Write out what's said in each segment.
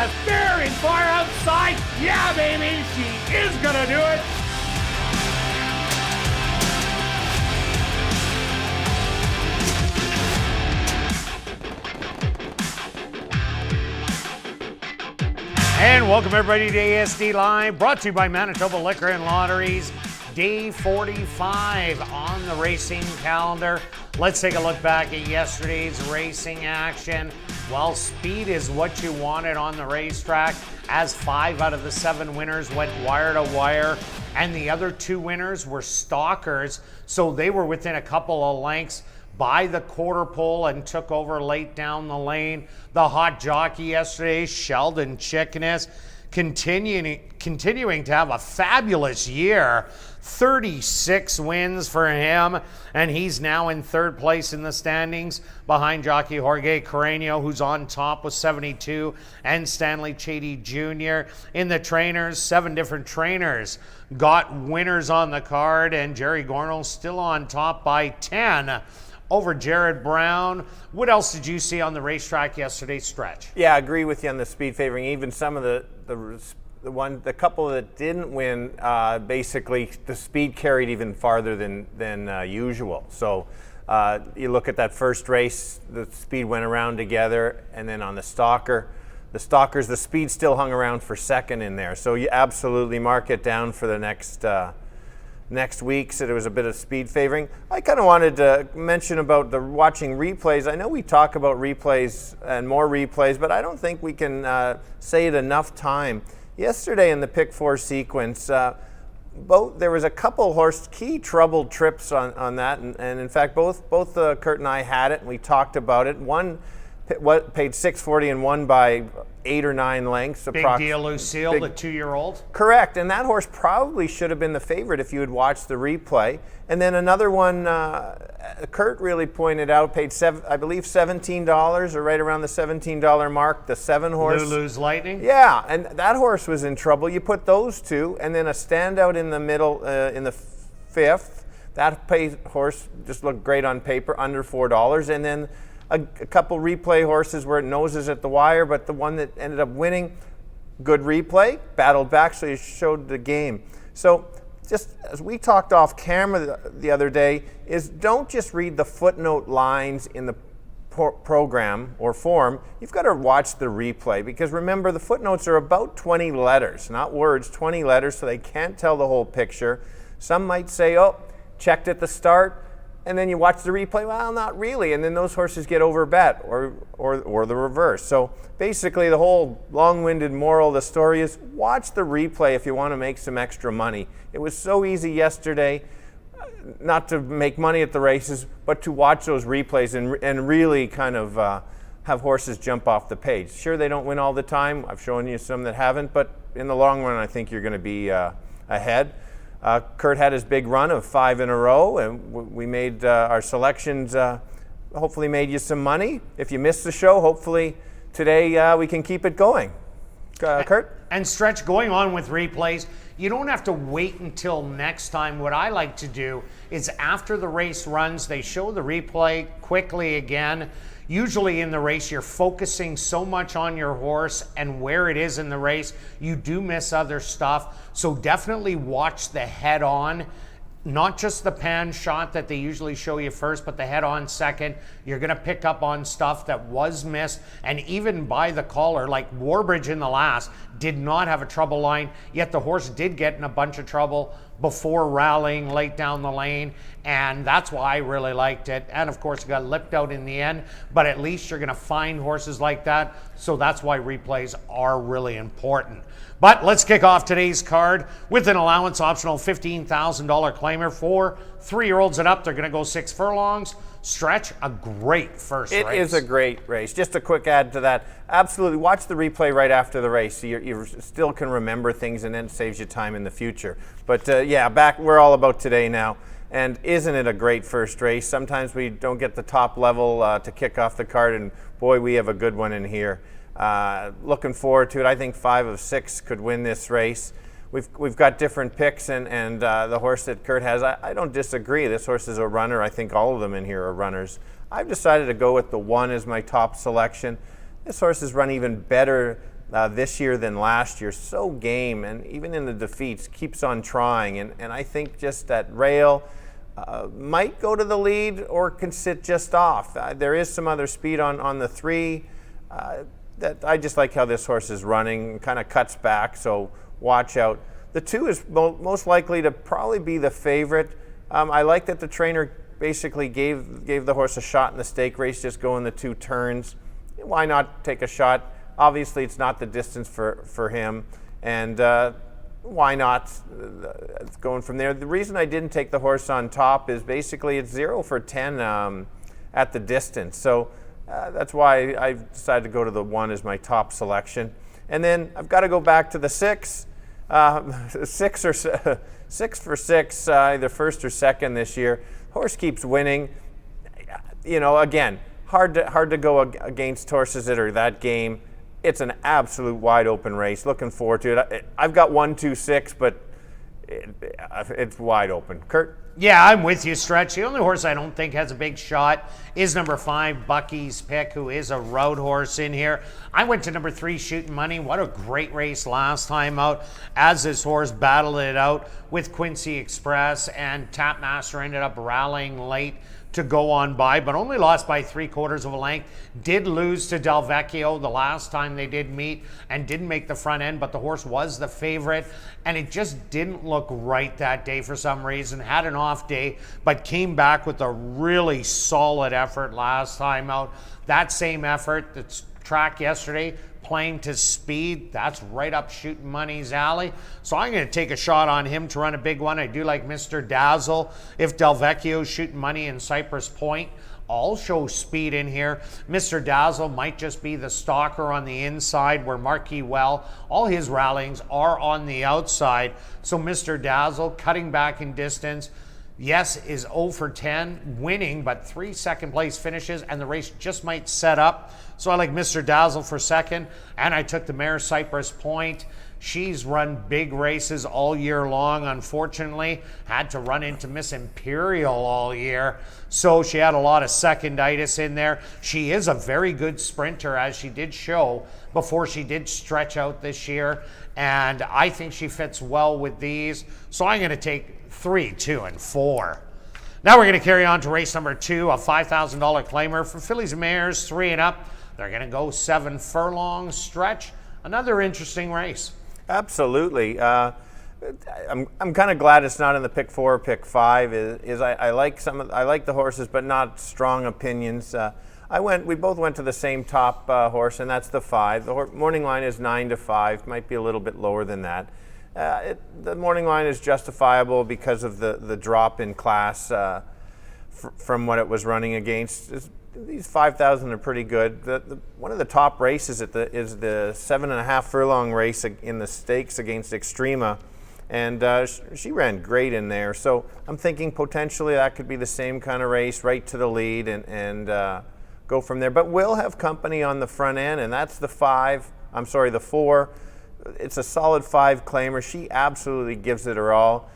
has very far outside. Yeah, baby, she is gonna do it. And welcome everybody to ASD Live, brought to you by Manitoba Liquor and Lotteries. Day 45 on the racing calendar. Let's take a look back at yesterday's racing action. Well, speed is what you wanted on the racetrack, as 5 out of the 7 winners went wire to wire, and the other 2 winners were stalkers, so they were within a couple of lengths by the quarter pole and took over late down the lane. The hot jockey yesterday, Sheldon Chickeness, continuing to have a fabulous year. 36 wins for him, and he's now in 3rd place in the standings behind jockey Jorge Carreño, who's on top with 72, and Stanley Chady Jr. In the trainers, 7 different trainers got winners on the card, and Jerry Gornall's still on top by 10 over Jared Brown. What else did you see on the racetrack yesterday, Stretch? Yeah, I agree with you on the speed favoring. Even some of the couple that didn't win, basically the speed carried even farther than usual. So you look at that first race, the speed went around together, and then on the stalkers, the speed still hung around for second in there. So you absolutely mark it down for the next week. So there was a bit of speed favoring. I kind of wanted to mention about the watching replays. I know we talk about replays and more replays, but I don't think we can say it enough time. Yesterday in the pick 4 sequence, there was a couple key troubled trips on that, and in fact both Kirt and I had it, and we talked about it. One paid $6.40 and won by 8 or 9 lengths. Big deal, Lucille, the 2-year-old. Correct, and that horse probably should have been the favorite if you had watched the replay. And then another one, Kirt really pointed out, paid I believe $17, or right around the $17 mark, the 7 horse. Lulu's Lightning? Yeah, and that horse was in trouble. You put those 2, and then a standout in the middle, in the 5th. That horse just looked great on paper, under $4, and then a couple replay horses where it noses at the wire, but the one that ended up winning, good replay, battled back, so you showed the game. So just as we talked off camera the other day, is don't just read the footnote lines in the program or form. You've got to watch the replay, because remember, the footnotes are about 20 letters, not words, 20 letters, so they can't tell the whole picture. Some might say, oh, checked at the start, and then you watch the replay, well, not really, and then those horses get overbet, or the reverse. So basically the whole long-winded moral of the story is watch the replay if you want to make some extra money. It was so easy yesterday not to make money at the races, but to watch those replays and really kind of have horses jump off the page. Sure, they don't win all the time. I've shown you some that haven't, but in the long run, I think you're going to be ahead. Kirt had his big run of 5 in a row, and we made our selections, hopefully made you some money. If you missed the show, hopefully today we can keep it going. Kirt? And Stretch, going on with replays, you don't have to wait until next time. What I like to do is after the race runs, they show the replay quickly again. Usually in the race, you're focusing so much on your horse and where it is in the race, you do miss other stuff. So definitely watch the head-on, not just the pan shot that they usually show you first, but the head-on second. You're going to pick up on stuff that was missed, and even by the caller, like Warbridge in the last, did not have a trouble line, yet the horse did get in a bunch of trouble before rallying late down the lane, and that's why I really liked it. And of course, it got lipped out in the end, but at least you're going to find horses like that, so that's why replays are really important. But let's kick off today's card with an allowance optional $15,000 claimer for 3-year-olds and up. They're going to go 6 furlongs. Stretch, a great first race. It is a great race. Just a quick add to that. Absolutely, watch the replay right after the race. So you still can remember things, and then it saves you time in the future. But yeah, we're all about today now. And isn't it a great first race? Sometimes we don't get the top level to kick off the card, and boy, we have a good one in here. Looking forward to it. I think 5 of 6 could win this race. We've got different picks, and the horse that Kirt has, I don't disagree. This horse is a runner. I think all of them in here are runners. I've decided to go with the 1 as my top selection. This horse has run even better this year than last year. So game, and even in the defeats, keeps on trying. And I think just that rail might go to the lead or can sit just off. There is some other speed on the 3. That I just like how this horse is running, kind of cuts back, so watch out. The 2 is most likely to probably be the favorite. I like that the trainer basically gave the horse a shot in the stake race, just going the 2 turns. Why not take a shot? Obviously, it's not the distance for him, and why not going from there? The reason I didn't take the horse on top is basically it's 0 for 10 at the distance. So that's why I decided to go to the 1 as my top selection. And then I've got to go back to the 6. 6 for 6, either first or second this year. Horse keeps winning. You know, again, hard to go against horses that are that game. It's an absolute wide open race. Looking forward to it. I've got 1, 2, 6, but it's wide open. Kirt? Yeah, I'm with you, Stretch. The only horse I don't think has a big shot is number 5, Bucky's Pick, who is a road horse in here. I went to number 3, Shooting Money. What a great race last time out, as this horse battled it out with Quincy Express, and Tapmaster ended up rallying late to go on by, but only lost by 3/4 of a length. Did lose to Del Vecchio the last time they did meet and didn't make the front end, but the horse was the favorite, and it just didn't look right that day for some reason. Had an off day, but came back with a really solid effort last time out. That same effort, the track yesterday, playing to speed, that's right up Shooting Money's alley. So I'm going to take a shot on him to run a big one. I do like Mr. Dazzle. If Del Vecchio, Shooting Money, and Cypress Point all show speed in here, Mr. Dazzle might just be the stalker on the inside, where Marquis Well, all his rallyings are on the outside. So Mr. Dazzle cutting back in distance, yes, is 0 for 10, winning, but 3 second place finishes, and the race just might set up. So I like Mr. Dazzle for second, and I took the mare Cypress Point. She's run big races all year long. Unfortunately, had to run into Miss Imperial all year, so she had a lot of seconditis in there. She is a very good sprinter, as she did show before she did stretch out this year, and I think she fits well with these. So I'm going to take 3, 2, and 4. Now we're going to carry on to race number 2, a $5,000 claimer for fillies and mares 3 and up. They're going to go 7 furlongs. Stretch. Another interesting race. Absolutely. I'm kind of glad it's not in the pick 4 or pick 5. I like I like the horses, but not strong opinions. We both went to the same top horse, and that's the 5. The morning line is 9 to 5. Might be a little bit lower than that. The morning line is justifiable because of the drop in class from what it was running against. These 5,000 are pretty good. One of the top races is the 7.5 furlong race in the stakes against Extrema, and she ran great in there. So I'm thinking potentially that could be the same kind of race, right to the lead, and go from there. But we'll have company on the front end, and that's the 4. It's a solid 5 claimer. She absolutely gives it her all.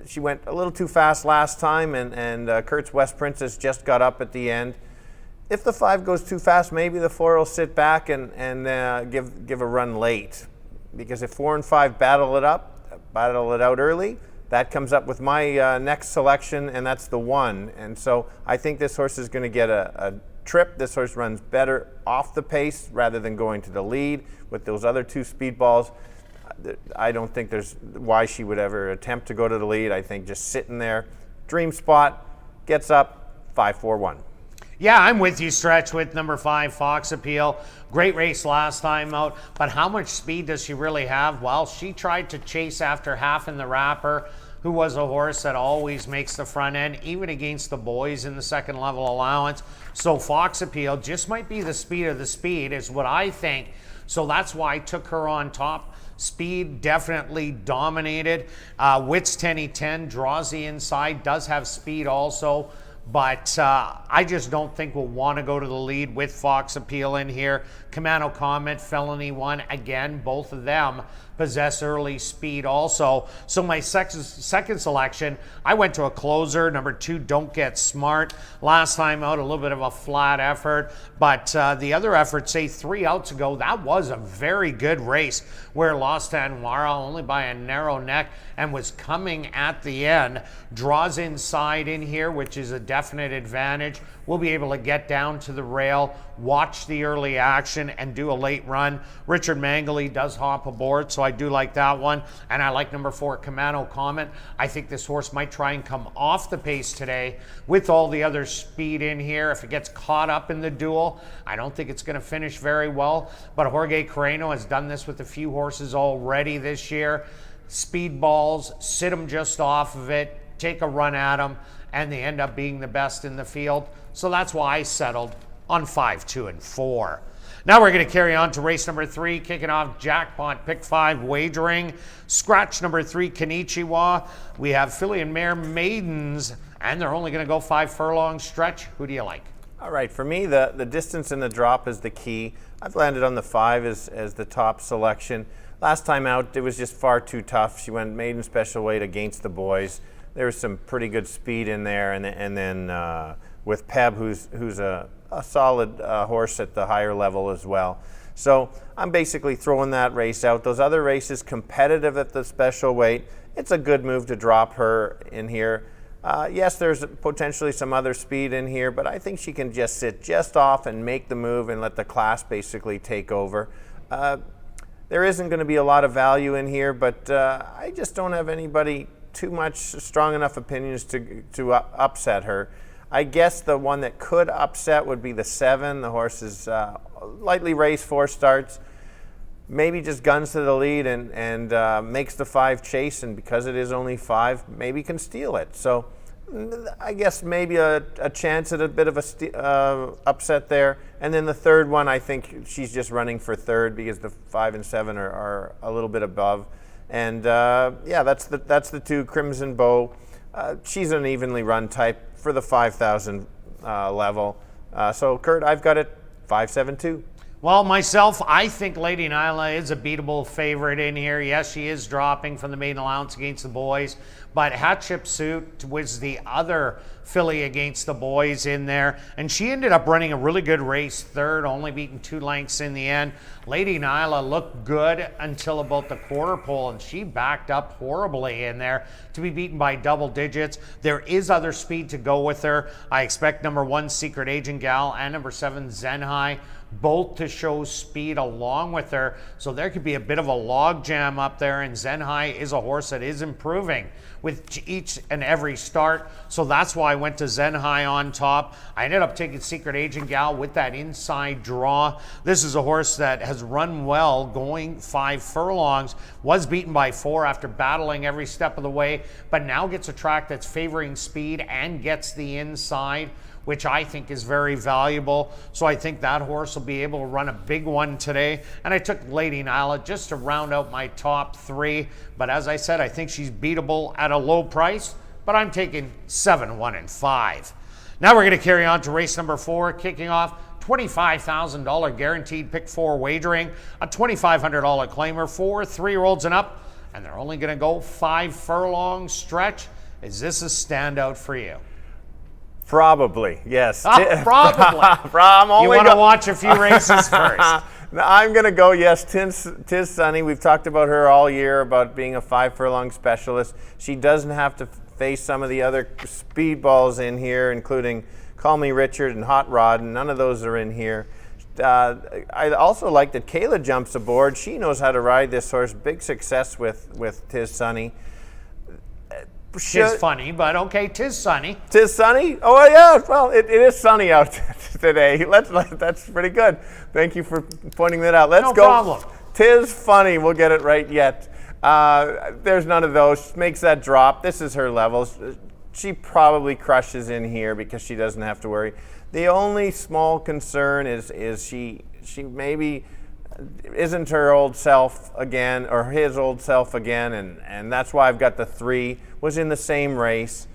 She went a little too fast last time, and Kirt's West Princess just got up at the end. If the 5 goes too fast, maybe the 4 will sit back and give a run late. Because if 4 and 5 battle it out early, that comes up with my next selection, and that's the 1. And so I think this horse is going to get a trip. This horse runs better off the pace rather than going to the lead with those other 2 speedballs. I don't think there's why she would ever attempt to go to the lead. I think just sitting there, dream spot, gets up, 5-4-1. Yeah, I'm with you, Stretch, with number 5, Fox Appeal. Great race last time out, but how much speed does she really have? Well, she tried to chase after Half in the Wrapper, who was a horse that always makes the front end, even against the boys in the second level allowance. So Fox Appeal just might be the speed of the speed, is what I think. So that's why I took her on top. Speed definitely dominated. Wits 10-10 draws the inside, does have speed also, but I just don't think we'll want to go to the lead with Fox Appeal in here. Commando Comet, Felony 1, again, both of them possess early speed also. So my second selection, I went to a closer, number 2, Don't Get Smart. Last time out, a little bit of a flat effort, but the other effort, say 3 outs ago, that was a very good race where Lost Anwara, only by a narrow neck, and was coming at the end, draws inside in here, which is a definite advantage. We'll be able to get down to the rail, watch the early action, and do a late run. Richard Mangley does hop aboard, so I do like that one. And I like number 4, Camano Comet. I think this horse might try and come off the pace today with all the other speed in here. If it gets caught up in the duel, I don't think it's going to finish very well. But Jorge Carreno has done this with a few horses already this year. Speed balls, sit them just off of it, take a run at them, and they end up being the best in the field. So that's why I settled on 5, 2, and 4. Now we're going to carry on to race number 3, kicking off jackpot pick 5 wagering. Scratch number 3, Konnichiwa. We have filly and mare maidens, and they're only going to go 5 furlong stretch. Who do you like? All right, for me, the distance and the drop is the key. I've landed on the 5 as the top selection. Last time out, it was just far too tough. She went maiden special weight against the boys. There was some pretty good speed in there, and then with Peb, who's a solid horse at the higher level as well. So I'm basically throwing that race out. Those other races, competitive at the special weight, it's a good move to drop her in here. Yes, there's potentially some other speed in here, but I think she can just sit just off and make the move and let the class basically take over. There isn't going to be a lot of value in here, but I just don't have anybody too much strong enough opinions to upset her. I guess the one that could upset would be the 7. The horse is lightly raced, 4 starts. Maybe just guns to the lead and makes the 5 chase, and because it is only 5, maybe can steal it. So I guess maybe a chance at a bit of a upset there. And then the third one, I think she's just running for third because the 5 and 7 are a little bit above. And yeah, that's the 2, Crimson Bow. She's an evenly run type for the 5,000 level. So Kirt, I've got it 5-7-2. Well, myself, I think Lady Nyla is a beatable favorite in here. Yes, she is dropping from the maiden allowance against the boys, but Hatshepsut was the other filly against the boys in there, and she ended up running a really good race third, only beating 2 lengths in the end. Lady Nyla looked good until about the quarter pole, and she backed up horribly in there to be beaten by double digits. There is other speed to go with her. I expect number 1, Secret Agent Gal, and number 7, Zenhai, both to show speed along with her. So there could be a bit of a log jam up there, and Zenhai is a horse that is improving with each and every start. So that's why I went to Zenhai on top. I ended up taking Secret Agent Gal with that inside draw. This is a horse that has run well going 5 furlongs, was beaten by 4 after battling every step of the way, but now gets a track that's favoring speed and gets the inside, which I think is very valuable. So I think that horse will be able to run a big one today. And I took Lady Nyla just to round out my top 3. But as I said, I think she's beatable at a low price, but I'm taking 7, 1, and 5. Now we're gonna carry on to race number 4, kicking off $25,000 guaranteed pick 4 wagering, a $2,500 claimer for 3-year-olds and up, and they're only gonna go 5 furlong stretch. Is this a standout for you? Probably, yes. Probably. You want to watch a few races first. I'm going to go, yes, Tiz Sunny. We've talked about her all year, about being a 5 furlong specialist. She doesn't have to face some of the other speedballs in here, including Call Me Richard and Hot Rod, and none of those are in here. I also like that Kayla jumps aboard. She knows how to ride this horse. Big success with Tiz Sunny. Tis funny, but okay, tis sunny. Tis sunny? Oh, yeah, well, it is sunny out today. That's pretty good. Thank you for pointing that out. Let's go. No problem. Tis funny. We'll get it right yet. There's none of those. Makes that drop. This is her level. She probably crushes in here because she doesn't have to worry. The only small concern is she maybe isn't her old self again, or his old self again, and that's why I've got the 3. Was in the same race.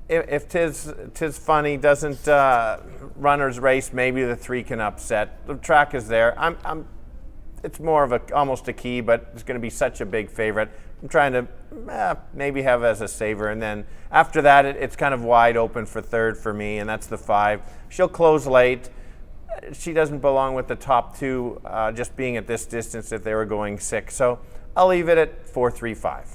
If Tis Funny doesn't run his race, maybe the 3 can upset. The track is there. it's more of almost a key, but it's going to be such a big favorite. I'm trying to maybe have as a saver, and then after that, it's kind of wide open for third for me, and that's the 5. She'll close late. She doesn't belong with the top 2, just being at this distance if they were going 6. So I'll leave it at 4-3-5.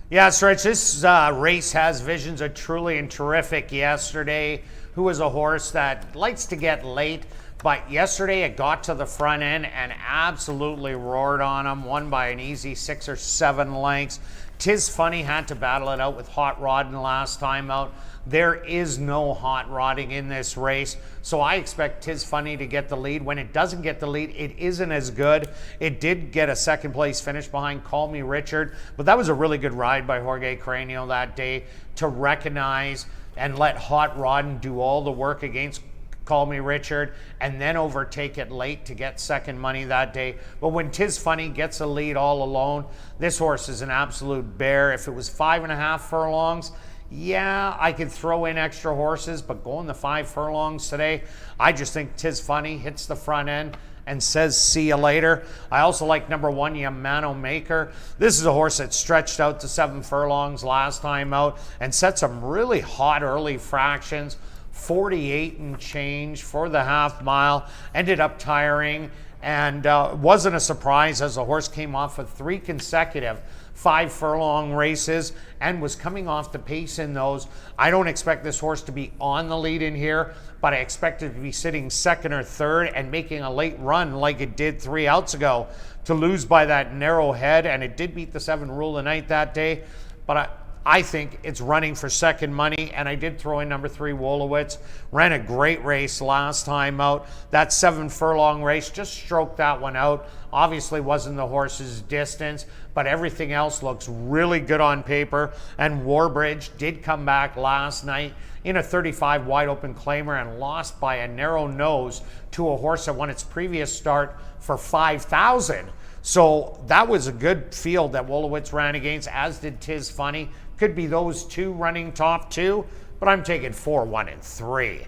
Yeah, Stretch, this race has visions of Truly and Terrific yesterday, who was a horse that likes to get late, but yesterday it got to the front end and absolutely roared on him, won by an easy 6 or 7 lengths. Tis Funny had to battle it out with Hot Rodding last time out. There is no hot rodding in this race, so I expect Tis Funny to get the lead. When it doesn't get the lead, it isn't as good. It did get a second place finish behind Call Me Richard, but that was a really good ride by Jorge Craniel that day to recognize and let Hot Rodding do all the work against Call Me Richard, and then overtake it late to get second money that day. But when Tis Funny gets a lead all alone, this horse is an absolute bear. If it was 5.5 furlongs, yeah, I could throw in extra horses, but going the 5 furlongs today, I just think Tis Funny hits the front end and says, see you later. I also like number 1, Yamano Maker. This is a horse that stretched out to 7 furlongs last time out and set some really hot early fractions. 48 and change for the half mile, ended up tiring, and wasn't a surprise as the horse came off of 3 consecutive 5 furlong races and was coming off the pace in those. I don't expect this horse to be on the lead in here, but I expect it to be sitting second or third and making a late run like it did 3 outs ago to lose by that narrow head, and it did beat the 7 rule of the night that day, but I think it's running for second money, and I did throw in number 3, Wolowitz. Ran a great race last time out. That 7 furlong race, just stroked that one out. Obviously wasn't the horse's distance, but everything else looks really good on paper. And Warbridge did come back last night in a 35 wide open claimer and lost by a narrow nose to a horse that won its previous start for 5,000. So that was a good field that Wolowitz ran against, as did Tis Funny. Could be those 2 running top 2, but I'm taking 4, 1, and 3.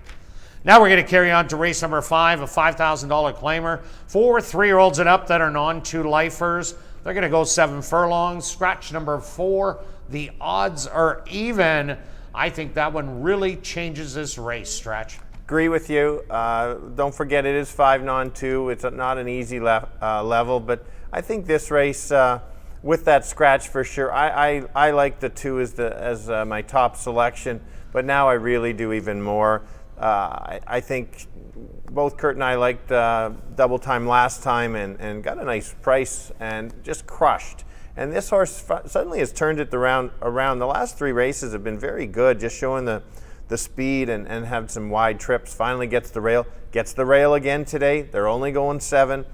Now we're going to carry on to race number 5, a $5,000 claimer. 4 3-year-olds and up that are non-2 lifers. They're going to go 7 furlongs. Scratch number 4. The odds are even. I think that one really changes this race, Stretch. Agree with you. Don't forget it is 5 non-2. It's not an easy level, but I think this race, with that scratch for sure, I like the 2 as my top selection, but now I really do even more. I think both Kirt and I liked Double Time last time and got a nice price and just crushed. And this horse suddenly has turned it around. The last 3 races have been very good, just showing the speed and have some wide trips. Finally gets the rail again today. They're only going 7.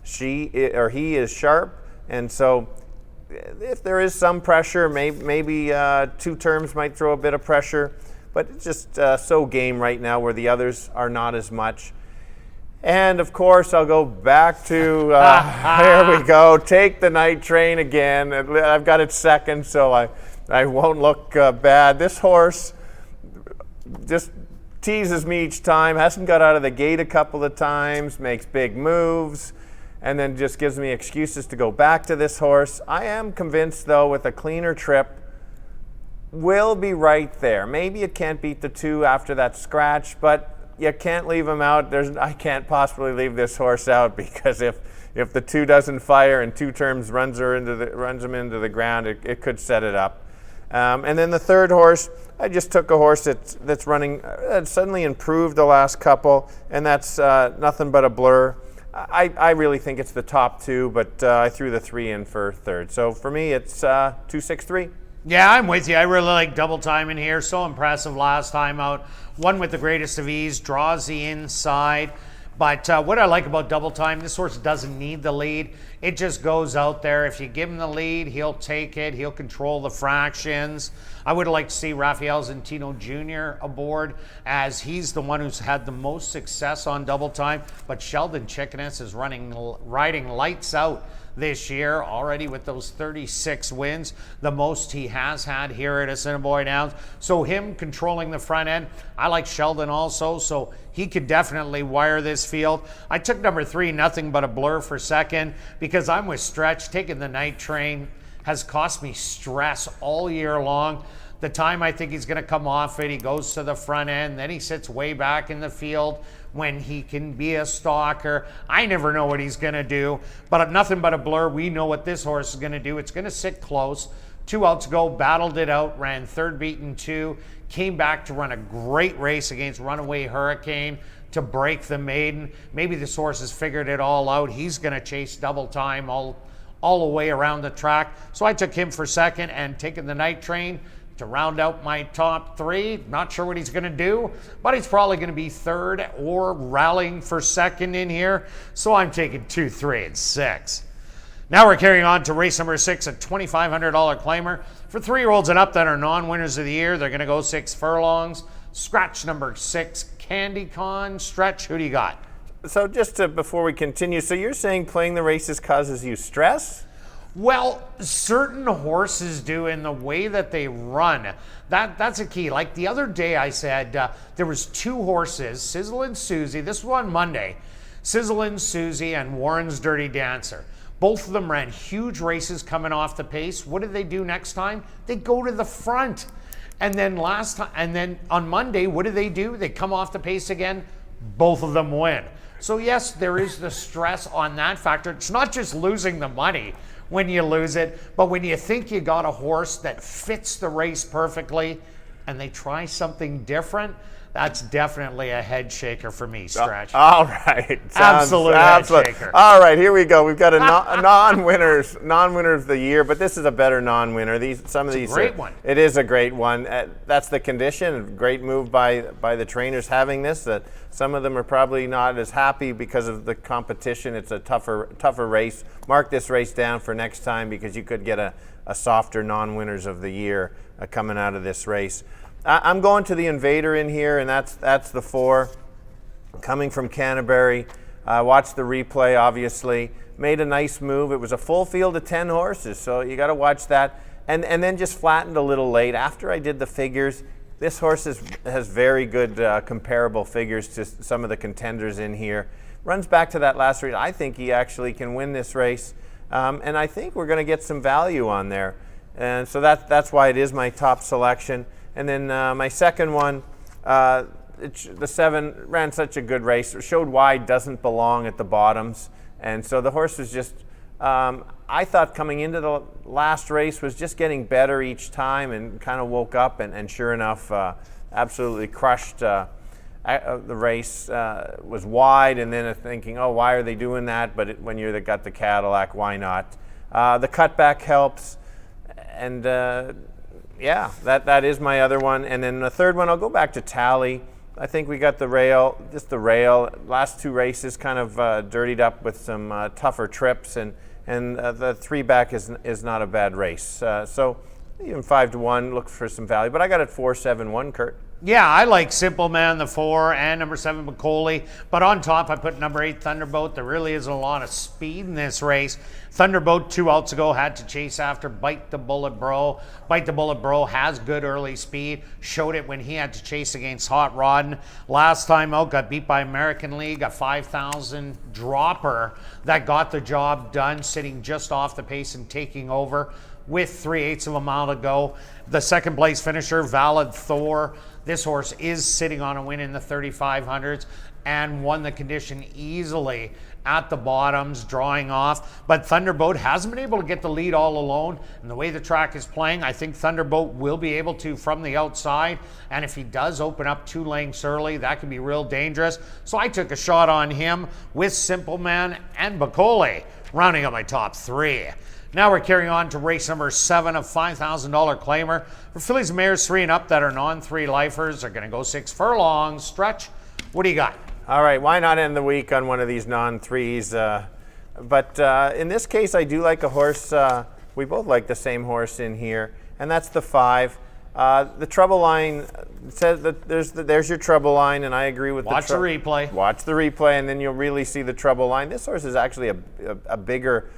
He is sharp, and so if there is some pressure, maybe 2 terms might throw a bit of pressure, but it's just so game right now where the others are not as much. And of course, I'll go back to, there we go, Take the Night Train again. I've got it second, so I won't look bad. This horse just teases me each time, hasn't got out of the gate a couple of times, makes big moves, and then just gives me excuses to go back to this horse. I am convinced, though, with a cleaner trip, will be right there. Maybe it can't beat the 2 after that scratch, but you can't leave him out. I can't possibly leave this horse out, because if the 2 doesn't fire and 2 terms runs him into the ground, it could set it up. And then the third horse, I just took a horse that's running, suddenly improved the last couple, and that's Nothing But a Blur. I really think it's the top 2, but I threw the 3 in for third. So for me, it's 2, 6, 3. Yeah, I'm with you. I really like Double Time in here. So impressive last time out. Won with the greatest of ease, draws the inside. But what I like about Double Time, this horse doesn't need the lead. It just goes out there. If you give him the lead, he'll take it. He'll control the fractions. I would like to see Rafael Zentino Jr. aboard, as he's the one who's had the most success on Double Time. But Sheldon Chickeness is riding lights out this year, already with those 36 wins, the most he has had here at Assiniboia Downs. So him controlling the front end. I like Sheldon also, so he could definitely wire this field. I took number 3, Nothing But a Blur, for second because I'm with Stretch. Taking the night train has cost me stress all year long. The time I think he's going to come off it, he goes to the front end, then he sits way back in the field when he can be a stalker. I never know what he's going to do, but Nothing But a Blur, we know what this horse is going to do. It's going to sit close. 2 outs ago, battled it out, ran third beaten 2, came back to run a great race against Runaway Hurricane to break the maiden. Maybe this horse has figured it all out. He's going to chase double time all the way around the track. So I took him for second, and taking the night train to round out my top 3. Not sure what he's going to do, but he's probably going to be third or rallying for second in here. So I'm taking 2, 3, and 6. Now we're carrying on to race number 6, a $2,500 claimer. For 3-year-olds and up that are non-winners of the year, they're going to go 6 furlongs. Scratch number 6, Candy Con. Stretch, who do you got? So just before we continue, so you're saying playing the races causes you stress? Well, certain horses do in the way that they run. That's a key. Like the other day I said there was 2 horses, Sizzle and Susie. This was on Monday. Sizzle and Susie and Warren's Dirty Dancer. Both of them ran huge races coming off the pace. What did they do next time? They go to the front. And then on Monday, what do? They come off the pace again. Both of them win. So yes, there is the stress on that factor. It's not just losing the money when you lose it, but when you think you got a horse that fits the race perfectly and they try something different, that's definitely a head shaker for me, Stretch. All right. Absolute head shaker. All right, here we go. We've got a non-winner of the year, but this is a better non-winner. It's a great one. It is a great one. That's the condition. Great move by the trainers having this. That some of them are probably not as happy because of the competition. It's a tougher race. Mark this race down for next time because you could get a softer non-winners of the year coming out of this race. I'm going to the Invader in here, and that's the 4. Coming from Canterbury. Watched the replay, obviously. Made a nice move. It was a full field of 10 horses, so you got to watch that. And then just flattened a little late. After I did the figures, this horse has very good comparable figures to some of the contenders in here. Runs back to that last race. I think he actually can win this race, and I think we're going to get some value on there. And so that's why it is my top selection. And then my second one, the 7 ran such a good race. It showed why it doesn't belong at the bottoms. And so the horse was just, I thought coming into the last race was just getting better each time and kind of woke up and sure enough, absolutely crushed the race. Was wide and then thinking, oh, why are they doing that? But when you're got the Cadillac, why not? The cutback helps. And yeah, that is my other one. And then the third one, I'll go back to Tally. I think we got the rail. Last 2 races kind of dirtied up with some tougher trips, and the 3 back is not a bad race. So even 5-1, look for some value. But I got it 4-7-1, Kirt. Yeah, I like Simple Man, the 4, and number 7, Macaulay. But on top, I put number 8, Thunderbolt. There really isn't a lot of speed in this race. Thunderbolt 2 outs ago had to chase after Bite the Bullet Bro. Bite the Bullet Bro has good early speed. Showed it when he had to chase against Hot Rodden. Last time out, got beat by American League, a 5,000 dropper that got the job done, sitting just off the pace and taking over with 3/8 of a mile to go. The second place finisher, Valid Thor. This horse is sitting on a win in the 3,500s and won the condition easily at the bottoms, drawing off. But Thunderbolt hasn't been able to get the lead all alone. And the way the track is playing, I think Thunderbolt will be able to from the outside. And if he does open up 2 lengths early, that could be real dangerous. So I took a shot on him with Simple Man and Macaulay, rounding up my top 3. Now we're carrying on to race number 7, a $5,000 claimer. For fillies and mares 3 and up that are non-3 lifers, are going to go 6 furlongs. Stretch, what do you got? All right, why not end the week on one of these non-3s? But in this case, I do like a horse. We both like the same horse in here, and that's the 5. The trouble line says that there's your trouble line, and I agree with Watch the replay. Watch the replay, and then you'll really see the trouble line. This horse is actually a bigger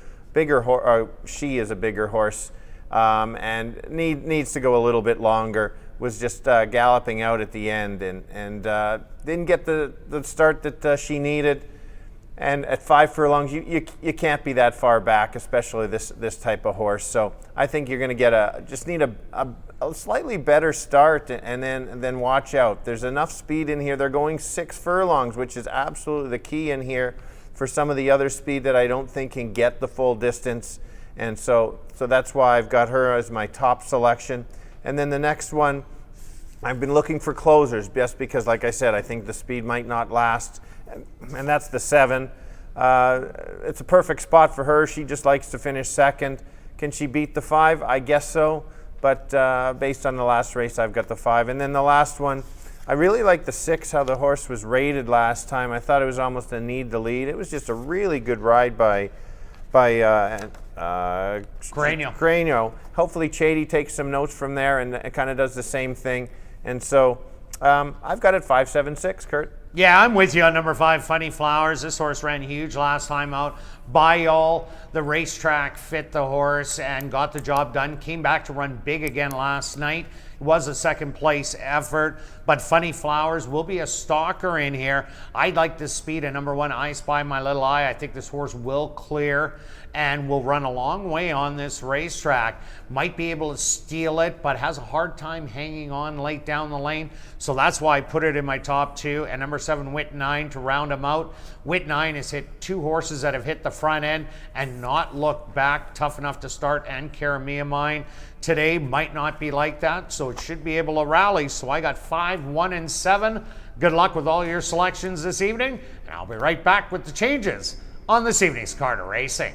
she is a bigger horse, and needs to go a little bit longer. Was just galloping out at the end and didn't get the start that she needed. And at 5 furlongs, you can't be that far back, especially this type of horse. So I think you're going to get just need a slightly better start, and then watch out. There's enough speed in here. They're going 6 furlongs, which is absolutely the key in here for some of the other speed that I don't think can get the full distance. And so that's why I've got her as my top selection. And then the next one, I've been looking for closers, just because, like I said, I think the speed might not last. And that's the 7. It's a perfect spot for her. She just likes to finish second. Can she beat the 5? I guess so. But based on the last race, I've got the 5. And then the last one, I really like the 6, how the horse was rated last time. I thought it was almost a need to lead. It was just a really good ride by Grano. Hopefully Chady takes some notes from there and it kind of does the same thing. And so I've got it 5-7-6, Kirt. Yeah, I'm with you on number 5, Funny Flowers. This horse ran huge last time out. By all, the racetrack fit the horse and got the job done. Came back to run big again last night. It was a second place effort, but Funny Flowers will be a stalker in here. I like this speed at number 1, I Spy My Little Eye. I think this horse will clear and will run a long way on this racetrack. Might be able to steal it, but has a hard time hanging on late down the lane. So that's why I put it in my top 2. And number 7, Wit 9 to round him out. Wit 9 has hit 2 horses that have hit the front end and not looked back. Tough enough to start, and Karamia Mine today might not be like that, so it should be able to rally. So I got 5, 1, and 7. Good luck with all your selections this evening, and I'll be right back with the changes on this evening's Card of Racing.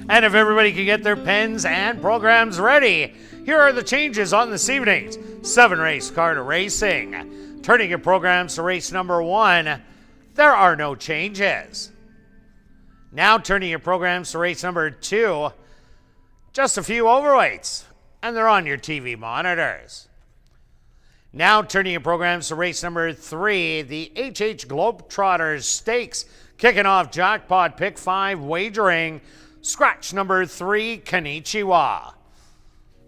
And if everybody can get their pens and programs ready, here are the changes on this evening's 7-race car to racing. Turning your programs to race number 1, there are no changes. Now turning your programs to race number 2, just a few overweights, and they're on your TV monitors. Now turning your programs to race number 3, the HH Globetrotters Stakes, kicking off jackpot pick 5 wagering. Scratch number 3, Konnichiwa.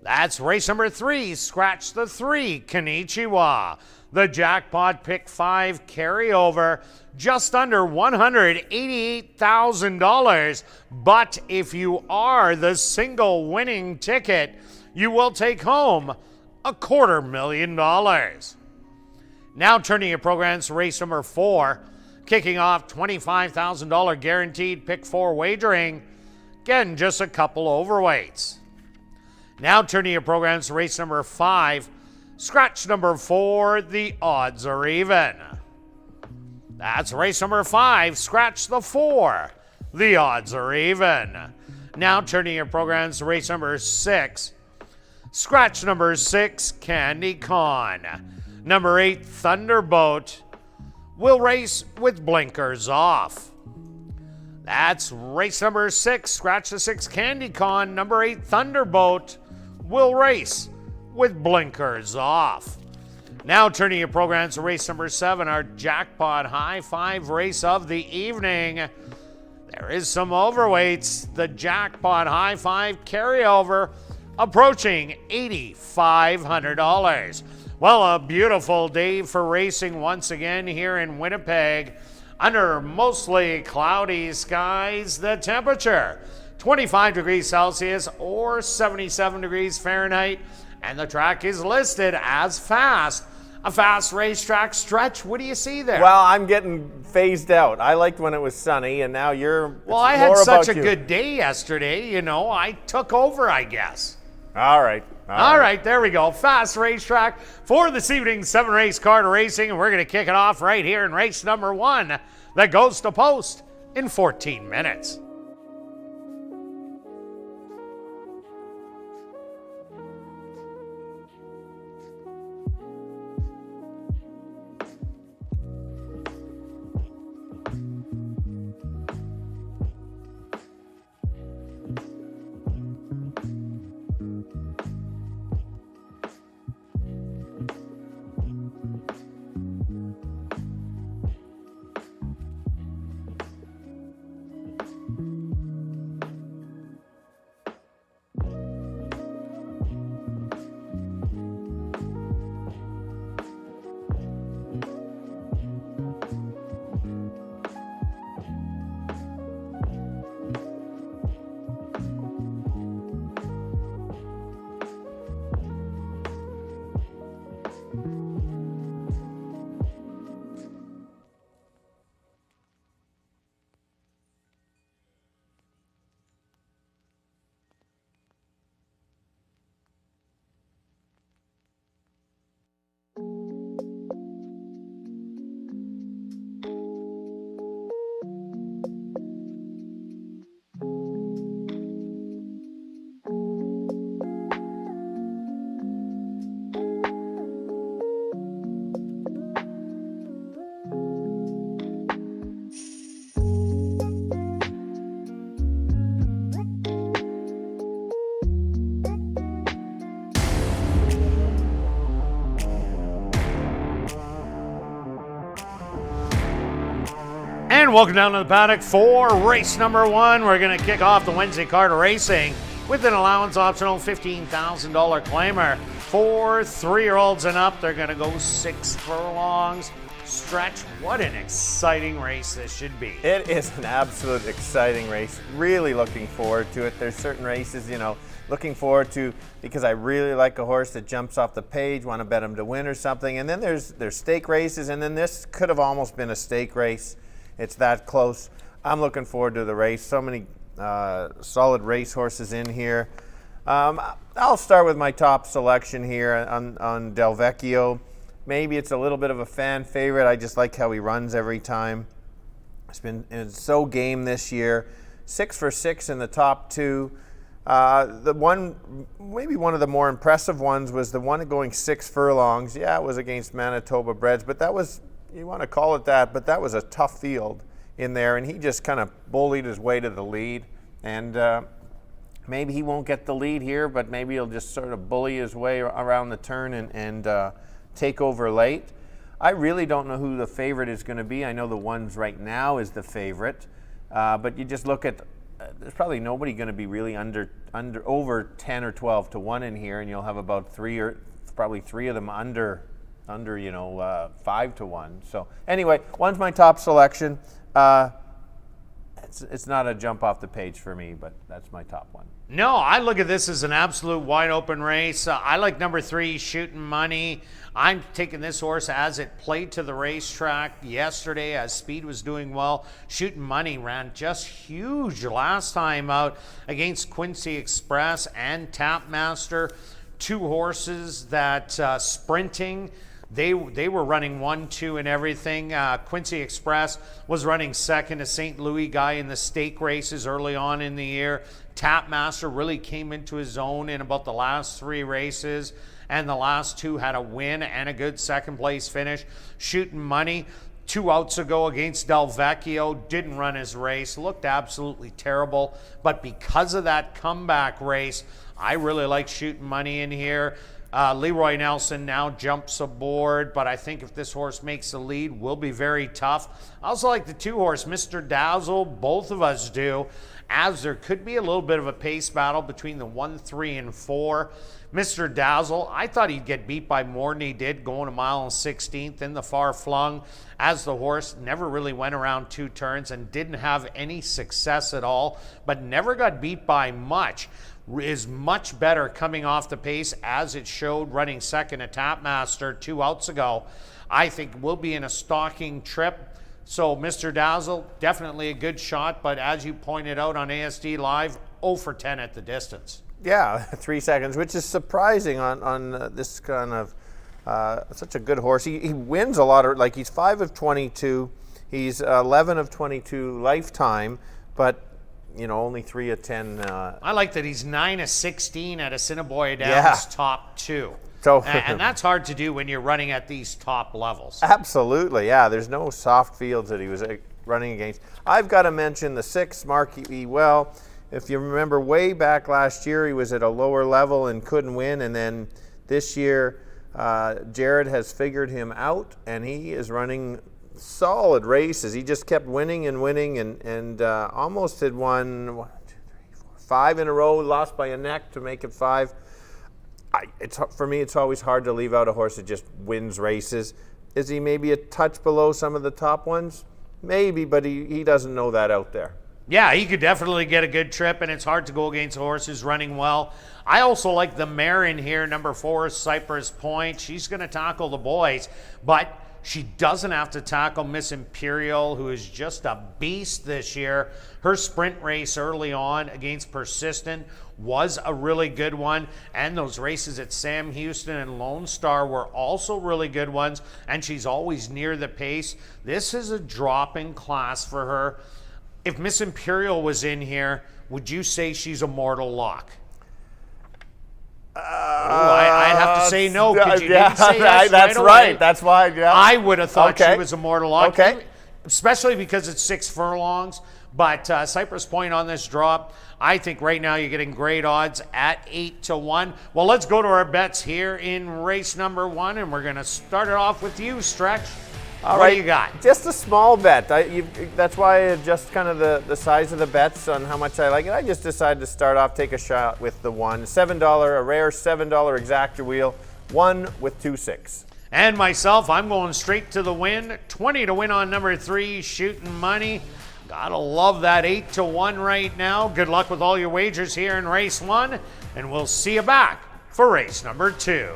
That's race number 3, scratch the 3, Konnichiwa. The jackpot pick 5 carryover, just under $188,000. But if you are the single winning ticket, you will take home $250,000. Now turning your programs to race number 4, kicking off $25,000 guaranteed pick 4 wagering. Again, just a couple overweights. Now turning your programs to race number 5, scratch number 4, the odds are even. That's race number 5, scratch the 4, the odds are even. Now turning your programs to race number 6, scratch number 6, Candy Con. Number 8, Thunderboat, will race with blinkers off. That's race number 6, scratch the 6, Candy Con. Number 8, Thunderboat, will race with blinkers off. Now turning your programs to race number 7, our jackpot high 5 race of the evening. There is some overweights. The jackpot high 5 carryover approaching $8,500. Well, a beautiful day for racing once again here in Winnipeg. Under mostly cloudy skies, the temperature 25 degrees Celsius or 77 degrees Fahrenheit, and the track is listed as fast. A fast racetrack stretch. What do you see there? Well, I'm getting phased out. I liked when it was sunny, and now you're. Well, I had such a good day yesterday, you know, I took over, I guess. All right. All right, there we go. Fast racetrack for this evening's 7-race car to racing, and we're going to kick it off right here in race number 1 that goes to post in 14 minutes. And welcome down to the paddock for race number 1. We're going to kick off the Wednesday card of racing with an allowance optional $15,000 claimer. For 3-year-olds and up, they're going to go 6 furlongs. Stretch, what an exciting race this should be. It is an absolute exciting race. Really looking forward to it. There's certain races, looking forward to because I really like a horse that jumps off the page, want to bet him to win or something. And then there's stake races, and then this could have almost been a stake race. It's that close. I'm looking forward to the race. So many solid race horses in here. I'll start with my top selection here on Del Vecchio. Maybe it's a little bit of a fan favorite. I just like how he runs every time. It's so game this year. 6 for 6 in the top 2. Maybe one of the more impressive ones was the one going 6 furlongs. Yeah, it was against Manitoba breds, but that was, you want to call it that, but that was a tough field in there, and he just kind of bullied his way to the lead. And maybe he won't get the lead here, but maybe he'll just sort of bully his way around the turn and take over late. I really don't know who the favorite is going to be. I know the ones right now is the favorite, but you just look at, there's probably nobody going to be really over 10 or 12 to 1 in here, and you'll have about 3 of them under 5 to 1. So anyway, one's my top selection. It's not a jump off the page for me, but that's my top one. No, I look at this as an absolute wide open race. I like number 3, Shooting Money. I'm taking this horse as it played to the racetrack yesterday as speed was doing well. Shooting Money ran just huge last time out against Quincy Express and Tapmaster. 2 horses that sprinting. They were running 1, 2 and everything. Quincy Express was running second to St. Louis guy in the stake races early on in the year. Tapmaster really came into his own in about the last 3 races, and the last 2 had a win and a good second place finish. Shooting Money 2 outs ago against Del Vecchio didn't run his race, looked absolutely terrible, but because of that comeback race, I really like Shooting Money in here. Leroy Nelson now jumps aboard, but I think if this horse makes the lead, will be very tough. I also like the 2 horse, Mr. Dazzle. Both of us do, as there could be a little bit of a pace battle between the 1, 3, and 4. Mr. Dazzle, I thought he'd get beat by more than he did, going 1 mile and 16th in the far flung, as the horse never really went around 2 turns and didn't have any success at all, but never got beat by much. Is much better coming off the pace, as it showed running second at Tapmaster 2 outs ago. I think we'll be in a stalking trip. So Mr. Dazzle, definitely a good shot, but as you pointed out on ASD Live, 0 for 10 at the distance. Yeah, 3 seconds, which is surprising on this kind of such a good horse. He wins a lot, like he's 5 of 22, he's 11 of 22 lifetime, but only 3 of 10. I like that he's 9 of 16 at Assiniboia Downs top 2. So, and that's hard to do when you're running at these top levels. Absolutely, yeah. There's no soft fields that he was running against. I've got to mention the 6, Mark E. Well. If you remember way back last year, he was at a lower level and couldn't win. And then this year, Jared has figured him out, and he is running solid races. He just kept winning and winning, and almost had won 1, 2, 3, 4, 5 in a row, lost by a neck to make it 5. For me, it's always hard to leave out a horse that just wins races. Is he maybe a touch below some of the top ones? Maybe, but he doesn't know that out there. Yeah, he could definitely get a good trip, and it's hard to go against a horse who's running well. I also like the mare in here, number 4, Cypress Point. She's going to tackle the boys, but she doesn't have to tackle Miss Imperial, who is just a beast this year. Her sprint race early on against Persistent was a really good one, and those races at Sam Houston and Lone Star were also really good ones, and she's always near the pace. This is a drop in class for her. If Miss Imperial was in here, would you say she's a mortal lock? I'd have to say no, because you didn't say yes that's right. That's why. Yeah. I would have thought she was a mortal lock. Okay. Especially because it's 6 furlongs. But Cypress Point on this drop, I think right now you're getting great odds at 8 to 1. Well, let's go to our bets here in race number 1, and we're going to start it off with you, Stretch. All what right, do you got? Just a small bet. That's why I adjust kind of the size of the bets on how much I like it. I just decided to start off, take a shot with the one. $7, a rare $7 exactor wheel, 1 with 2-6. And myself, I'm going straight to the win. 20 to win on number 3, Shooting Money. Gotta love that 8 to 1 right now. Good luck with all your wagers here in race 1, and we'll see you back for race number 2.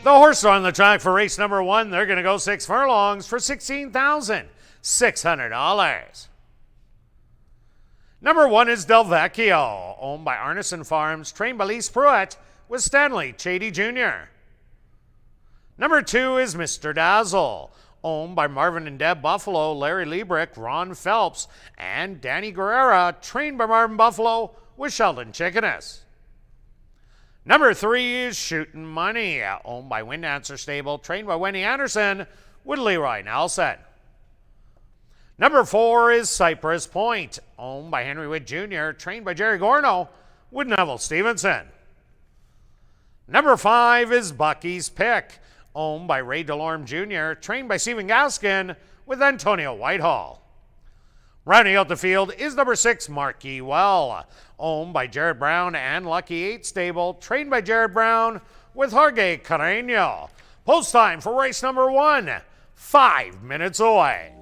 The horses are on the track for race number 1. They're going to go 6 furlongs for $16,600. Number 1 is Del Vecchio, owned by Arneson Farms, trained by Lise Pruitt with Stanley Chady Jr. Number 2 is Mr. Dazzle, owned by Marvin and Deb Buffalo, Larry Liebrick, Ron Phelps, and Danny Guerrera, trained by Marvin Buffalo with Sheldon Chickeness. Number 3 is Shooting Money, owned by Wind Dancer Stable, trained by Wendy Anderson with Leroy Nelson. Number 4 is Cypress Point, owned by Henry Witt Jr., trained by Jerry Gorno with Neville Stevenson. Number 5 is Bucky's Pick, owned by Ray DeLorme Jr., trained by Stephen Gaskin with Antonio Whitehall. Rounding out the field is number 6, Marquee Well, owned by Jared Brown and Lucky 8 Stable, trained by Jared Brown with Jorge Carreño. Post time for race number 1, 5 minutes away.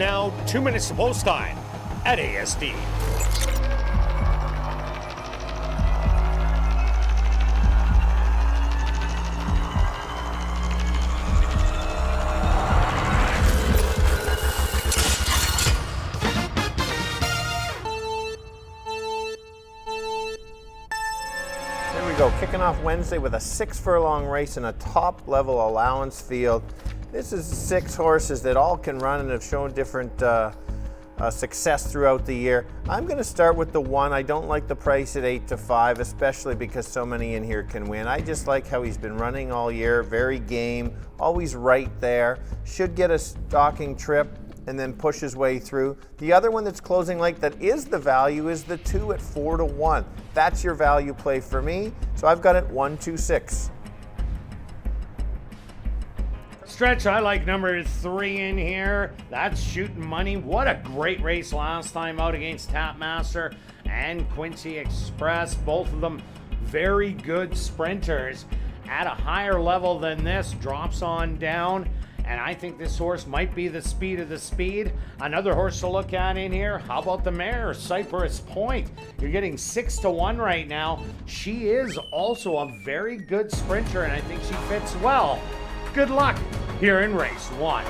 now 2 minutes to post time at ASD. There we go, kicking off Wednesday with a 6 furlong race in a top level allowance field. This is 6 horses that all can run and have shown different success throughout the year. I'm going to start with the 1. I don't like the price at 8 to 5, especially because so many in here can win. I just like how he's been running all year, very game, always right there. Should get a stalking trip and then push his way through. The other one that's closing late that is the value is the 2 at 4 to 1. That's your value play for me. So I've got it 1, 2, 6. Stretch, I like number 3 in here. That's Shooting Money. What a great race last time out against Tapmaster and Quincy Express. Both of them very good sprinters. At a higher level than this, drops on down. And I think this horse might be the speed of the speed. Another horse to look at in here, how about the mare, Cypress Point? You're getting 6 to 1 right now. She is also a very good sprinter, and I think she fits well. Good luck here in race 1.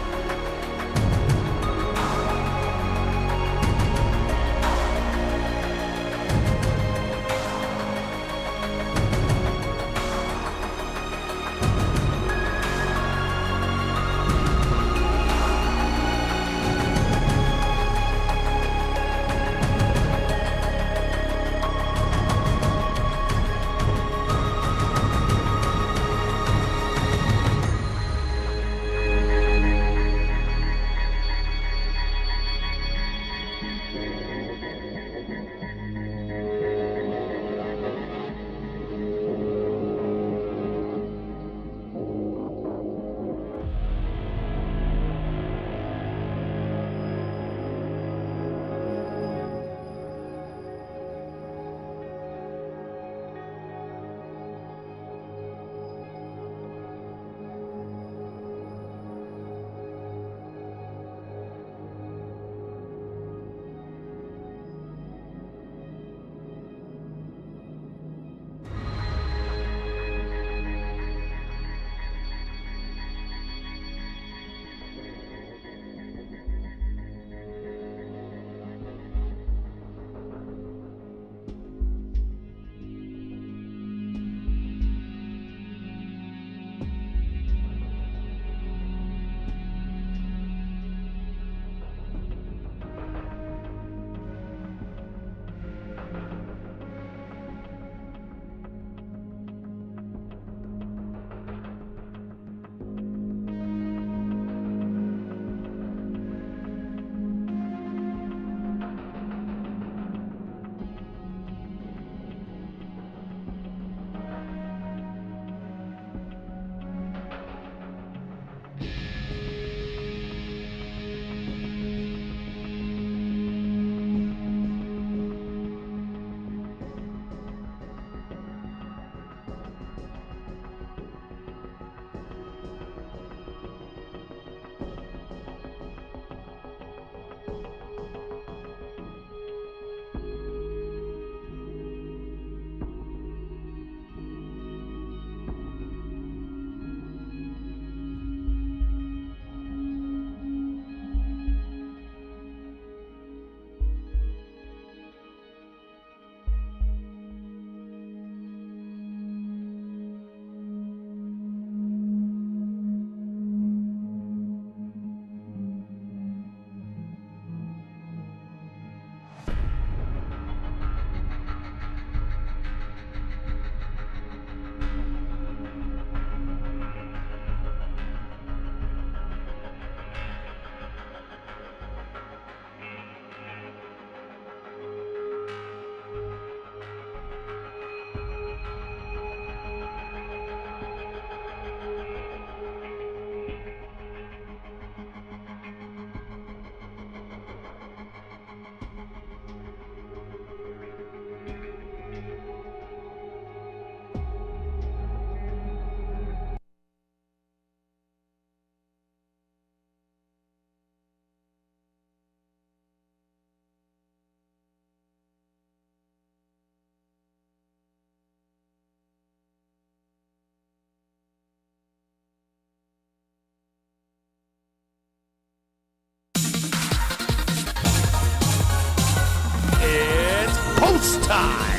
post time.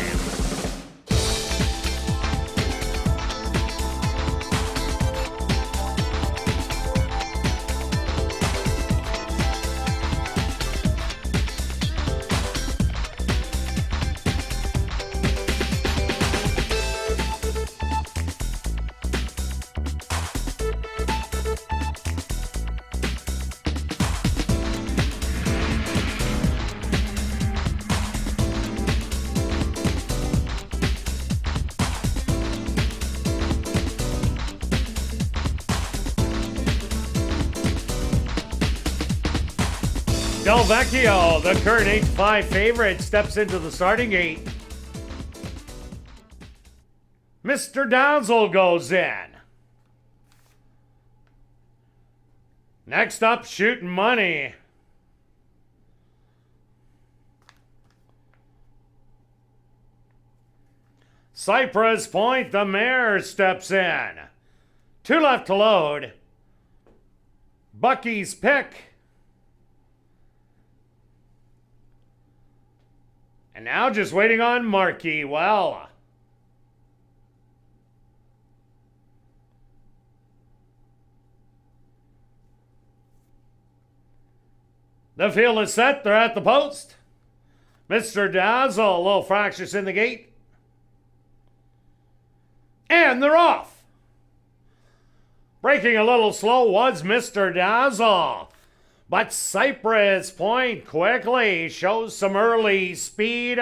Del Vecchio, the current H5 favorite, steps into the starting gate. Mr. Dazzle goes in. Next up, Shooting Money. Cypress Point, the mare, steps in. 2 left to load. Bucky's Pick. And now just waiting on Marquee Well. The field is set. They're at the post. Mr. Dazzle, a little fractious in the gate. And they're off. Breaking a little slow was Mr. Dazzle. But Cypress Point quickly shows some early speed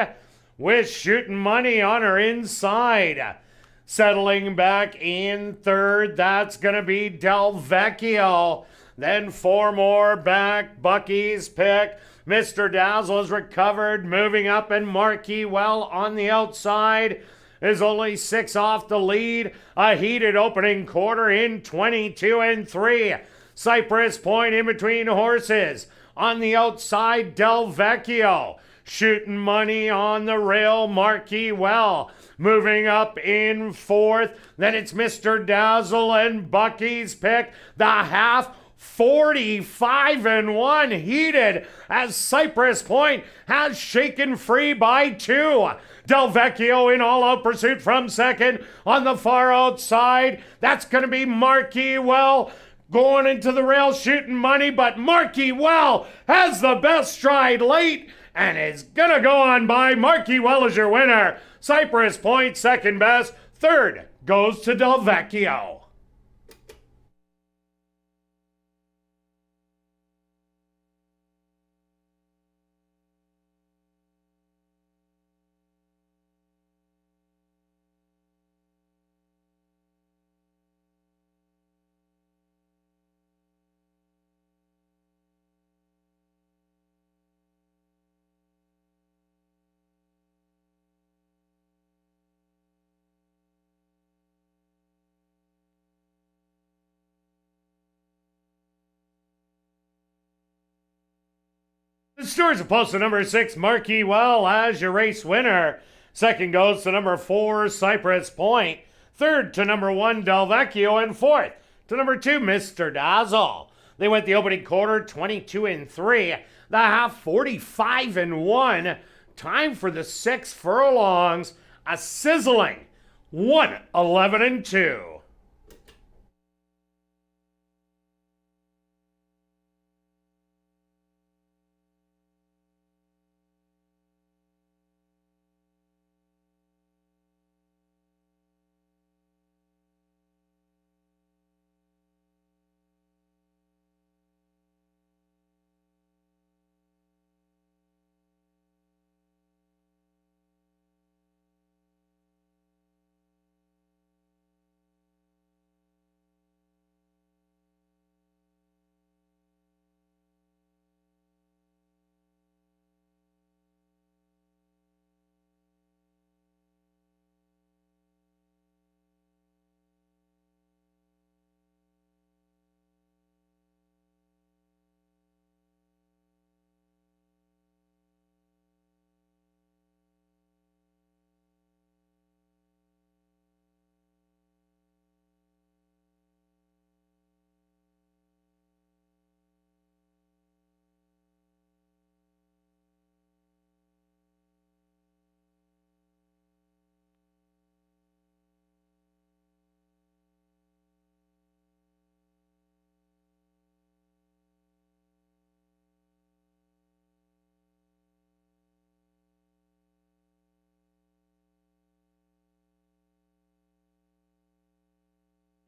with Shooting Money on her inside. Settling back in third, that's going to be Del Vecchio. Then 4 more back, Bucky's Pick. Mr. Dazzle has recovered, moving up, and Marquee Well on the outside is only 6 off the lead. A heated opening quarter in 22-3. Cypress Point in between horses. On the outside, Del Vecchio. Shooting Money on the rail, Marquee Well. Moving up in 4th. Then it's Mr. Dazzle and Bucky's Pick. The half 45-1 heated as Cypress Point has shaken free by 2. Del Vecchio in all-out pursuit from second. On the far outside, that's going to be Marquee Well. Going into the rail, Shooting Money, but Marquee Well has the best stride late and is going to go on by. Marquee Well is your winner. Cypress Point second best. Third goes to Del Vecchio. The Stewards have posted number 6, Marquee Well, as your race winner. Second goes to number 4, Cypress Point. Third to number 1, Del Vecchio. And fourth to number 2, Mr. Dazzle. They went the opening quarter 22-3. The half 45-1. Time for the 6 furlongs. A sizzling 1:11-2.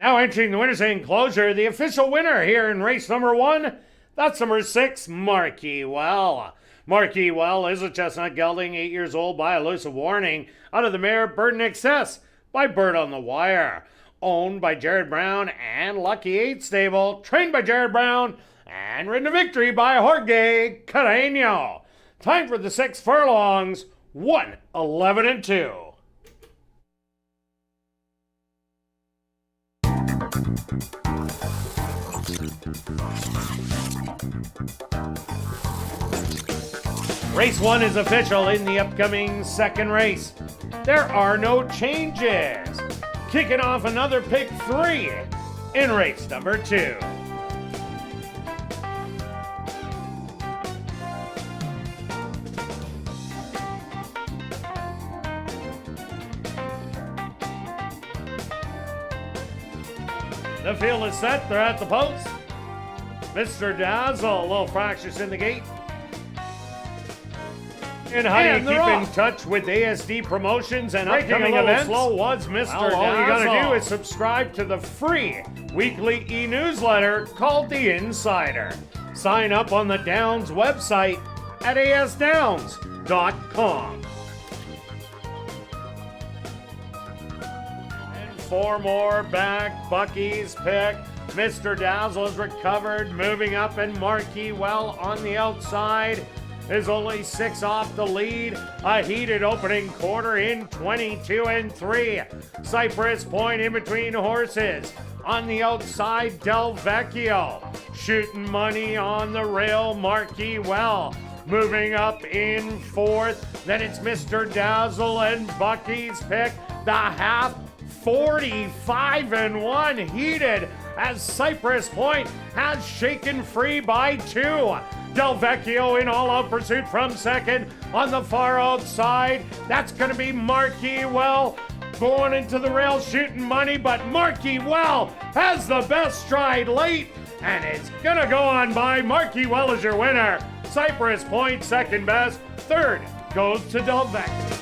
Now entering the winner's enclosure, the official winner here in race number 1, that's number 6, Marquee Well. Marquee Well is a chestnut gelding, 8 years old by elusive warning, out of the mare Bird in Excess by Bird on the Wire. Owned by Jared Brown and Lucky 8 stable, trained by Jared Brown, and ridden to victory by Jorge Carreño. Time for the 6 furlongs, 1:11:2. Race 1 is official in the upcoming second race. There are no changes. Kicking off another pick 3 in race number 2. The field is set. They're at the post. Mr. Dazzle, a little fractious in the gate. And how do you keep in touch with ASD promotions and upcoming events? Slow was Mr. Well, all you gotta do is subscribe to the free weekly e-newsletter called The Insider. Sign up on the Downs website at asdowns.com. And 4 more back. Bucky's pick. Mr. Dazzle is recovered, moving up, and Marquee Well on the outside is only 6 off the lead. A heated opening quarter in 22-3. Cypress Point in between horses. On the outside, Del Vecchio. Shooting money on the rail, Marquee Well. Moving up in 4th. Then it's Mr. Dazzle and Bucky's pick. The half 45-1 heated as Cypress Point has shaken free by 2. Del Vecchio in all-out pursuit from second. On the far outside, that's going to be Marquee Well going into the rail shooting money, but Marquee Well has the best stride late, and it's going to go on by. Marquee Well is your winner. Cypress Point second best. Third goes to Del Vecchio.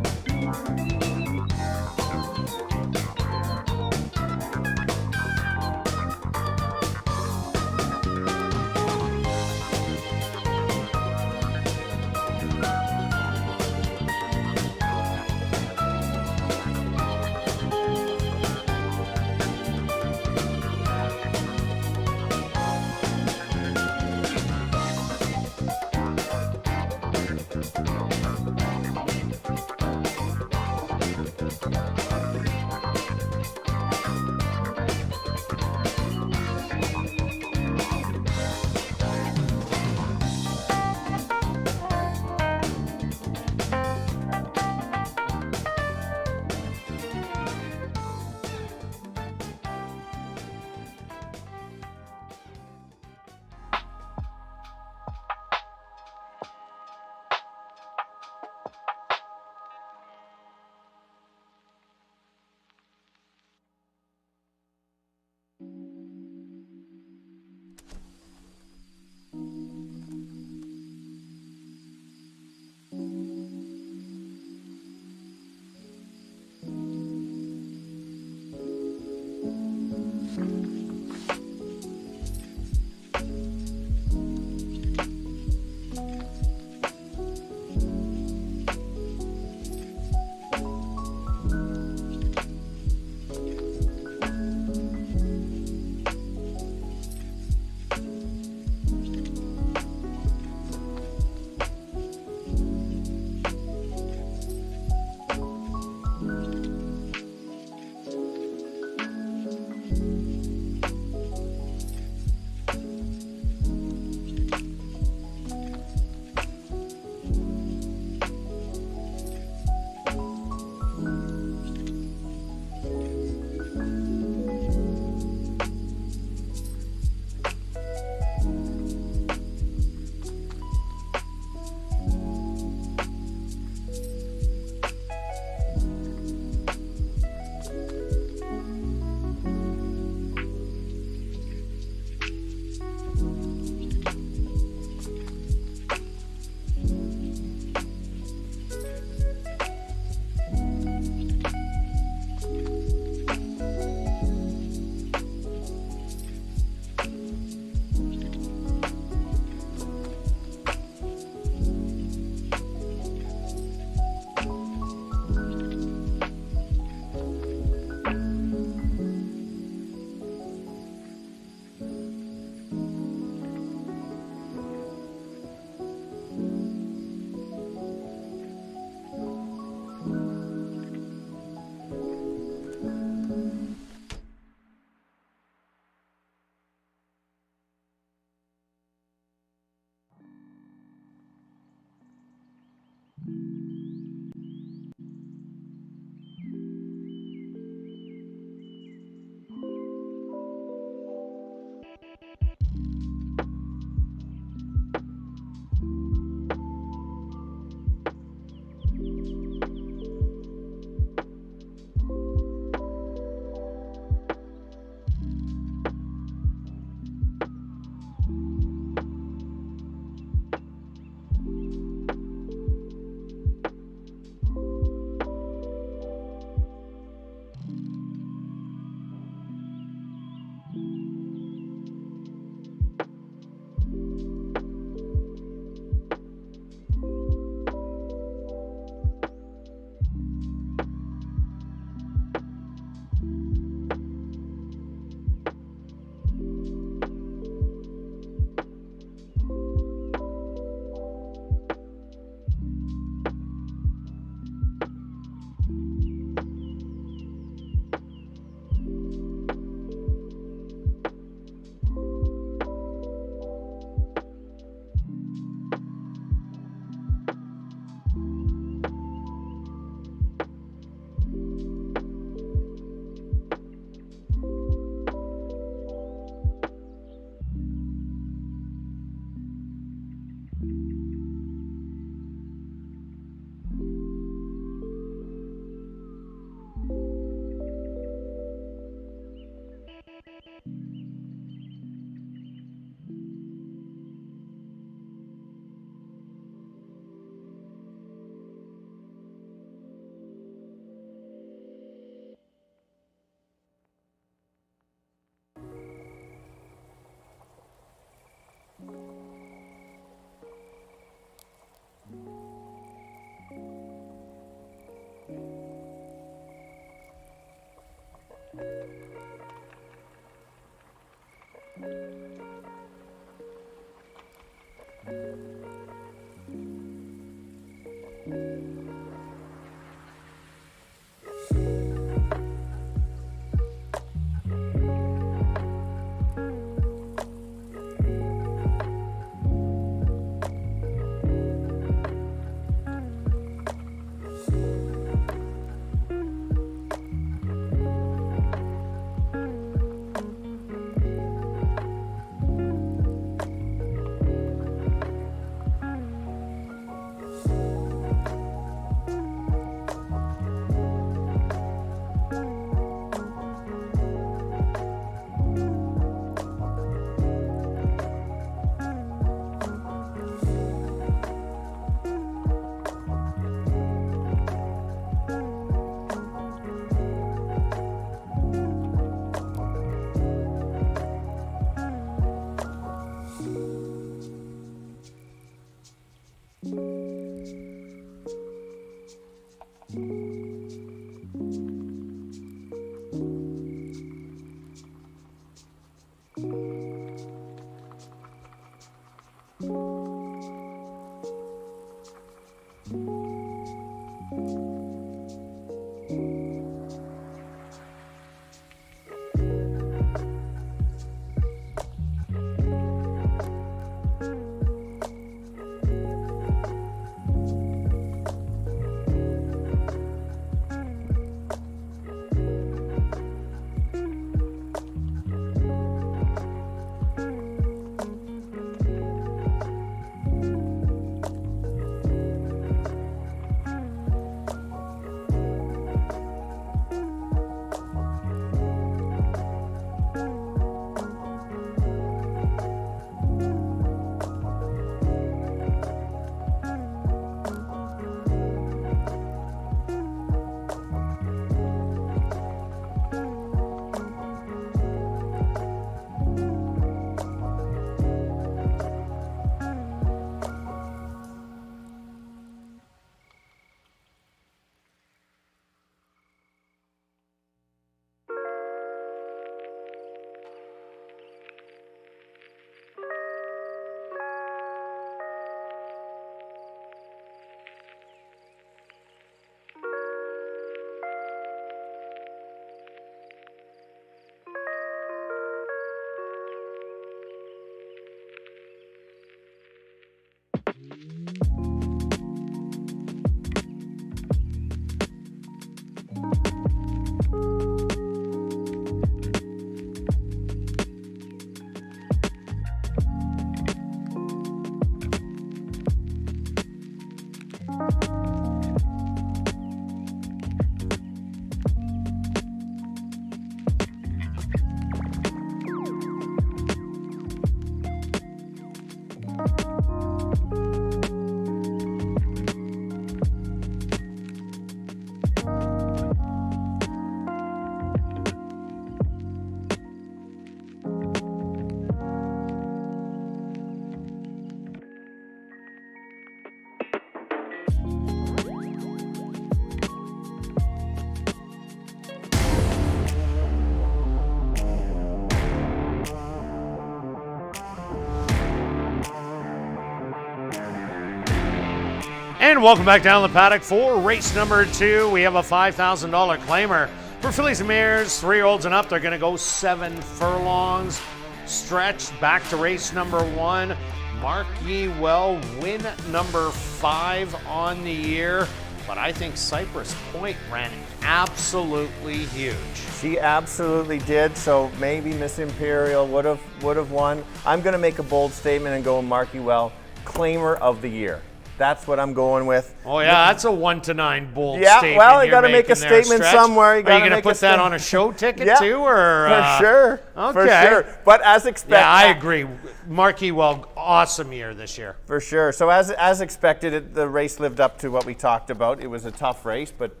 And welcome back down the paddock for race number 2. We have a $5,000 claimer for fillies and mares, 3-year-olds and up. They're going to go 7 furlongs. Stretch back to race number 1. Mark Ye Well, win number 5 on the year. But I think Cypress Point ran absolutely huge. She absolutely did. So maybe Miss Imperial would have won. I'm going to make a bold statement and go Mark Ye Well, claimer of the year. That's what I'm going with. Oh yeah, that's a 1 to 9 bold yeah, statement. Well, you got to make a statement somewhere. Are you going to put that on a show ticket too, or for sure? Okay. For sure. But as expected, yeah, I agree. Mark Ye Well, awesome year this year. For sure. So as expected, the race lived up to what we talked about. It was a tough race, but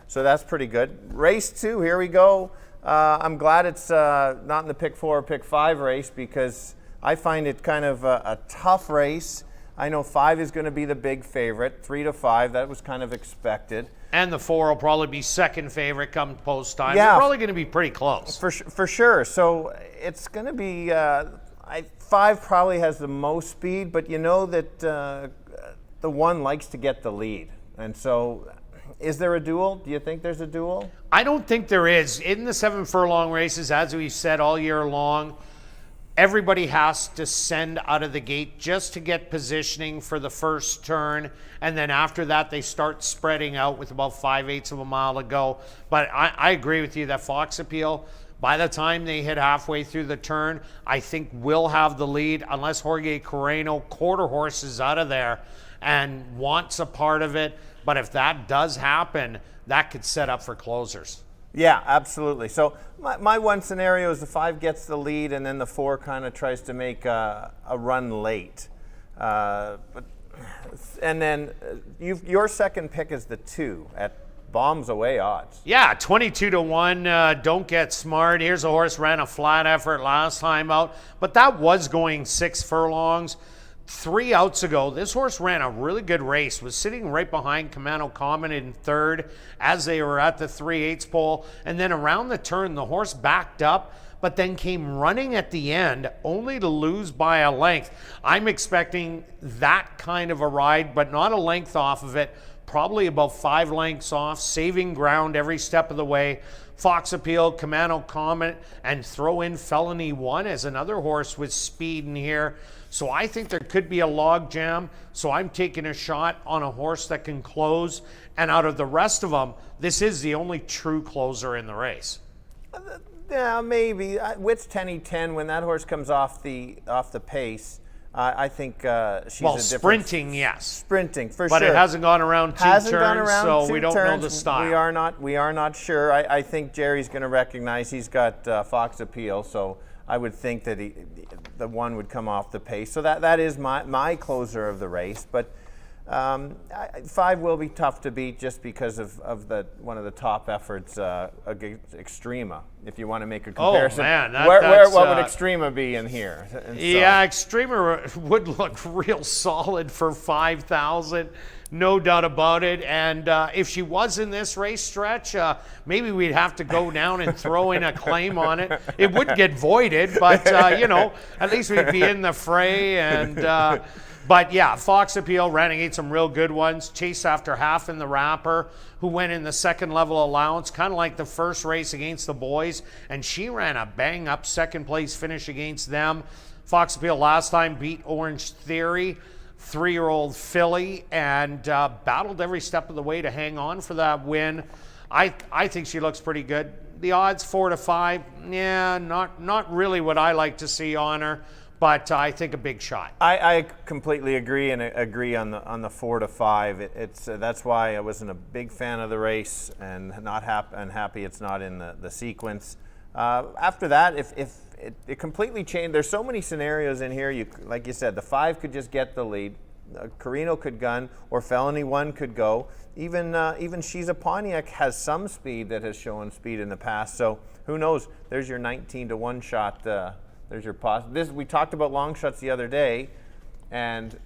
so that's pretty good. Race 2, here we go. I'm glad it's not in the pick 4 or pick 5 race, because I find it kind of a tough race. I know 5 is going to be the big favorite, 3 to 5. That was kind of expected. And the 4 will probably be second favorite come post time. Yeah. They're probably going to be pretty close. For sure. So it's going to be, I 5 probably has the most speed, but you know that the 1 likes to get the lead. And so, is there a duel? Do you think there's a duel? I don't think there is. In the 7 furlong races, as we've said all year long, everybody has to send out of the gate just to get positioning for the first turn. And then after that, they start spreading out with about 5/8 of a mile to go. But I agree with you that Fox Appeal, by the time they hit halfway through the turn, I think will have the lead unless Jorge Coreno quarter horses out of there and wants a part of it. But if that does happen, that could set up for closers. Yeah, absolutely. So my one scenario is the 5 gets the lead and then the 4 kind of tries to make a run late. And then your second pick is the 2 at bombs away odds. Yeah, 22 to 1. Don't Get Smart. Here's a horse ran a flat effort last time out, but that was going 6 furlongs. 3 outs ago, this horse ran a really good race, was sitting right behind Commando Common in 3rd as they were at the 3/8 pole, and then around the turn, the horse backed up, but then came running at the end, only to lose by a length. I'm expecting that kind of a ride, but not a length off of it, probably about 5 lengths off, saving ground every step of the way. Fox Appeal, Commando Comet, and throw in Felony 1 as another horse with speed in here. So I think there could be a log jam. So I'm taking a shot on a horse that can close. And out of the rest of them, this is the only true closer in the race. Yeah, maybe. Wits 10-10, when that horse comes off the pace, I think she's a different... Sprinting, yes. Sprinting, for but sure. But it hasn't gone around 2 turns, so we don't know the style. We are not sure. I think Jerry's going to recognize he's got Fox Appeal, so I would think that the 1 would come off the pace. So that is my closer of the race. But 5 will be tough to beat just because of one of the top efforts against Extrema. If you want to make a comparison, oh man, what would Extrema be in here? Yeah, Extrema would look real solid for 5,000, no doubt about it. And if she was in this race stretch, maybe we'd have to go down and throw in a claim on it. It would get voided, but at least we'd be in the fray. And but yeah, Fox Appeal ate some real good ones. Chase After Half in the wrapper, who went in the 2nd level allowance, kind of like the first race against the boys, and she ran a bang-up 2nd place finish against them. Fox Appeal last time beat Orange Theory, 3-year-old filly, and battled every step of the way to hang on for that win. I think she looks pretty good. The odds 4 to 5, yeah, not really what I like to see on her. But I think a big shot. I completely agree, and agree on the 4 to 5. It's that's why I wasn't a big fan of the race, and happy it's not in the sequence. After that, if it completely changed, there's so many scenarios in here. Like you said, the 5 could just get the lead, Carino could gun, or Felony 1 could go. Even She's a Pontiac has some speed that has shown speed in the past. So who knows? There's your 19 to 1 shot. There's your we talked about long shots the other day, and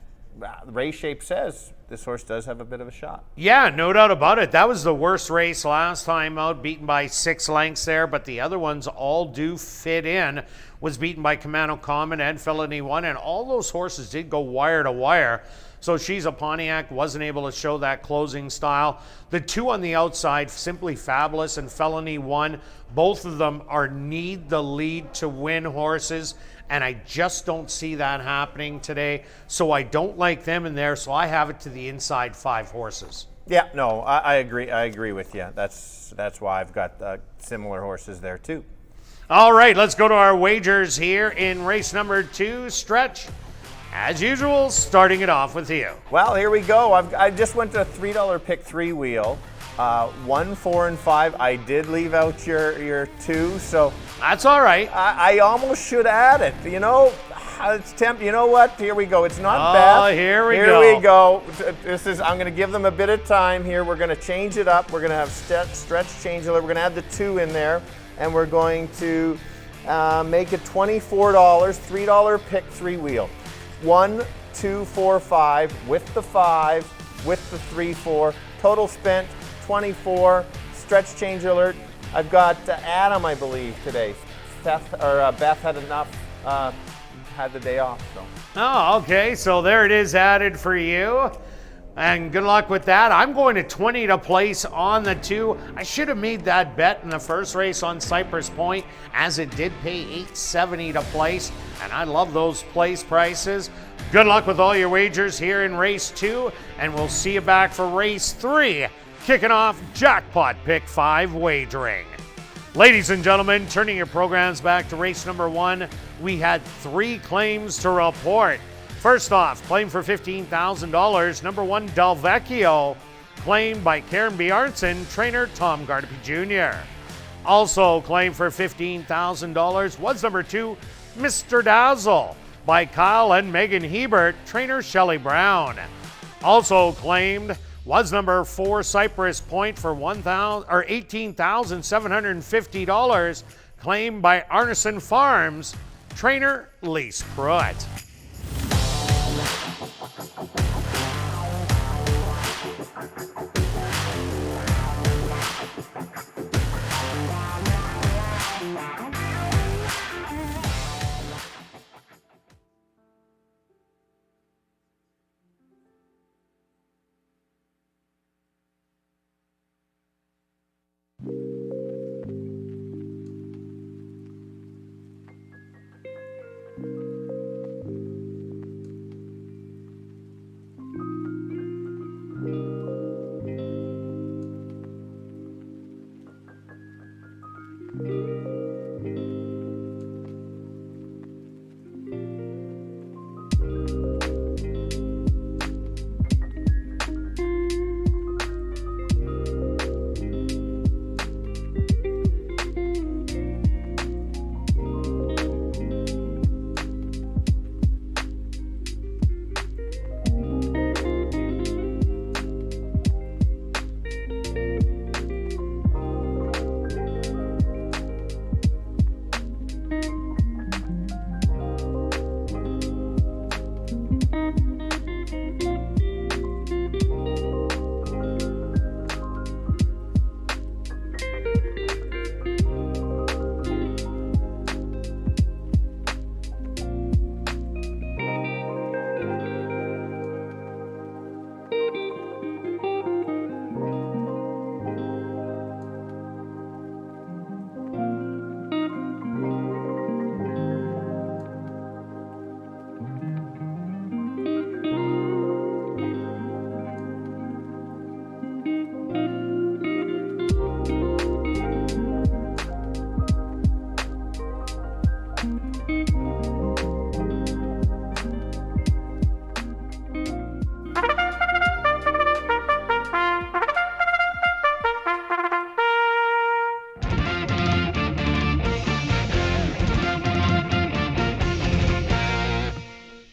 Race Shape says this horse does have a bit of a shot. Yeah, no doubt about it. That was the worst race last time out, beaten by 6 lengths there, but the other ones all do fit in. Was beaten by Commando Common and Felony 1, and all those horses did go wire to wire. So She's a Pontiac wasn't able to show that closing style. The 2 on the outside, Simply Fabulous and Felony 1, both of them need the lead to win horses, and I just don't see that happening today. So I don't like them in there, so I have it to the inside 5 horses. Yeah, no, I agree. I agree with you. That's why I've got similar horses there too. All right, let's go to our wagers here in race number 2, Stretch. As usual, starting it off with you. Well, here we go. I just went to a $3 pick 3 wheel. 1, 4, and 5. I did leave out your 2, so that's all right. I almost should add it. It's tempting. You know what? Here we go. It's not bad. Beth. Here we go. I'm going to give them a bit of time here. We're going to change it up. We're going to have stretch change. We're going to add the 2 in there, and we're going to make it $24. $3 pick 3 wheel. 1, 2, 4, 5 with the 5 with the 3, 4. Total spent 24. Stretch change alert. I've got Adam, I believe, today. Beth had enough had the day off. So. Oh, okay. So there it is added for you. And good luck with that. I'm going to 20 to place on the 2. I should have made that bet in the first race on Cypress Point, as it did pay $8.70 to place. And I love those place prices. Good luck with all your wagers here in race 2. And we'll see you back for race 3, kicking off Jackpot Pick 5 wagering. Ladies and gentlemen, turning your programs back to race number 1, we had 3 claims to report. First off, claim for $15,000, number 1, Del Vecchio, claimed by Karen Bjarnson, trainer Tom Gardapi Jr. Also claimed for $15,000 was number 2, Mr. Dazzle, by Kyle and Megan Hebert, trainer Shelley Brown. Also claimed was number 4, Cypress Point, for $18,750, claimed by Arneson Farms, trainer Lise Pruitt.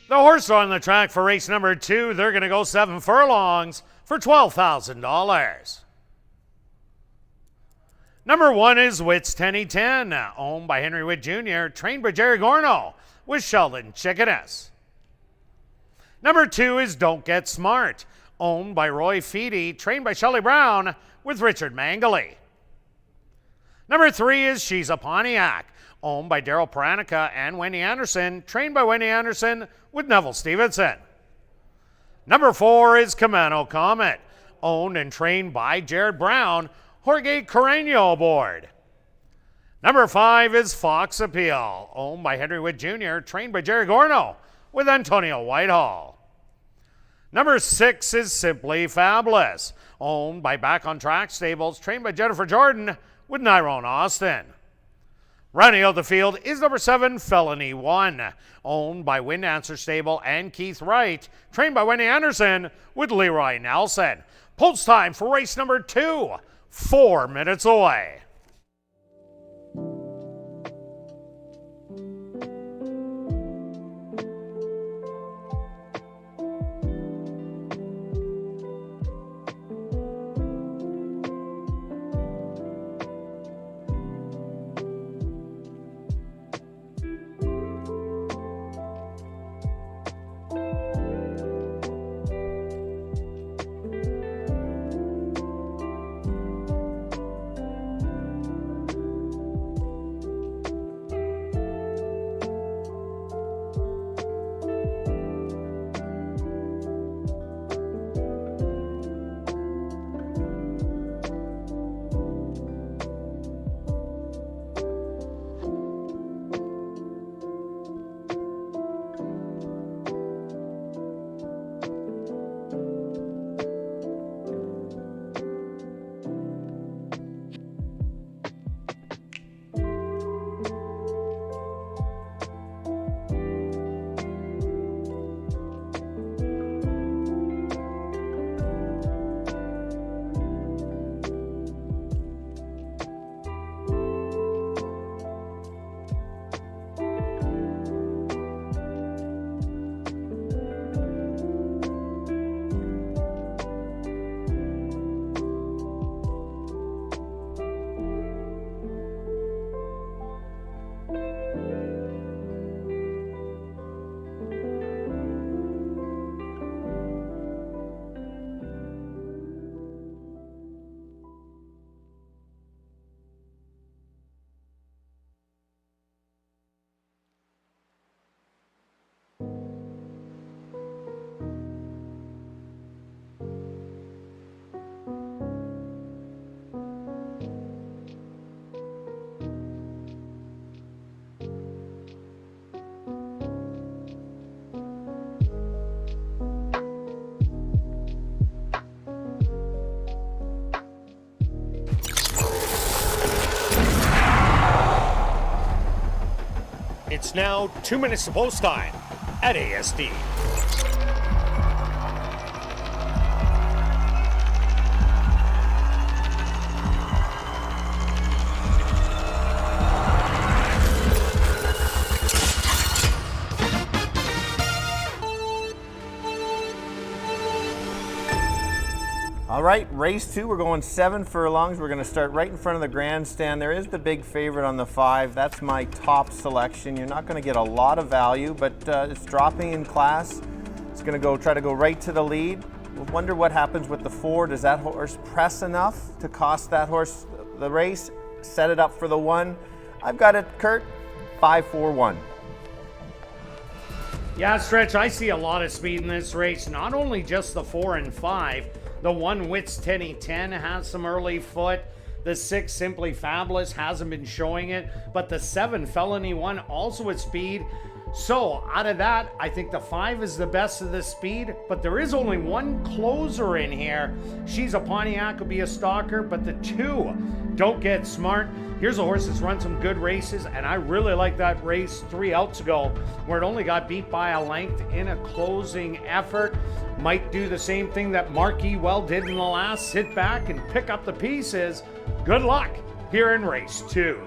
The horse on the track for race number 2, they're going to go 7 furlongs for $12,000. Number 1 is Witt's 10, owned by Henry Witt Jr., trained by Jerry Gorno, with Sheldon Chickanis. Number 2 is Don't Get Smart, owned by Roy Feedy, trained by Shelley Brown, with Richard Mangley. Number 3 is She's a Pontiac, owned by Daryl Paranica and Wendy Anderson, trained by Wendy Anderson, with Neville Stevenson. Number 4 is Camano Comet, owned and trained by Jared Brown, Jorge Carreño aboard. Number 5 is Fox Appeal, owned by Henry Witt Jr., trained by Jerry Gorno, with Antonio Whitehall. Number 6 is Simply Fabulous, owned by Back on Track Stables, trained by Jennifer Jordan, with Nyrone Austin. Running out the field is number 7, Felony 1, owned by Wind Answer Stable and Keith Wright, trained by Wendy Anderson, with Leroy Nelson. Post time for race number 2, 4 minutes away. now 2 minutes to post time at ASD. All right, race 2, we're going 7 furlongs. We're going to start right in front of the grandstand. There is the big favorite on the 5. That's my top selection. You're not going to get a lot of value, but it's dropping in class. It's going to try to go right to the lead. We'll wonder what happens with the 4. Does that horse press enough to cost that horse the race? Set it up for the 1. I've got it, Kirt, 5-4-1. Yeah, Stretch, I see a lot of speed in this race. Not only just the 4 and 5. The 1 Wits 10 has some early foot. The 6 Simply Fabulous hasn't been showing it, but the 7 Felony 1 also at speed. So out of that, I think the 5 is the best of the speed, but there is only one closer in here. She's a Pontiac, will be a stalker, but the 2 Don't Get Smart. Here's a horse that's run some good races, and I really like that race 3 outs ago, where it only got beat by a length in a closing effort. Might do the same thing that Marquis Well did in the last. Sit back and pick up the pieces. Good luck here in race 2.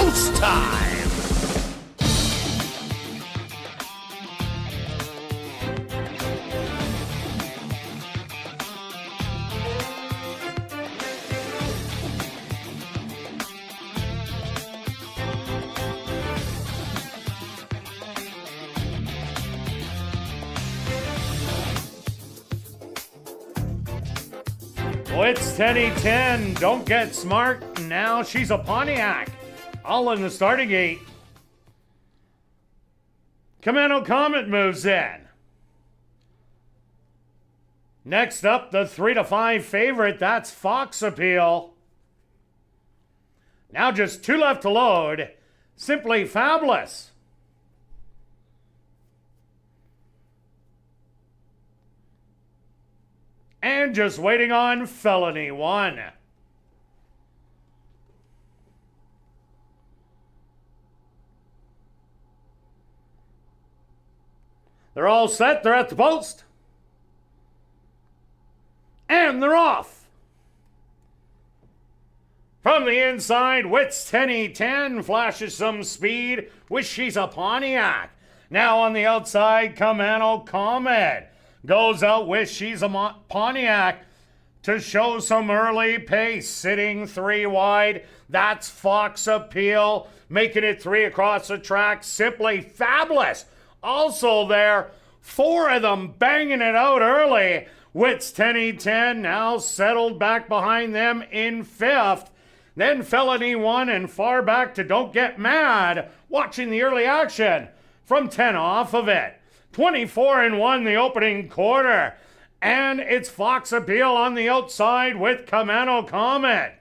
post time. It's 10-10. Don't get smart. Now she's a Pontiac. All in the starting gate. Commando Comet moves in. Next up, the 3-5 favorite. That's Fox Appeal. Now just 2 left to load. Simply Fabulous. And just waiting on Felony 1. They're all set. They're at the post. And they're off. From the inside, Wits 10-10 flashes some speed. Wish she's a Pontiac. Now on the outside, Commando Comet goes out with she's a Pontiac to show some early pace. Sitting 3 wide. That's Fox Appeal. Making it 3 across the track. Simply Fabulous. Also there. 4 of them banging it out early. Wits 10-10 now settled back behind them in 5th. Then Felony 1 and far back to Don't Get Mad. Watching the early action from 10 off of it. 24-1 the opening quarter. And it's Fox Appeal on the outside with Commando Comet.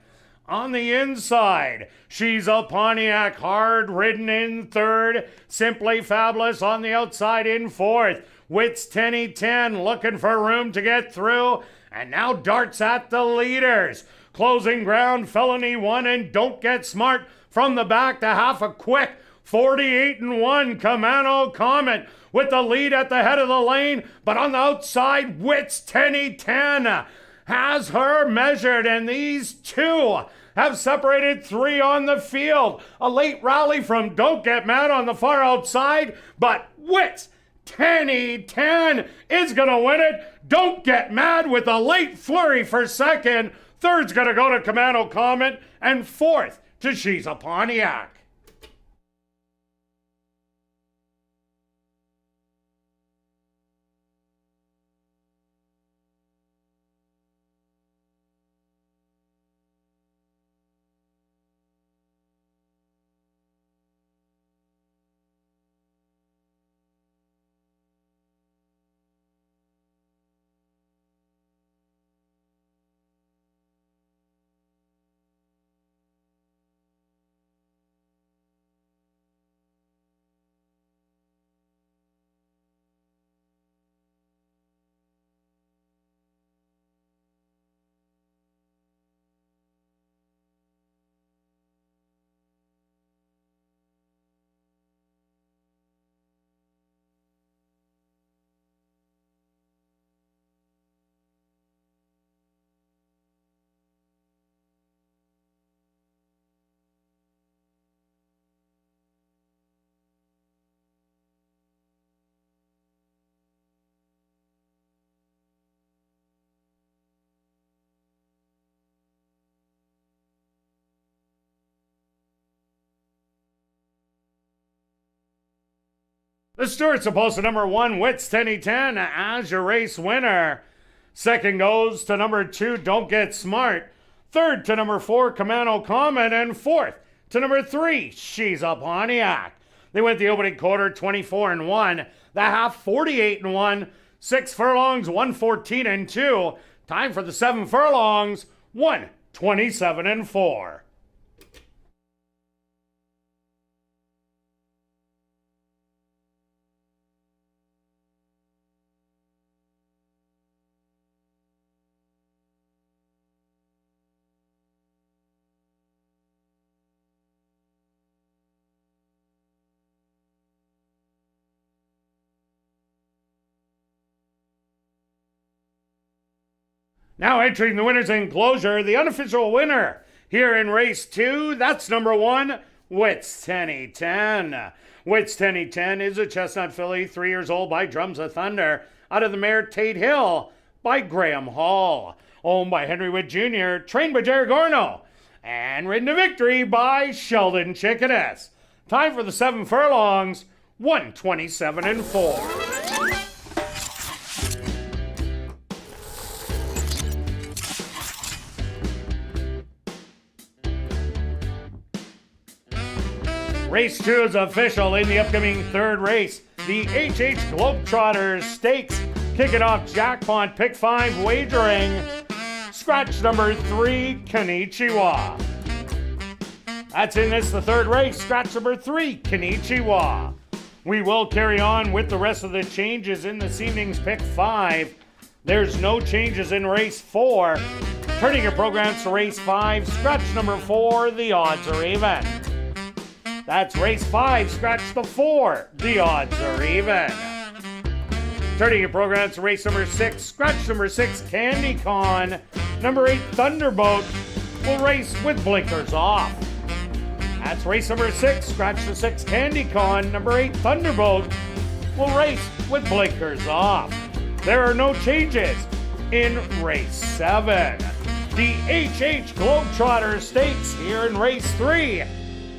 On the inside, she's a Pontiac, hard ridden in 3rd. Simply Fabulous on the outside in 4th. Wits 10-10 looking for room to get through. And now darts at the leaders. Closing ground, Felony 1 and Don't Get Smart from the back to half a quick. 48-1 Commando Comet with the lead at the head of the lane, but on the outside, Wits 10-10 has her measured, and these 2 have separated 3 on the field. A late rally from Don't Get Mad on the far outside, but Wits 10-10 is going to win it. Don't Get Mad with a late flurry for 2nd. 3rd's going to go to Commando Comet, and 4th to She's a Pontiac. The Stewart's opposed to number 1, Wits 10-10 as your race winner. 2nd goes to number 2, Don't Get Smart. 3rd to number 4, Commando Comet. And 4th to number 3, She's a Pontiac. They went the opening quarter 24-1, the half 48-1, 6 furlongs, 114-2. Time for the 7 furlongs, 127-4. Now entering the winner's enclosure, the unofficial winner here in race 2, that's number 1, Wits 10-10. Wits 10-10 is a chestnut filly, 3 years old, by Drums of Thunder, out of the mare Tate Hill by Graham Hall. Owned by Henry Witt Jr., trained by Jerry Gorno, and ridden to victory by Sheldon Chickadas. Time for the 7 furlongs, 127-4. Race 2 is official in the upcoming third race. The HH Globetrotters Stakes. Kicking off jackpot pick 5 wagering. Scratch number 3, Konnichiwa. That's in this, the third race. Scratch number 3, Konnichiwa. We will carry on with the rest of the changes in this evening's pick 5. There's no changes in race 4. Turning your programs to race 5. Scratch number 4, the odds are even. That's race 5, scratch the 4. The odds are even. Turning your program to race number 6, scratch number 6, Candy Con. Number 8, Thunderbolt, will race with blinkers off. That's race number 6, scratch the 6, Candy Con. Number 8, Thunderbolt, will race with blinkers off. There are no changes in race 7. The HH Globetrotter Stakes here in race 3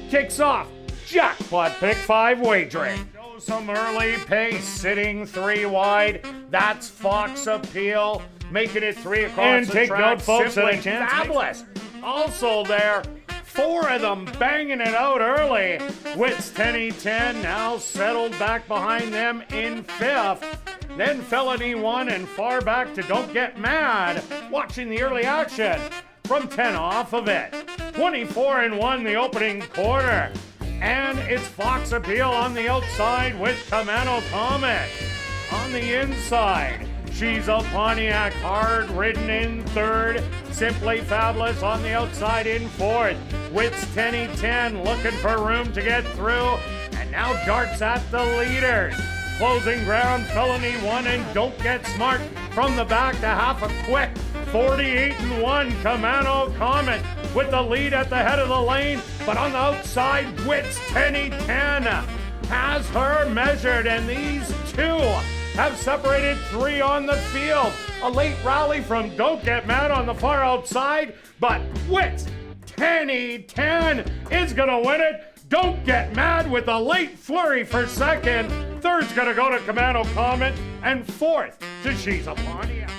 kicks off jackpot pick 5 wagering. Show some early pace, sitting 3 wide. That's Fox Appeal, making it 3 across and the track. And take note, folks, simply fabulous. Also there, 4 of them banging it out early. Wits 10-10 now settled back behind them in 5th. Then Felony 1 and far back to Don't Get Mad, watching the early action from 10 off of it. 24-1 the opening quarter. And it's Fox Appeal on the outside with Camano Comet. On the inside, she's a Pontiac, hard ridden in 3rd. Simply Fabulous on the outside in 4th. Wits 10-10 looking for room to get through. And now darts at the leaders. Closing ground, Felony 1 and Don't Get Smart from the back to half a quick. 48-1, Camano Comet with the lead at the head of the lane, but on the outside, Wits 10-10 has her measured, and these 2 have separated 3 on the field. A late rally from Don't Get Mad on the far outside, but Wits 10-10 is gonna win it. Don't Get Mad with a late flurry for 2nd. 3rd's gonna go to Camano Comet, and 4th to She's a Pontiac.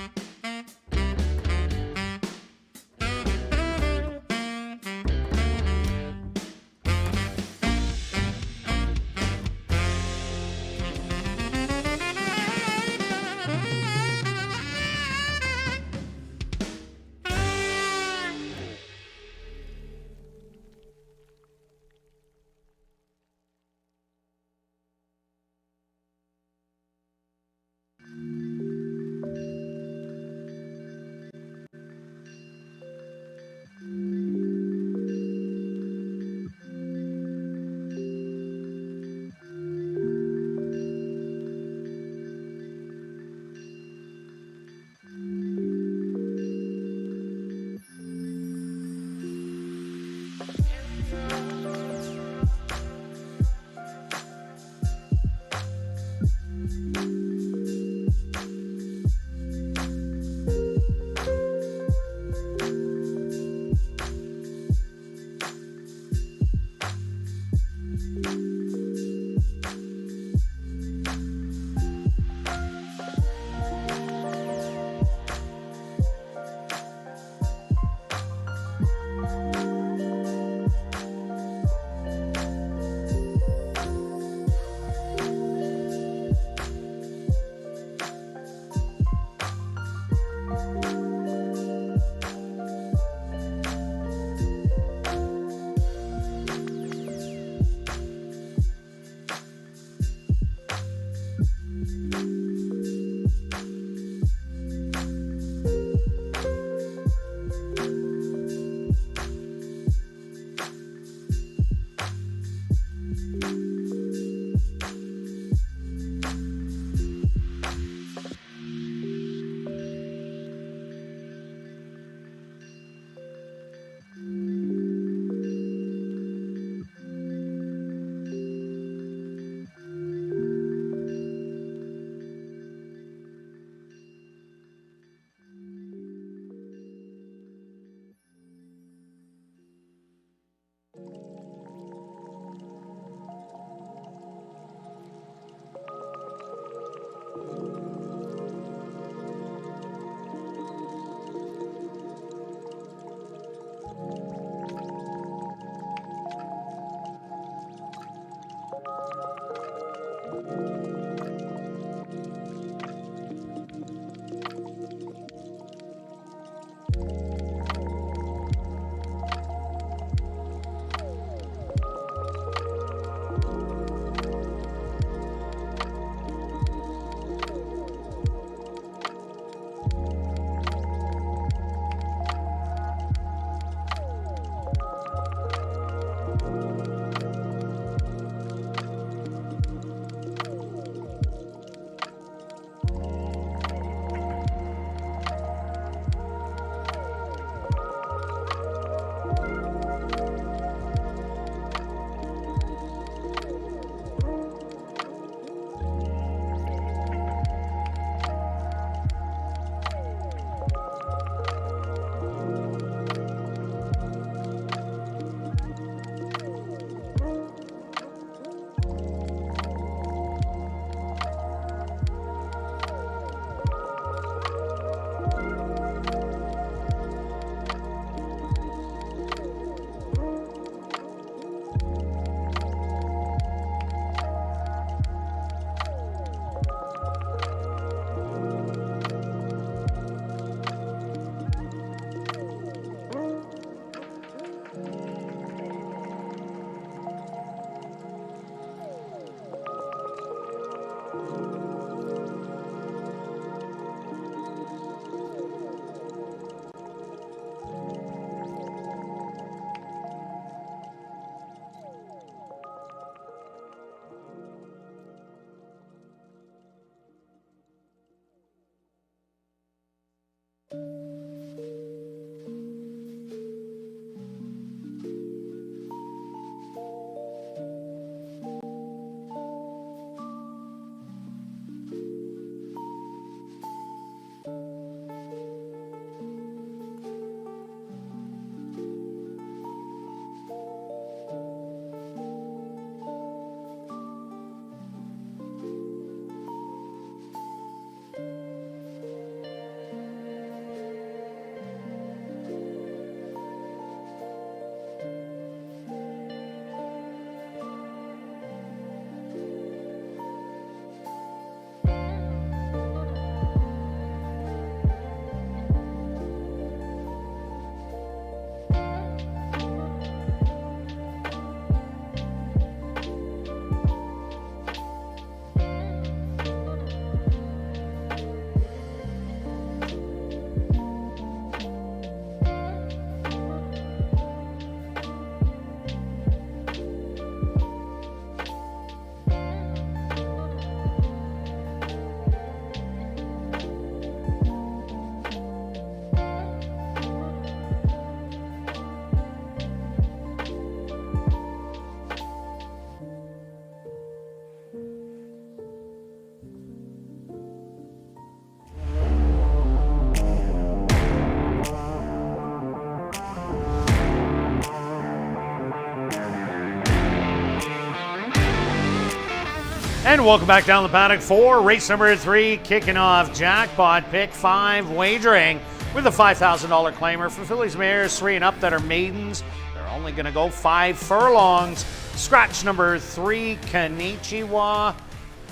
And welcome back down the paddock for race number 3, kicking off jackpot pick 5 wagering with a $5,000 claimer for fillies, mares 3 and up that are maidens. They're only going to go 5 furlongs. Scratch number 3, Konnichiwa.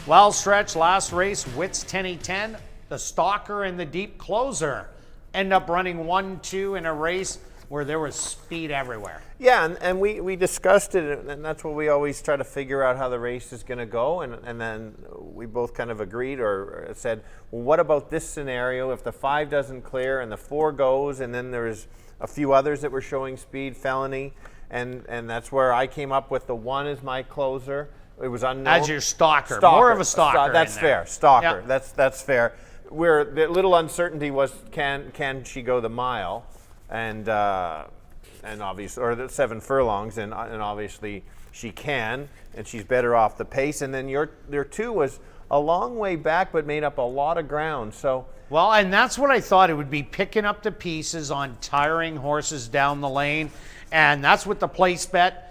Well stretched last race, Wits 10-10. The stalker and the deep closer end up running 1-2 in a race where there was speed everywhere. Yeah, and we discussed it, and that's what we always try to figure out how the race is going to go, and then we both kind of agreed or said, well, what about this scenario if the 5 doesn't clear and the 4 goes, and then there's a few others that were showing speed, Felony, and that's where I came up with the 1 as my closer. It was unknown. As your stalker. More of a stalker. That's fair. Stalker. Yep. That's fair. Where the little uncertainty was, can she go the mile, and obviously, or the 7 furlongs, and obviously she can, and she's better off the pace. And then your 2 was a long way back, but made up a lot of ground. So well, and that's what I thought it would be, picking up the pieces on tiring horses down the lane, and that's what the place bet.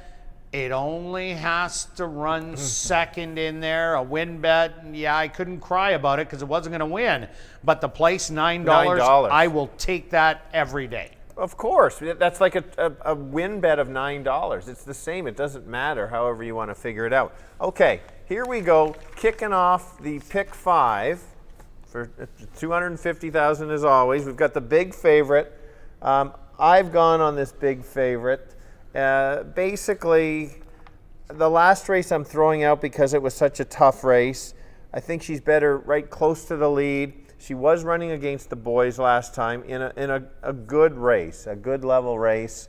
It only has to run second in there. A win bet, yeah, I couldn't cry about it because it wasn't going to win. But the place, $9, I will take that every day. Of course. That's like a win bet of $9. It's the same. It doesn't matter, however you want to figure it out. Okay, here we go. Kicking off the pick 5 for $250,000 as always. We've got the big favorite. I've gone on this big favorite. Basically, the last race I'm throwing out because it was such a tough race. I think she's better right close to the lead. She was running against the boys last time in a good race, a good level race.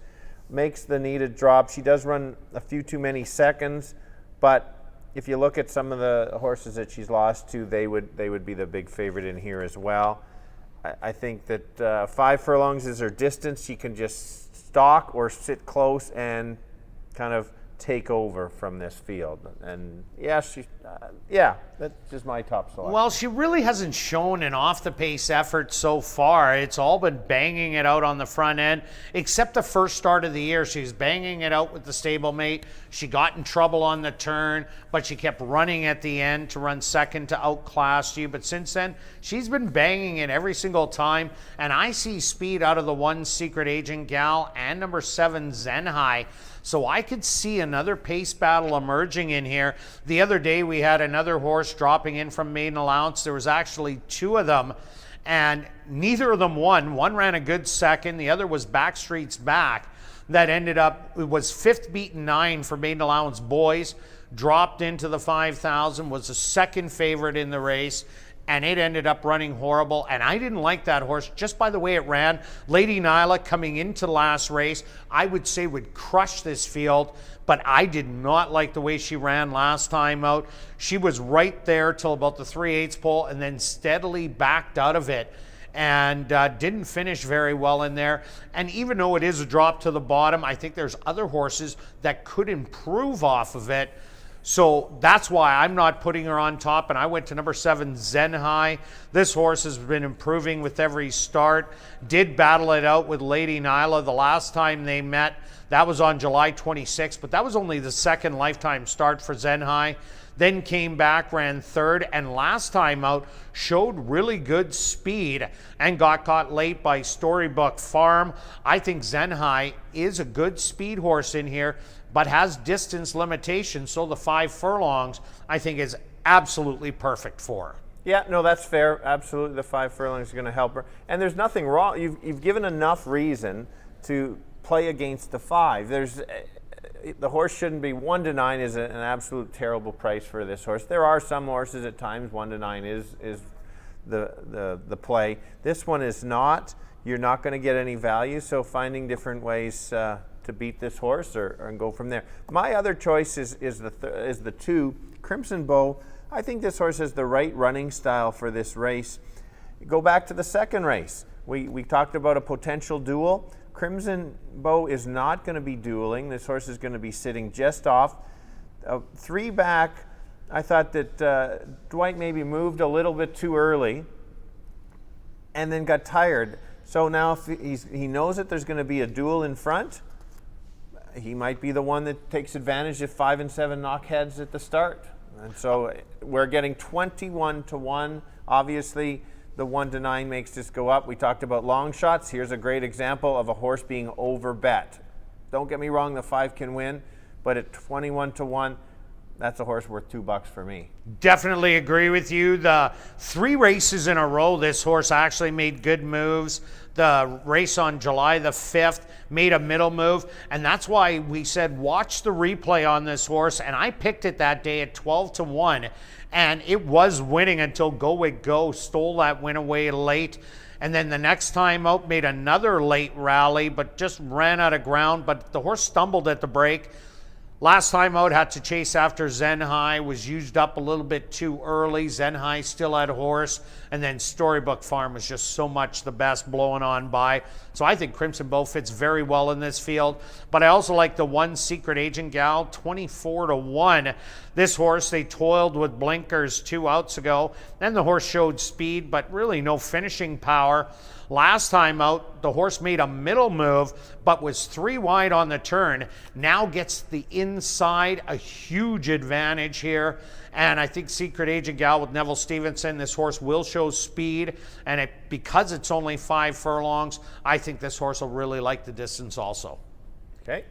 Makes the needed drop. She does run a few too many seconds, but if you look at some of the horses that she's lost to, they would be the big favorite in here as well. I think that 5 furlongs is her distance. She can just stalk or sit close and kind of take over from this field. And yeah, that's just my top selection. Well, she really hasn't shown an off-the-pace effort so far. It's all been banging it out on the front end, except the first start of the year. She was banging it out with the stablemate. She got in trouble on the turn, but she kept running at the end to run second to outclass you. But since then, she's been banging it every single time, and I see speed out of the 1 Secret Agent Gal and number 7 Zenhai. So I could see another pace battle emerging in here. The other day we had another horse dropping in from maiden allowance. There was actually 2 of them, and neither of them won. One ran a good second. The other was Backstreet's Back. That ended up, it was 5th beaten 9 for maiden allowance boys. Dropped into the 5,000, was the second favorite in the race, and it ended up running horrible. And I didn't like that horse just by the way it ran. Lady Nyla coming into the last race, I would say would crush this field, but I did not like the way she ran last time out. She was right there till about the 3/8 pole and then steadily backed out of it and didn't finish very well in there. And even though it is a drop to the bottom, I think there's other horses that could improve off of it. So that's why I'm not putting her on top, and I went to number 7, Zenhai. This horse has been improving with every start. Did battle it out with Lady Nyla the last time they met. That was on July 26th, but that was only the 2nd lifetime start for Zenhai. Then came back, ran 3rd, and last time out showed really good speed and got caught late by Storybook Farm. I think Zenhai is a good speed horse in here, but has distance limitations, so the 5 furlongs, I think, is absolutely perfect for her. Yeah, no, that's fair. Absolutely, the 5 furlongs is going to help her. And there's nothing wrong. You've given enough reason to play against the 5. The horse shouldn't be 1-9 is an absolute terrible price for this horse. There are some horses at times 1-9 is the play. This one is not. You're not going to get any value, so finding different ways to beat this horse and go from there. My other choice is the 2, Crimson Bow. I think this horse has the right running style for this race. Go back to the 2nd race. We talked about a potential duel. Crimson Bow is not going to be dueling. This horse is going to be sitting just off. 3 back, I thought that Dwight maybe moved a little bit too early and then got tired. So now if he knows that there's going to be a duel in front, he might be the one that takes advantage if 5 and 7 knock heads at the start. And so we're getting 21 to 1. Obviously, the 1 to 9 makes this go up. We talked about long shots. Here's a great example of a horse being overbet. Don't get me wrong, the 5 can win, but at 21 to 1, that's a horse worth $2 for me. Definitely agree with you. The 3 races in a row, this horse actually made good moves. The race on July the 5th made a middle move, and that's why we said watch the replay on this horse, and I picked it that day at 12 to 1, and it was winning until Go Wig Go stole that win away late. And then the next time out made another late rally, but just ran out of ground. But the horse stumbled at the break. Last time out had to chase after Zen High, was used up a little bit too early. Zen High still had horse. And then Storybook Farm was just so much the best blowing on by. So I think Crimson Bow fits very well in this field. But I also like the 1 Secret Agent Gal, 24 to 1. This horse, they toiled with blinkers 2 outs ago. Then the horse showed speed, but really no finishing power. Last time out, the horse made a middle move, but was 3 wide on the turn. Now gets the inside, a huge advantage here. And I think Secret Agent Gal with Neville Stevenson, this horse will show speed. And because it's only 5 furlongs, I think this horse will really like the distance also. Okay.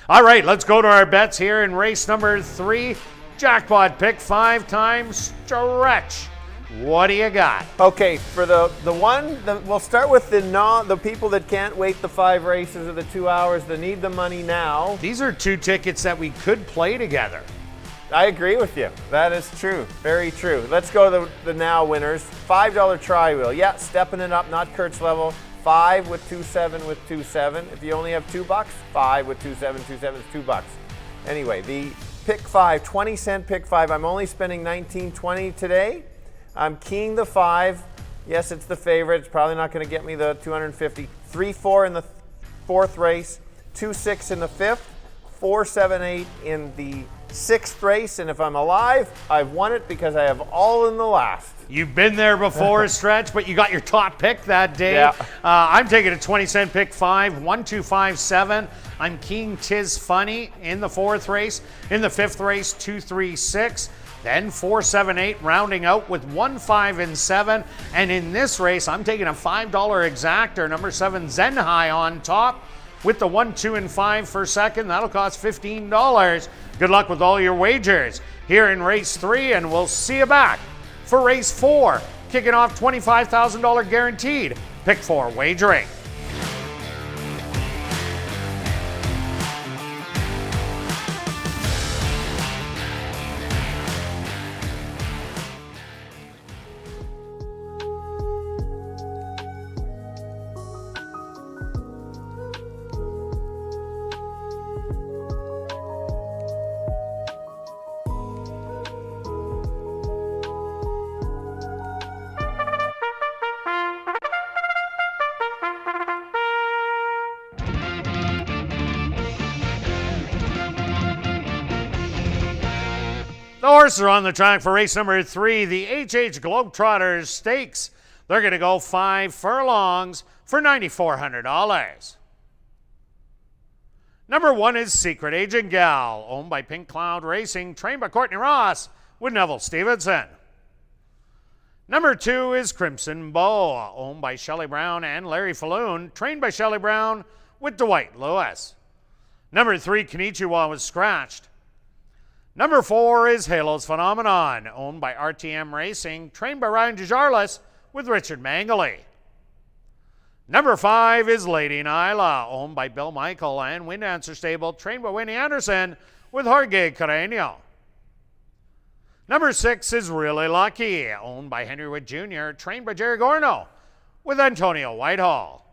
All right, let's go to our bets here in race number 3. Jackpot pick 5 times stretch. What do you got? Okay, for we'll start with the people that can't wait the 5 races or the 2 hours, that need the money now. These are 2 tickets that we could play together. I agree with you. That is true. Very true. Let's go to the now winners. $5 tri-wheel. Yeah, stepping it up, not Kirt's level. 5 with 2-7 with 2-7. If you only have $2, 5 with 2-7, 2-7 is $2. Anyway, the pick 5, 20-cent pick 5. I'm only spending $19.20 today. I'm keying the 5. Yes, it's the favorite. It's probably not going to get me the 250. 3-4 in the 4th race, 2-6 in the 5th, 4-7-8 in the 6th race. And if I'm alive, I've won it because I have all in the last. You've been there before, Stretch, but you got your top pick that day. Yeah. I'm taking a 20-cent pick 5, 1, 2, 5, 7. I'm keying Tis Funny in the 4th race. In the 5th race, 2, 3, 6. Then 4, 7, 8, rounding out with 1, 5, and 7. And in this race, I'm taking a $5 exactor, number 7 Zen High on top with the 1, 2, and 5 for second. That'll cost $15. Good luck with all your wagers here in race 3, and we'll see you back for race 4, kicking off $25,000 guaranteed. Pick 4 wagering. The horses are on the track for race number 3, the HH Globetrotters Stakes. They're going to go 5 furlongs for $9,400. Number 1 is Secret Agent Gal, owned by Pink Cloud Racing, trained by Courtney Ross with Neville Stevenson. Number 2 is Crimson Bow, owned by Shelley Brown and Larry Falloon, trained by Shelley Brown with Dwight Lewis. Number 3, Konnichiwa was scratched. Number 4 is Halo's Phenomenon, owned by RTM Racing, trained by Ryan DeJarlis with Richard Mangley. Number 5 is Lady Nyla, owned by Bill Michael and Wind Answer Stable, trained by Winnie Anderson with Jorge Carreño. Number 6 is Really Lucky, owned by Henry Wood Jr., trained by Jerry Gorno with Antonio Whitehall.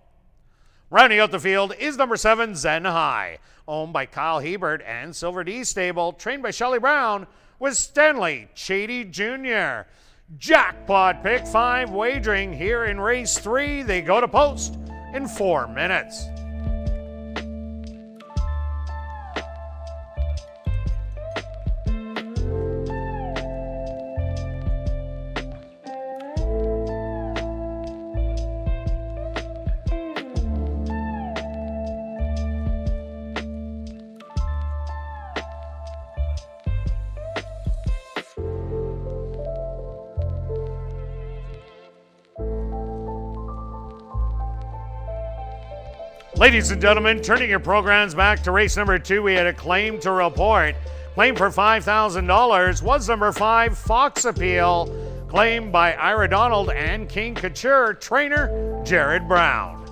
Rounding out the field is number 7, Zen High, owned by Kyle Hebert and Silver D Stable, trained by Shelley Brown with Stanley Chady Jr. Jackpot pick 5 wagering here in race 3. They go to post in 4 minutes. Ladies and gentlemen, turning your programs back to race number 2, we had a claim to report. Claim for $5,000 was number 5, Fox Appeal, claimed by Ira Donald and King Couture, trainer Jared Brown.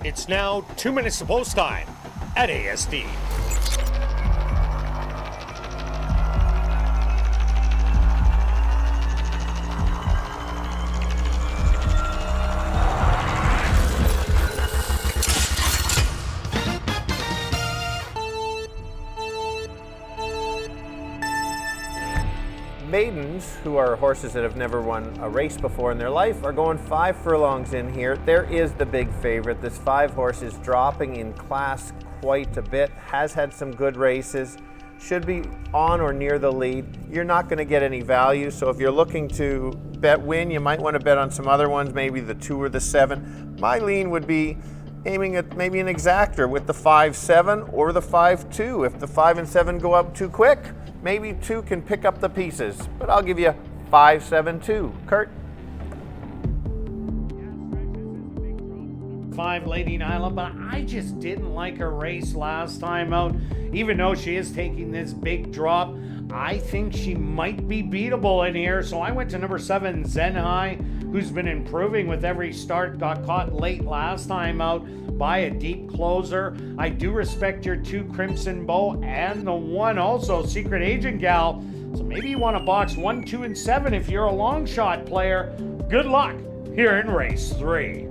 It's now 2 minutes to post time at ASD. Maidens, who are horses that have never won a race before in their life, are going 5 furlongs in here. There is the big favorite. This 5 horse is dropping in class quite a bit, has had some good races, should be on or near the lead. You're not going to get any value, so if you're looking to bet win, you might want to bet on some other ones, maybe the 2 or the 7. My lean would be aiming at maybe an exactor with the 5-7 or the 5-2. If the 5 and 7 go up too quick, maybe 2 can pick up the pieces, but I'll give you 5-7-2. Kirt? 5 Lady Nyla, but I just didn't like her race last time out. Even though she is taking this big drop, I think she might be beatable in here, so I went to number 7 Zenhai, who's been improving with every start, got caught late last time out by a deep closer. I do respect your 2 Crimson Bow and the 1 also Secret Agent Gal, so maybe you want to box 1, 2, and 7 if you're a long shot player. Good luck here in race 3.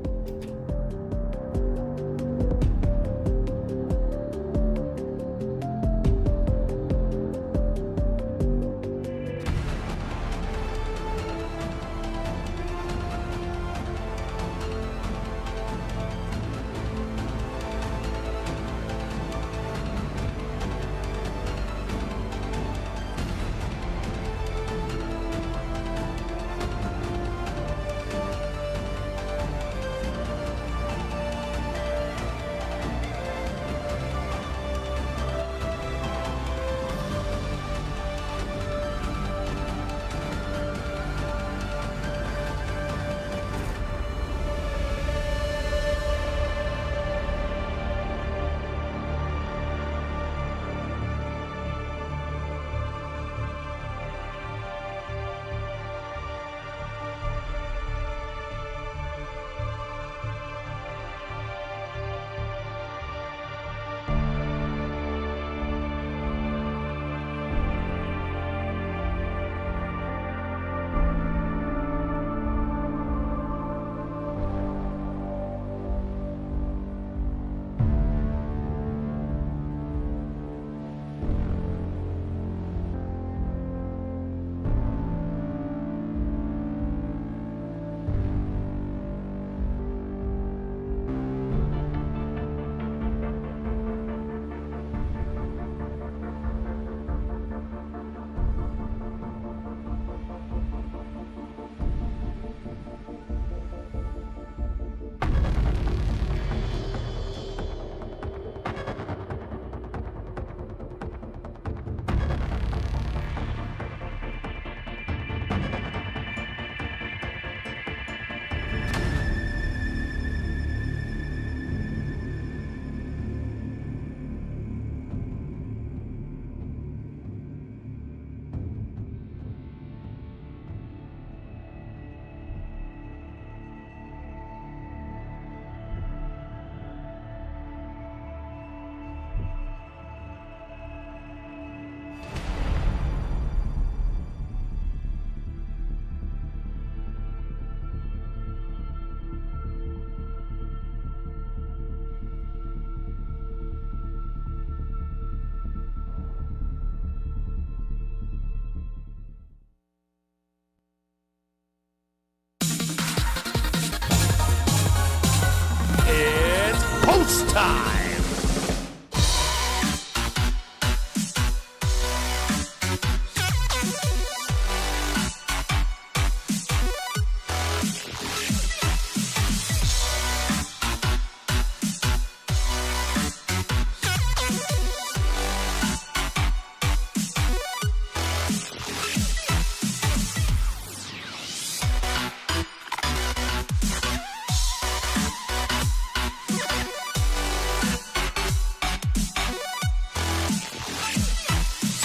Post time.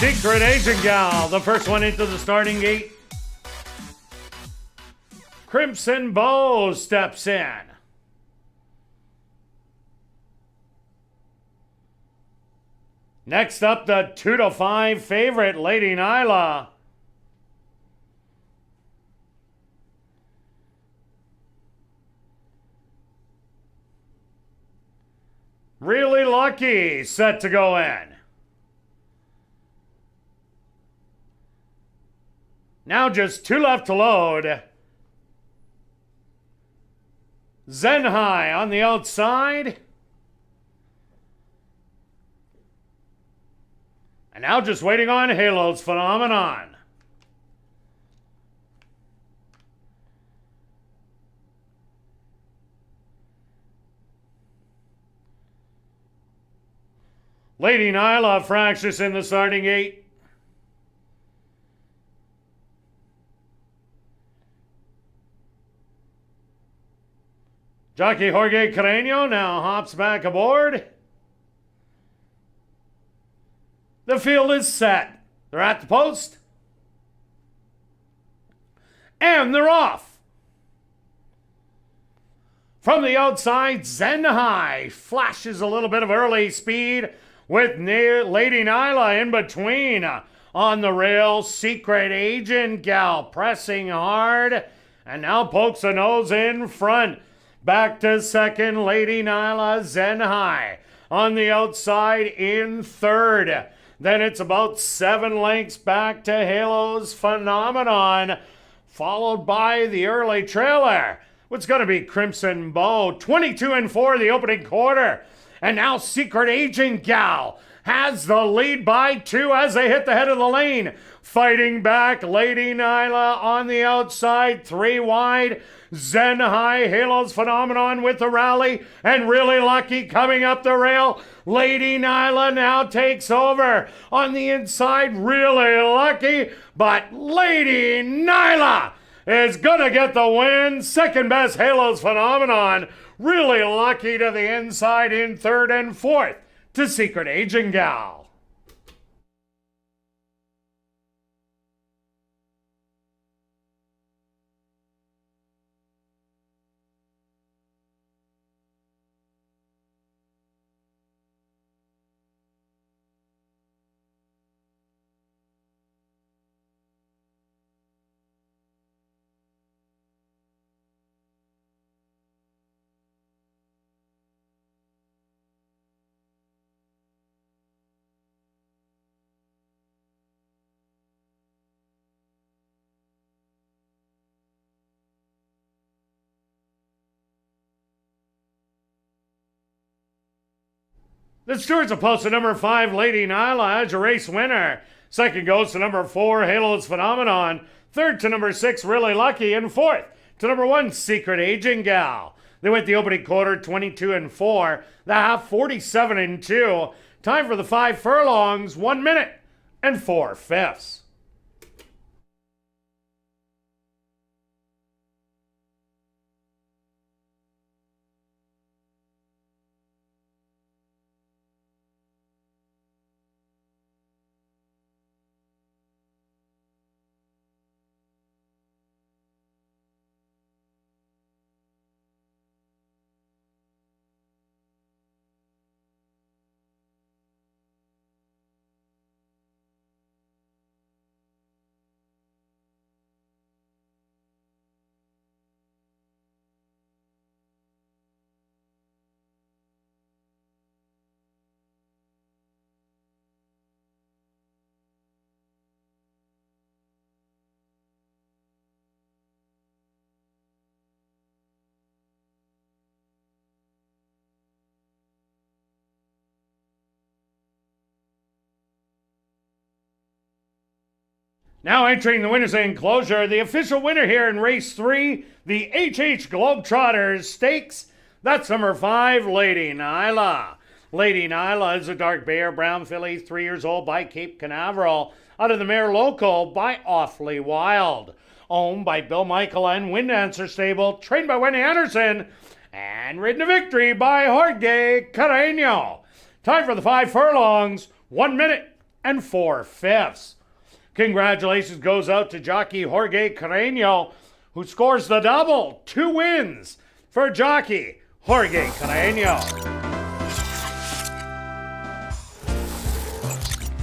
Secret Agent Gal, the first one into the starting gate. Crimson Bow steps in. Next up, the 2 to 5 favorite, Lady Nyla. Really Lucky, set to go in. Now just 2 left to load. Zenhai on the outside. And now just waiting on Halo's Phenomenon. Lady Nyla fractious in the starting gate. Jockey Jorge Carreño now hops back aboard. The field is set. They're at the post. And they're off. From the outside, Zenhai flashes a little bit of early speed with Lady Nyla in between. On the rail, Secret Agent Gal pressing hard. And now pokes a nose in front. Back to second, Lady Nyla, Zenhai. On the outside in third. Then it's about 7 lengths back to Halo's Phenomenon, followed by the early trailer. What's going to be Crimson Bow, 22-4 the opening quarter. And now Secret Agent Gal has the lead by 2 as they hit the head of the lane. Fighting back, Lady Nyla on the outside, 3 wide. Zenhai, Halo's Phenomenon with the rally, and Really Lucky coming up the rail. Lady Nyla now takes over on the inside. Really Lucky, but Lady Nyla is gonna get the win. Second best, Halo's Phenomenon. Really Lucky to the inside in third, and fourth to Secret Agent Gal. The stewards have posted number 5, Lady Nyla, as your race winner. Second goes to number 4, Halo's Phenomenon. Third to number 6, Really Lucky. And fourth to number 1, Secret Agent Gal. They went the opening quarter 22-4. The half 47-2. Time for the 5 furlongs, 1 minute and 4/5. Now entering the winner's enclosure, the official winner here in race 3, the HH Globetrotters Stakes. That's number 5, Lady Nyla. Lady Nyla is a dark bay or brown filly, 3 years old, by Cape Canaveral, out of the mare local by Awfully Wild. Owned by Bill Michael and Wind Dancer Stable, trained by Wendy Anderson, and ridden to victory by Jorge Carreño. Time for the 5 furlongs, 1 minute and 4/5. Congratulations goes out to jockey Jorge Carreño, who scores the double. 2 wins for jockey Jorge Carreño.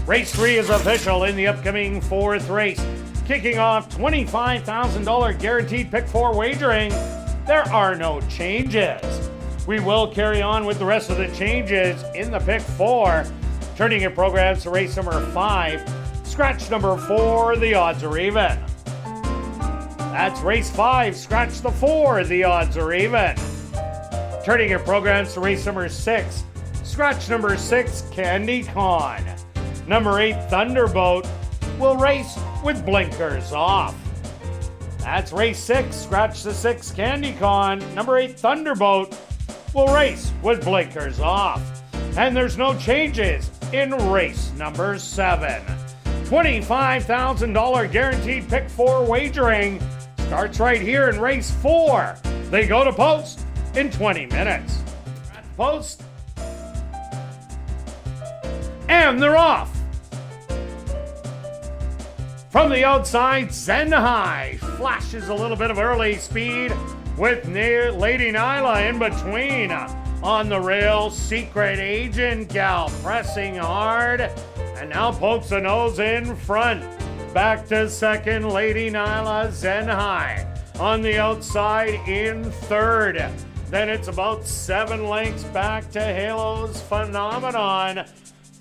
Race 3 is official in the upcoming 4th race. Kicking off $25,000 guaranteed pick 4 wagering. There are no changes. We will carry on with the rest of the changes in the pick 4. Turning your programs to race number 5. Scratch number 4, the odds are even. That's race 5, scratch the 4, the odds are even. Turning your programs to race number 6. Scratch number 6, Candy Con. Number 8, Thunderbolt, will race with blinkers off. That's race 6, scratch the 6, Candy Con. Number 8, Thunderbolt, will race with blinkers off. And there's no changes in race number 7. $25,000 guaranteed pick 4 wagering starts right here in race 4. They go to post in 20 minutes. At post. And they're off. From the outside, Zen High flashes a little bit of early speed with Lady Nyla in between. On the rail, Secret Agent Gal pressing hard. And now pokes the nose in front. Back to second, Lady Nyla, Zen High. On the outside in third. Then it's about 7 lengths back to Halo's Phenomenon.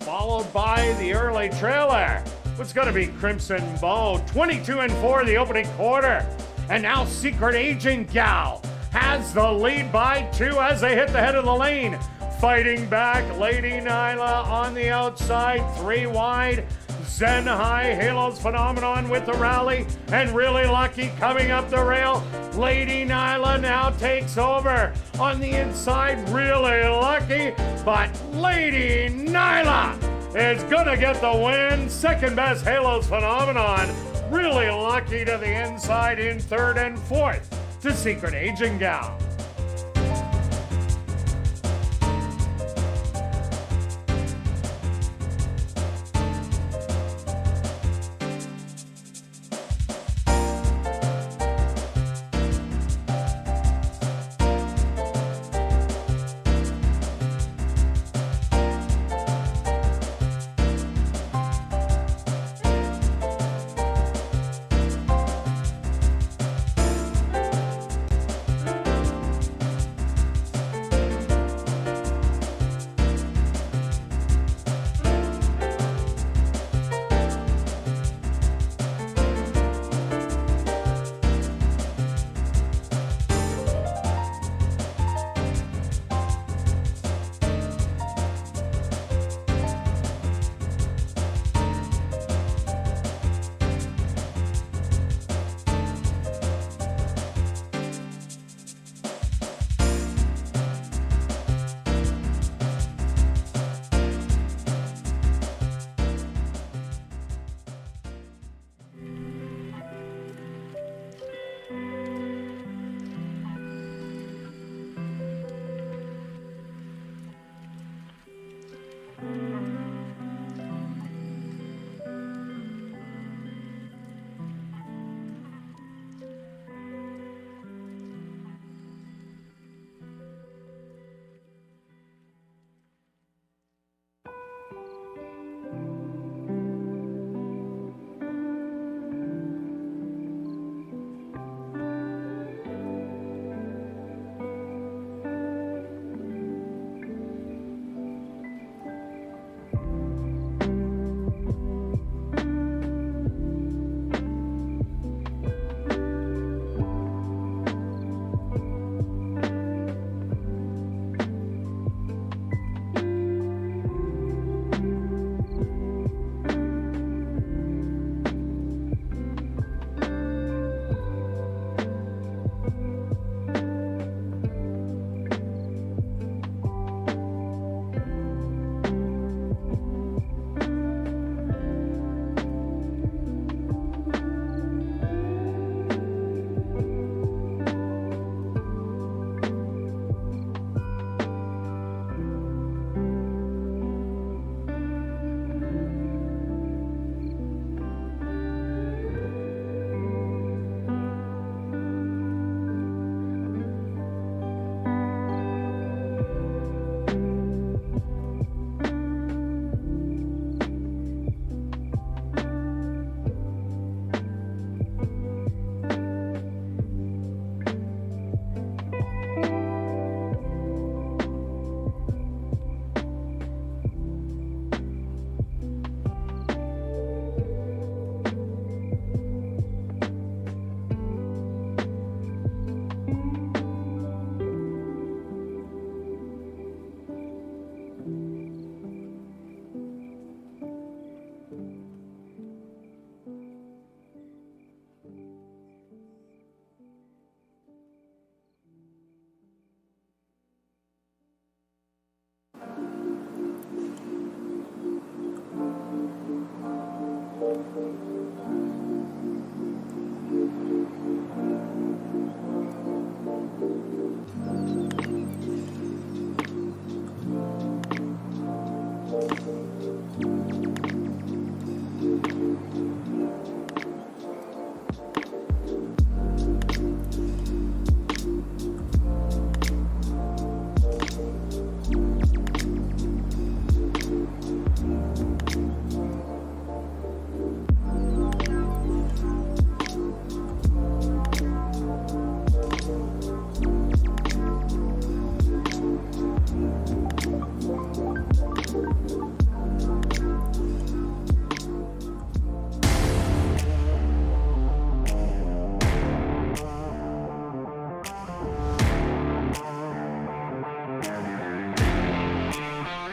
Followed by the early trailer. What's going to be Crimson Bow. 22-4 the opening quarter. And now Secret Agent Gal has the lead by 2 as they hit the head of the lane. Fighting back, Lady Nyla on the outside, 3 wide. Zen High, Halo's Phenomenon with the rally, and Really Lucky coming up the rail. Lady Nyla now takes over on the inside, Really Lucky, but Lady Nyla is gonna get the win. Second best, Halo's Phenomenon. Really Lucky to the inside in third and fourth to Secret Agent Gal.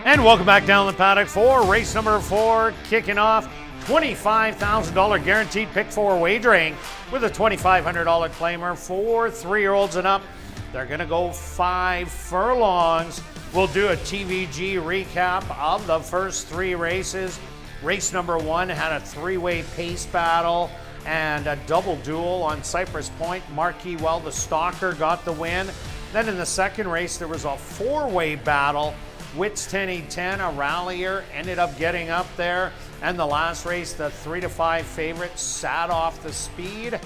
And welcome back down the paddock for race number 4, kicking off $25,000 guaranteed pick 4 wagering with a $2,500 claimer for 3-year-olds and up. They're going to go 5 furlongs. We'll do a TVG recap of the first 3 races. Race number 1 had a 3-way pace battle and a double duel on Cypress Point. Marquis Well, the stalker, got the win. Then in the second race, there was a 4-way battle. Wits 10-10, a rallier, ended up getting up there. And the last race, the 3-5 favorite sat off the speed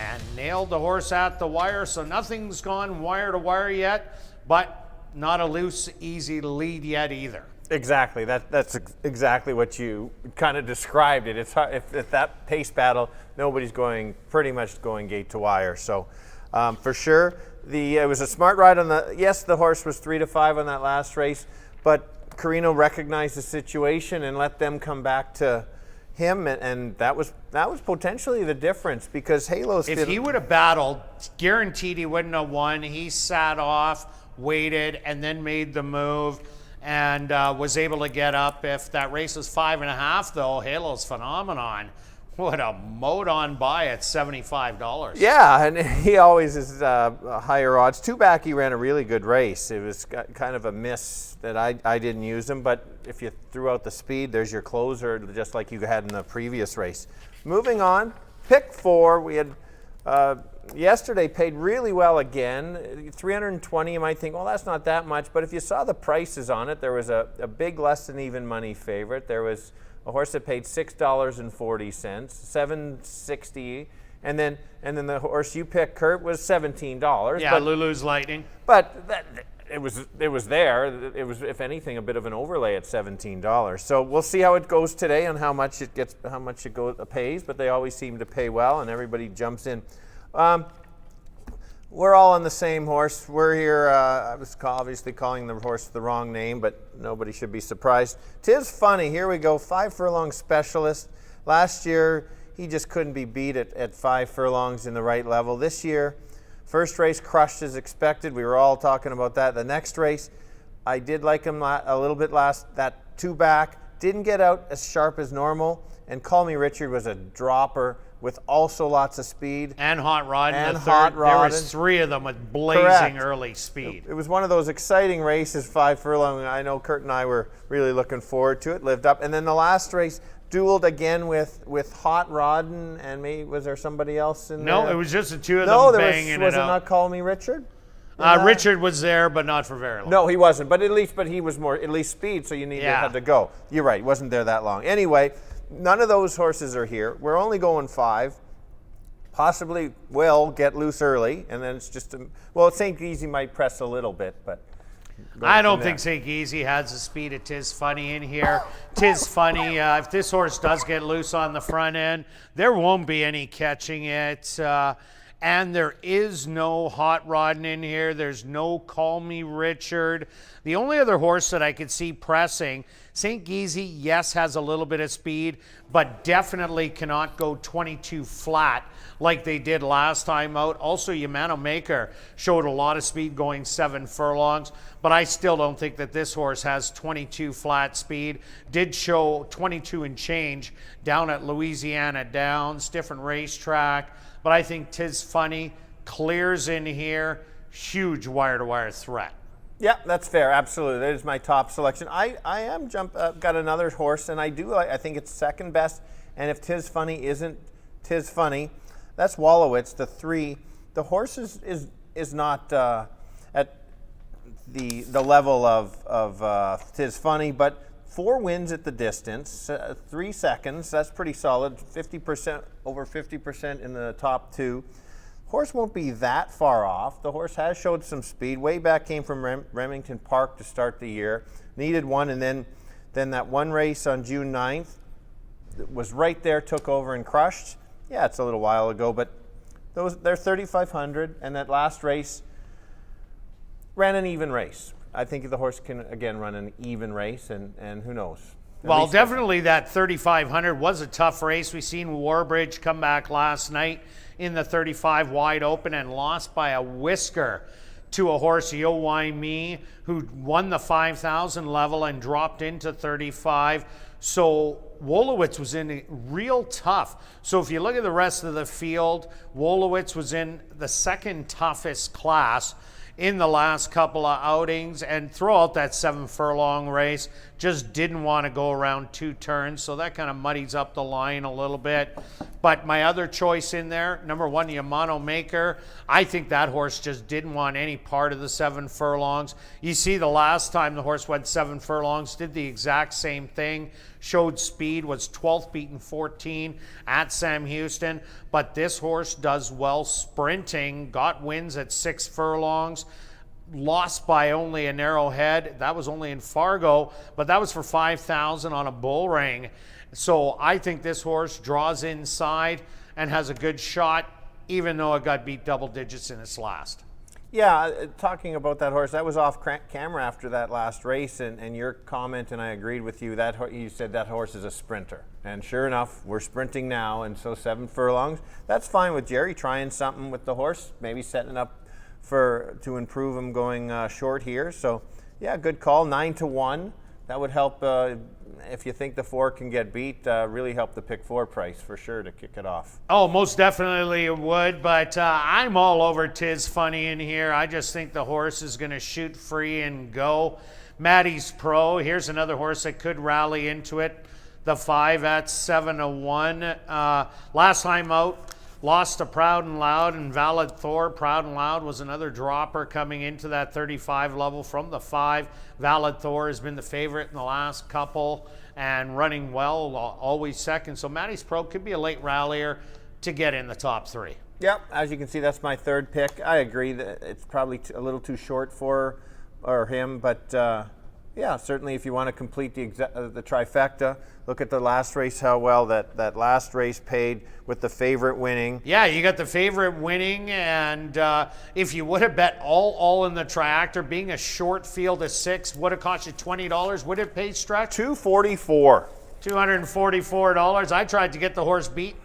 and nailed the horse at the wire. So nothing's gone wire to wire yet, but not a loose, easy lead yet either. Exactly. That's exactly what you kind of described it. It's hard, if that pace battle, nobody's pretty much going gate to wire. So for sure, it was a smart ride on the horse was 3-5 on that last race, but Carino recognized the situation and let them come back to him, and that was potentially the difference, because Halos. If he would have battled, guaranteed he wouldn't have won. He sat off, waited, and then made the move, and was able to get up. If that race was 5.5, though, Halo's Phenomenon would have mowed on by at $75. Yeah, and he always is higher odds. 2 back, he ran a really good race. It was kind of a miss that I didn't use him, but if you threw out the speed, there's your closer, just like you had in the previous race. Moving on, pick 4, we had yesterday paid really well again. 320, you might think, well, that's not that much, but if you saw the prices on it, there was a big less than even money favorite. There was a horse that paid $6.40, $7.60, and then the horse you picked, Kirt, was $17. Yeah, Lulu's Lightning. But it was there. It was, if anything, a bit of an overlay at $17. So we'll see how it goes today and how much it pays. But they always seem to pay well, and everybody jumps in. We're all on the same horse. We're here, I was obviously calling the horse the wrong name, but nobody should be surprised. 'Tis Funny, here we go, 5 furlong specialist. Last year, he just couldn't be beat at 5 furlongs in the right level. This year, first race crushed as expected. We were all talking about that. The next race, I did like him a little bit that 2 back. Didn't get out as sharp as normal. And Call Me Richard was a dropper with also lots of speed. And hot rod. And the hot third, rod. There was 3 of them with blazing Correct. early speed. It was one of those exciting races, 5 furlong. I know Kirt and I were really looking forward to it. Lived up. And then the last race dueled again with Hot Rod and maybe, was there somebody else in there? No, it was just the 2 of them banging it out. Was it not Call Me Richard? Richard was there, but not for very long. No, he wasn't. But he was more, at least speed, so you had to go. You're right, he wasn't there that long. Anyway, none of those horses are here. We're only going 5. Possibly will get loose early, and then it's just St. Easy might press a little bit, but I don't think St. Easy has the speed of 'Tis Funny in here. 'Tis Funny, if this horse does get loose on the front end, there won't be any catching it. And there is no Hot Rodding in here. There's no Call Me Richard. The only other horse that I could see pressing, St. Geezy, yes, has a little bit of speed, but definitely cannot go 22 flat like they did last time out. Also, Yamano Maker showed a lot of speed going 7 furlongs, but I still don't think that this horse has 22 flat speed. Did show 22 and change down at Louisiana Downs, different racetrack. But I think 'Tis Funny clears in here. Huge wire-to-wire threat. Yeah, that's fair. Absolutely, that is my top selection. I am got another horse, and I think it's second best. And if 'Tis Funny isn't 'Tis Funny, that's Wallowitz, the 3. The horse is not at the level of 'Tis Funny, but 4 wins at the distance, 3 seconds. That's pretty solid. 50%, over 50% in the top 2. Horse won't be that far off. The horse has showed some speed. Way back came from Remington Park to start the year. Needed one, and then that one race on June 9th was right there, took over and crushed. Yeah, it's a little while ago, but they're 3,500, and that last race ran an even race. I think the horse can, again, run an even race, and who knows. Well, definitely that 3,500 was a tough race. We seen Warbridge come back last night in the 35 wide open and lost by a whisker to a horse, Yo Why Me, who won the 5,000 level and dropped into 35. So Wolowitz was in real tough. So if you look at the rest of the field, Wolowitz was in the second toughest class in the last couple of outings, and throughout that 7 furlong race, just didn't want to go around 2 turns, so that kind of muddies up the line a little bit. But my other choice in there, number 1, Yamano Maker, I think that horse just didn't want any part of the 7 furlongs. You see, the last time the horse went 7 furlongs, did the exact same thing, showed speed, was 12th beaten 14 at Sam Houston, but this horse does well sprinting, got wins at 6 furlongs, lost by only a narrow head. That was only in Fargo, but that was for 5,000 on a bull ring. So I think this horse draws inside and has a good shot, even though it got beat double digits in its last. Yeah, talking about that horse, that was off camera after that last race, and your comment, and I agreed with you, that you said that horse is a sprinter. And sure enough, we're sprinting now, and so 7 furlongs. That's fine with Jerry trying something with the horse, maybe setting it up to improve him going short here. So yeah, good call, 9-1. That would help if you think the 4 can get beat, really help the pick 4 price for sure to kick it off. Oh, most definitely it would, but I'm all over Tis Funny in here. I just think the horse is going to shoot free and go. Maddie's Pro, here's another horse that could rally into it. The 5 at 7-1. Last time out, lost to Proud and Loud and Valid Thor. Proud and Loud was another dropper coming into that 35 level from the 5. Valid Thor has been the favorite in the last couple and running well, always second. So Maddie's Pro could be a late rallier to get in the top 3. Yep, as you can see, that's my 3rd pick. I agree that it's probably a little too short for him, but yeah, certainly if you want to complete the trifecta, look at the last race, how well that last race paid with the favorite winning. Yeah, you got the favorite winning, and if you would have bet all in the triactor, being a short field of 6 would have cost you $20. Would it pay stretch? $244. $244. I tried to get the horse beat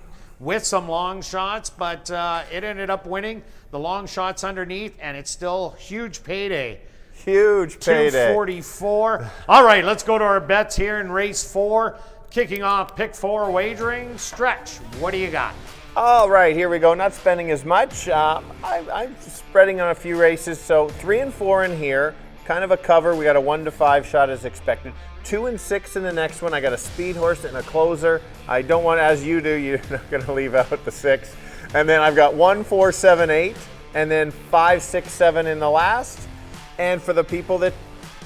with some long shots, but it ended up winning the long shots underneath, and it's still huge payday. Huge payday. $244. All right, let's go to our bets here in race 4. Kicking off pick 4 wagering. Stretch, what do you got? All right, here we go. Not spending as much. I'm spreading on a few races, so 3 and 4 in here. Kind of a cover. We got a 1-5 shot as expected. 2 and 6 in the next one. I got a speed horse and a closer. I don't want, as you do, you're not going to leave out the 6. And then I've got 1, 4, 7, 8, and then 5, 6, 7 in the last. And for the people that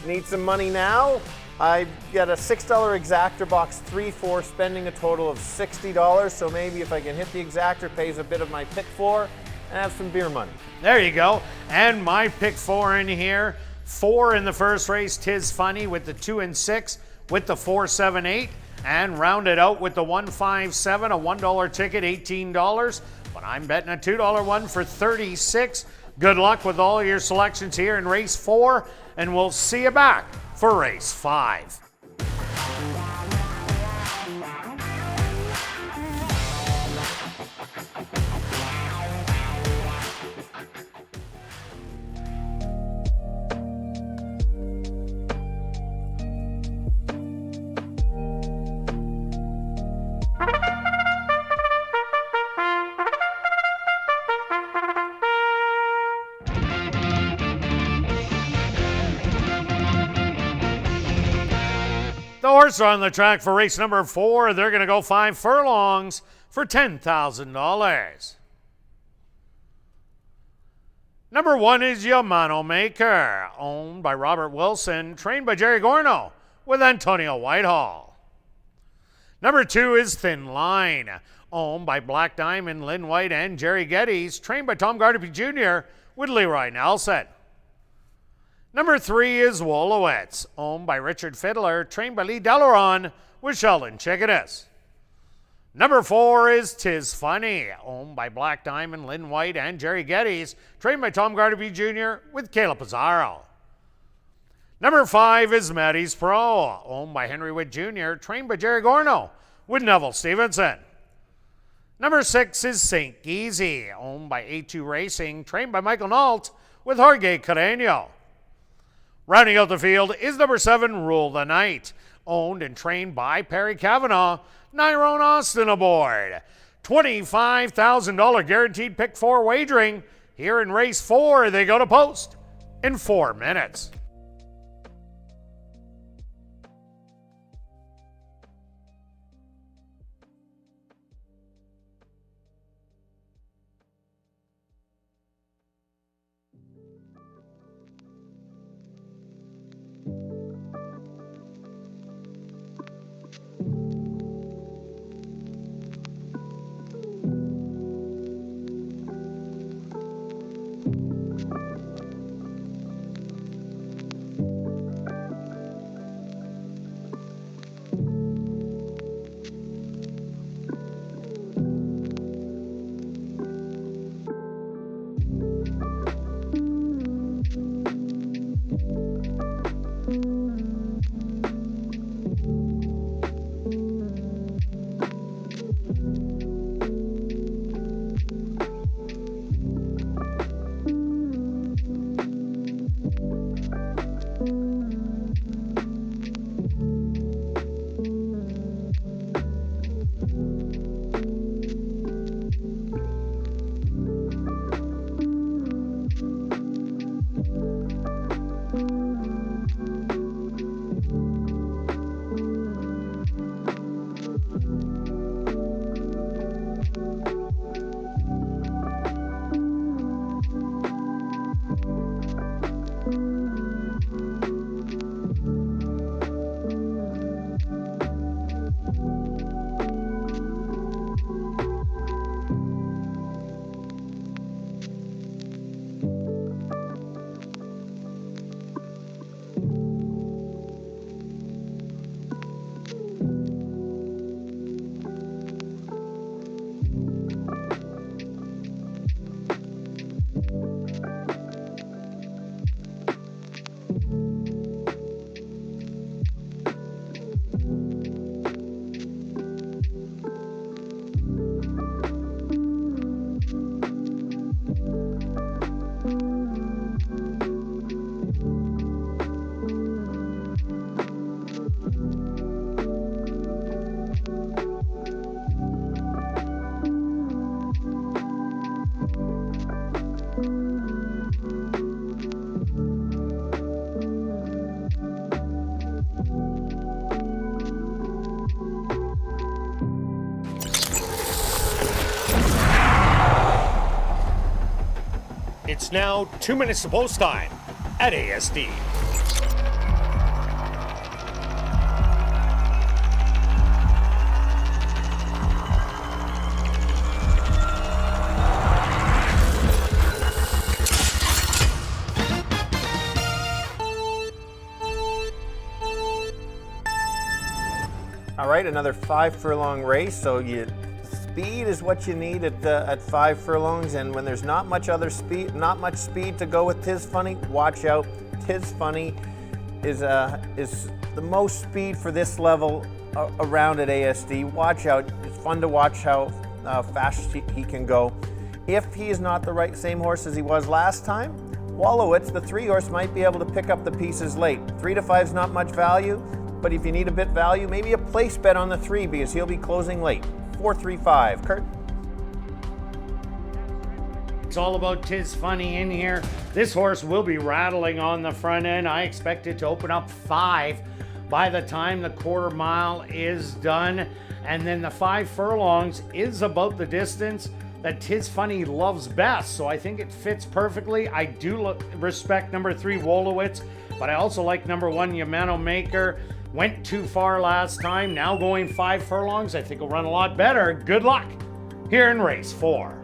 need some money now, I got a $6 exactor box, 3-4, spending a total of $60. So maybe if I can hit the exactor, pays a bit of my pick 4 and have some beer money. There you go. And my pick 4 in here. 4 in the first race, Tis Funny, with the 2 and 6, with the 4, 7, 8, and rounded out with the 1, 5, 7, a $1 ticket, $18. But I'm betting a $2 one for $36. Good luck with all your selections here in race 4, and we'll see you back for race 5. The horses are on the track for race number 4. They're going to go 5 furlongs for $10,000. Number 1 is Yamano Maker, owned by Robert Wilson, trained by Jerry Gorno with Antonio Whitehall. Number 2 is Thin Line, owned by Black Diamond, Lynn White, and Jerry Geddes, trained by Tom Gardapi Jr. with Leroy Nelson. Number 3 is Wolowitz, owned by Richard Fiddler, trained by Lee Delaron with Sheldon Chickadas. Number 4 is Tis Funny, owned by Black Diamond, Lynn White, and Jerry Geddes, trained by Tom Gardapi Jr. with Caleb Pizarro. Number 5 is Maddie's Pro, owned by Henry Witt Jr., trained by Jerry Gorno with Neville Stevenson. Number 6 is St. Geezy, owned by A2 Racing, trained by Michael Nault with Jorge Carreño. Rounding out the field is number 7, Rule the Night, owned and trained by Perry Cavanaugh. Nyrone Austin aboard. $25,000 guaranteed pick 4 wagering. Here in race 4, they go to post in 4 minutes. It's now 2 minutes to post time at ASD. All right, another 5 furlong race. So speed is what you need at 5 furlongs, and when there's not much speed to go with Tis Funny, watch out. Tis Funny is the most speed for this level around at ASD. Watch out. It's fun to watch how fast he can go. If he is not the same horse as he was last time, Wallowitz, the 3-horse, might be able to pick up the pieces late. 3 to 5 is not much value, but if you need a bit value, maybe a place bet on the 3 because he'll be closing late. 4-3-5. Kirt? It's all about Tis Funny in here. This horse will be rattling on the front end. I expect it to open up 5 by the time the quarter mile is done. And then the 5 furlongs is about the distance that Tis Funny loves best. So I think it fits perfectly. I do respect number 3, Wolowitz, but I also like number 1, Yamano Maker. Went too far last time. Now going 5 furlongs, I think will run a lot better. Good luck here in race 4.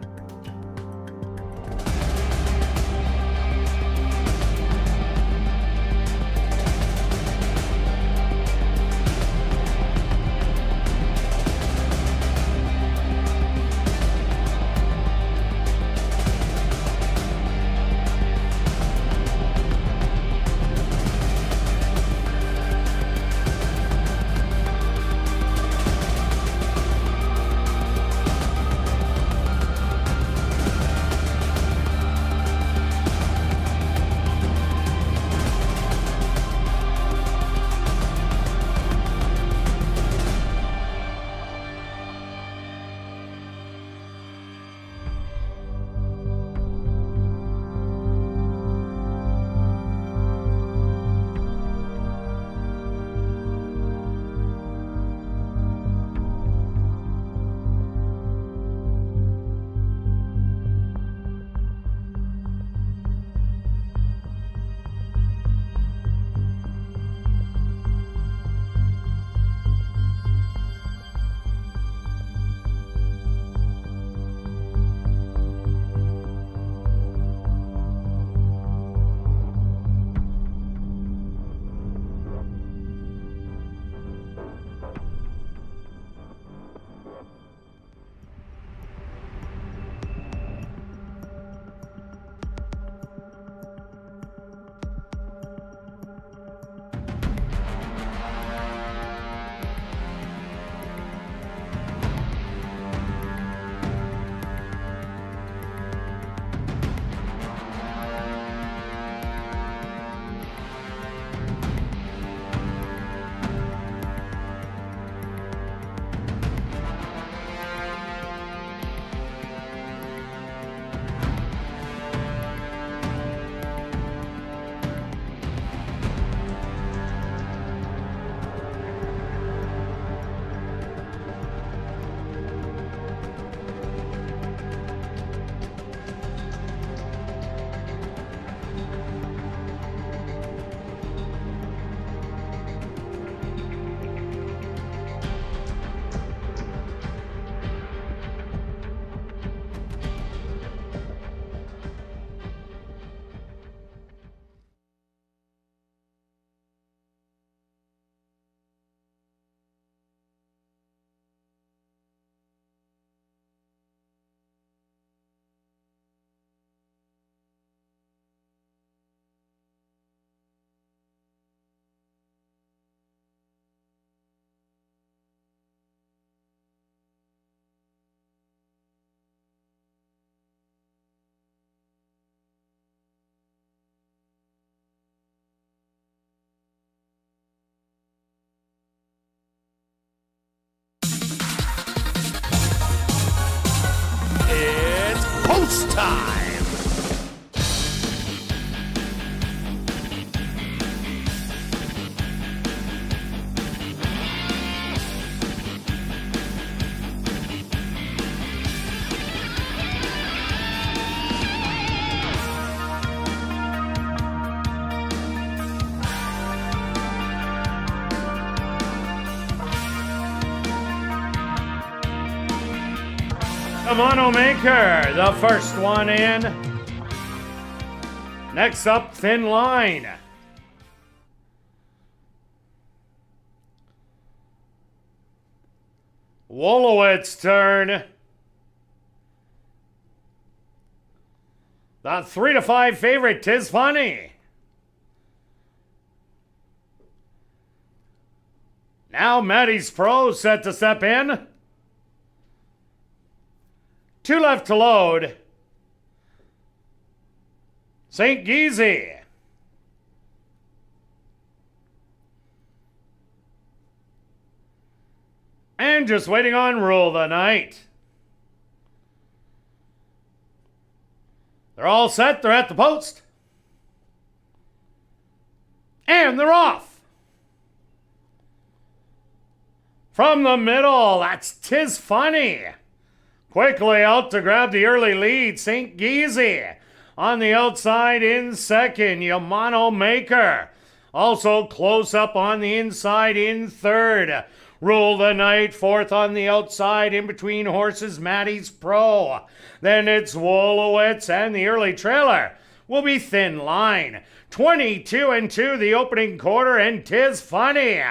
The Mono Maker, the first one in. Next up, Thin Line. Wolowitz turn. The 3-5 favorite, Tis Funny. Now Maddie's Pro set to step in. 2 left to load. St. Geezy. And just waiting on Rule the Night. They're all set. They're at the post. And they're off. From the middle, that's Tis Funny. Quickly out to grab the early lead, St. Geezy. On the outside in second, Yamano Maker. Also close up on the inside in third. Rule the Night fourth on the outside in between horses, Maddie's Pro. Then it's Wolowitz, and the early trailer will be Thin Line. 22-2 the opening quarter, and Tis Funny.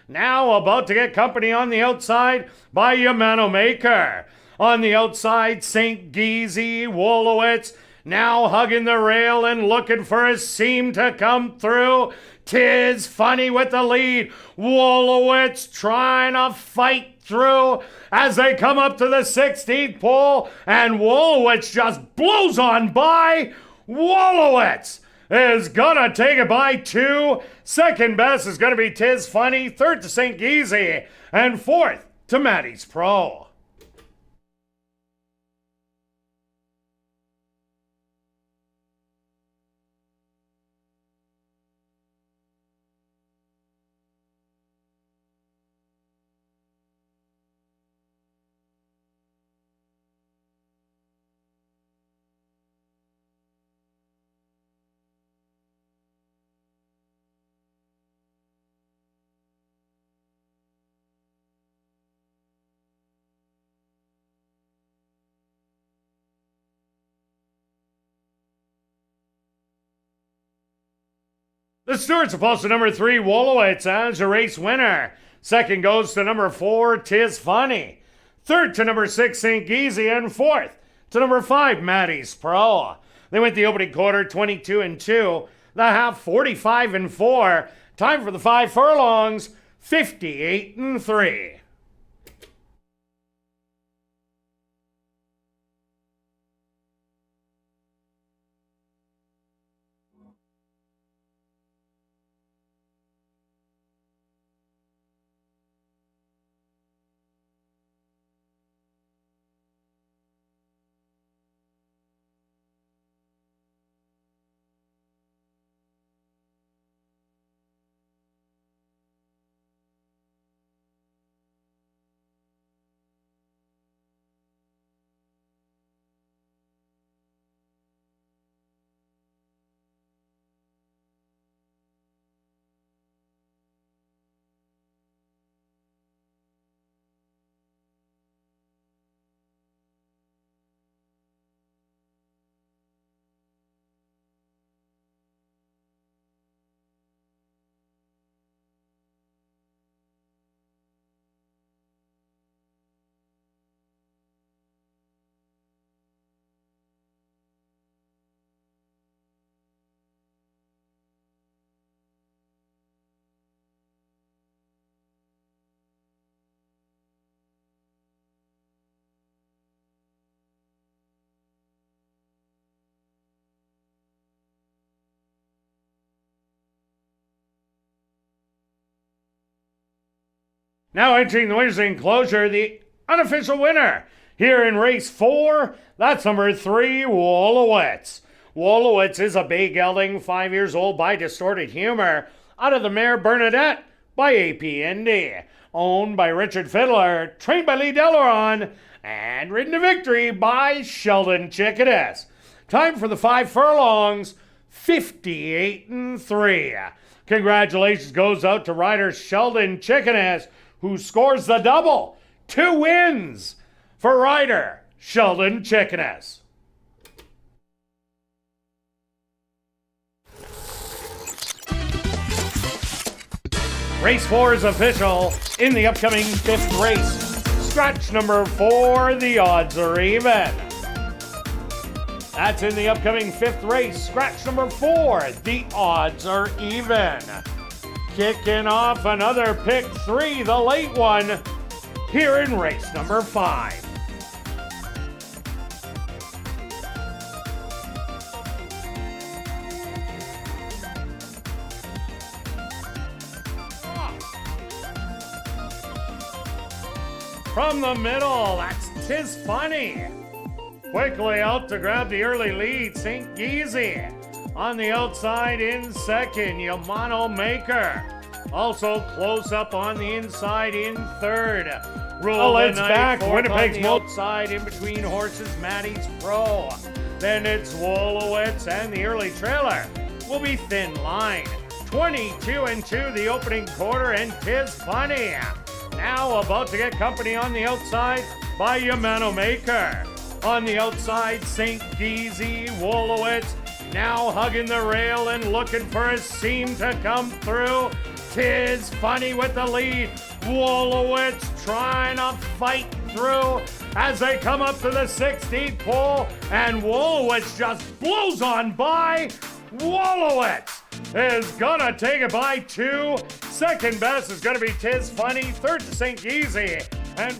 Now about to get company on the outside by Yamano Maker. On the outside, St. Geezy, Wolowitz, now hugging the rail and looking for a seam to come through. Tis Funny with the lead. Wolowitz trying to fight through as they come up to the 16th pole, and Wolowitz just blows on by. Wolowitz is gonna take it by 2. Second best is gonna be Tis Funny. Third to St. Geezy, and fourth to Maddie's Pro. The Stewards are posted number 3, Wolowitz, as a race winner. Second goes to number 4, Tis Funny. Third to number 6, St. Geezy, and fourth to number 5, Maddie's Pro. They went the opening quarter 22-2, the half 45-4. Time for the 5 furlongs, 58-3. Now entering the winner's enclosure, the unofficial winner here in race 4, that's number 3, Wolowitz. Wolowitz is a bay gelding, 5 years old, by Distorted Humor, out of the mare Bernadette by AP Indy. Owned by Richard Fiddler, trained by Lee Delaron, and ridden to victory by Sheldon Chickadas. Time for the 5 furlongs, 58-3. Congratulations goes out to rider Sheldon Chickadas, who scores the double. 2 wins for rider Sheldon Chickeness. Race 4 is official in the upcoming 5th race. Scratch number 4, the odds are even. That's in the upcoming 5th race. Scratch number 4, the odds are even. Kicking off another pick 3, the late one, here in race number 5. From the middle, that's Tis Funny. Quickly out to grab the early lead, St. Geezy. On the outside in second, Yamano Maker. Also close up on the inside in third. Rule it's back. Winnipeg's on the outside in between horses, Maddie's Pro. Then it's Wolowitz, and the early trailer will be Thin Line. 22-2 the opening quarter, and Tis Funny. Now about to get company on the outside by Yamano Maker. On the outside, St. Geezy, Wolowitz, now hugging the rail and looking for a seam to come through. Tis Funny with the lead. Wolowitz trying to fight through as they come up to the 16th pole, and Wolowitz just blows on by. Wolowitz is gonna take it by 2. Second best is gonna be Tis Funny. Third to St. Geezy. And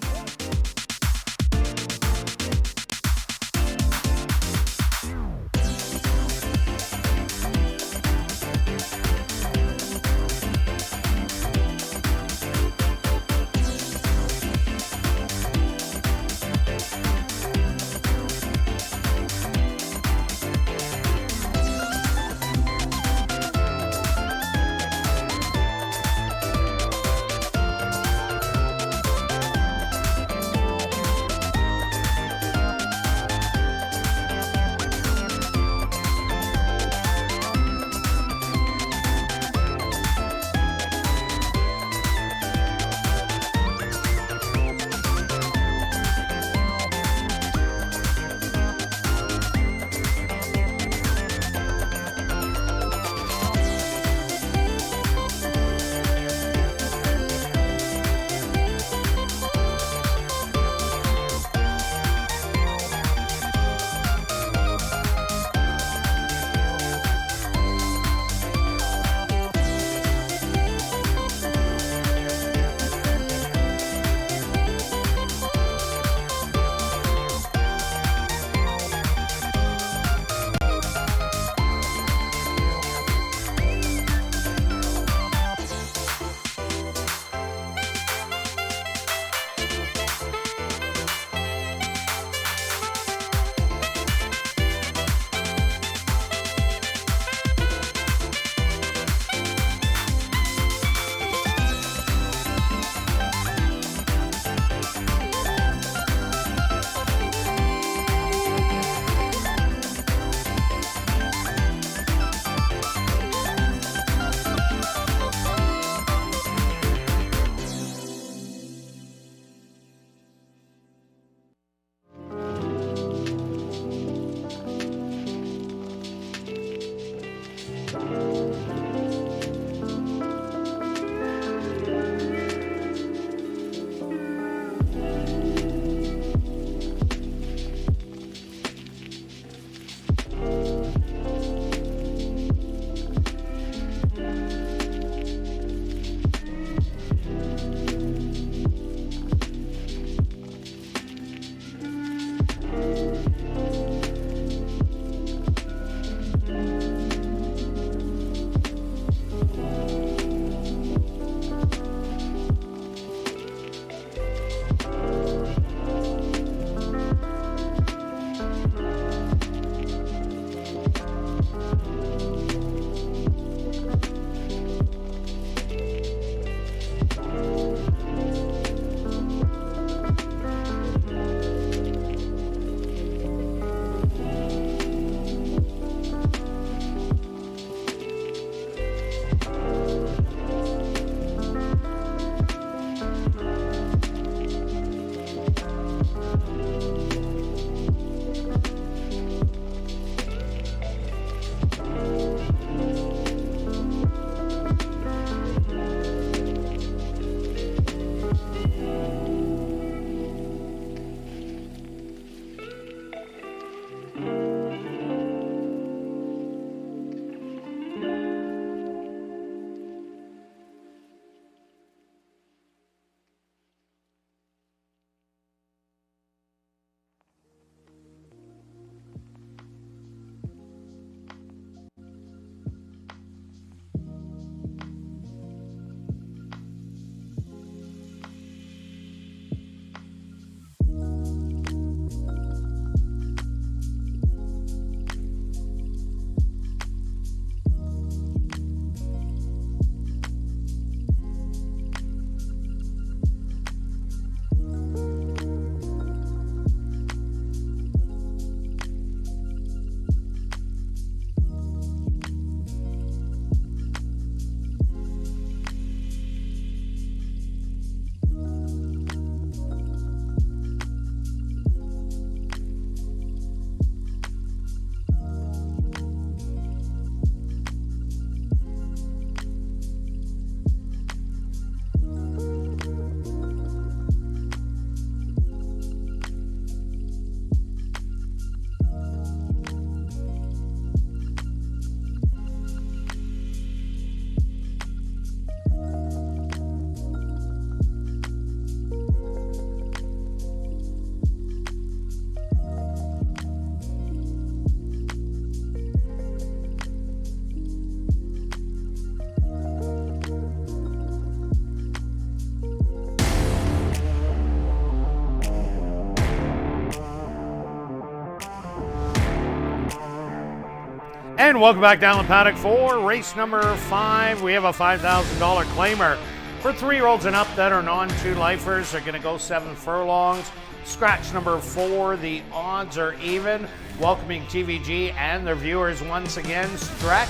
And welcome back down the paddock for race number 5. We have a $5,000 claimer for 3-year-olds and up that are non-2 lifers. They're going to go 7 furlongs. Scratch number 4, the odds are even. Welcoming TVG and their viewers once again. Stretch,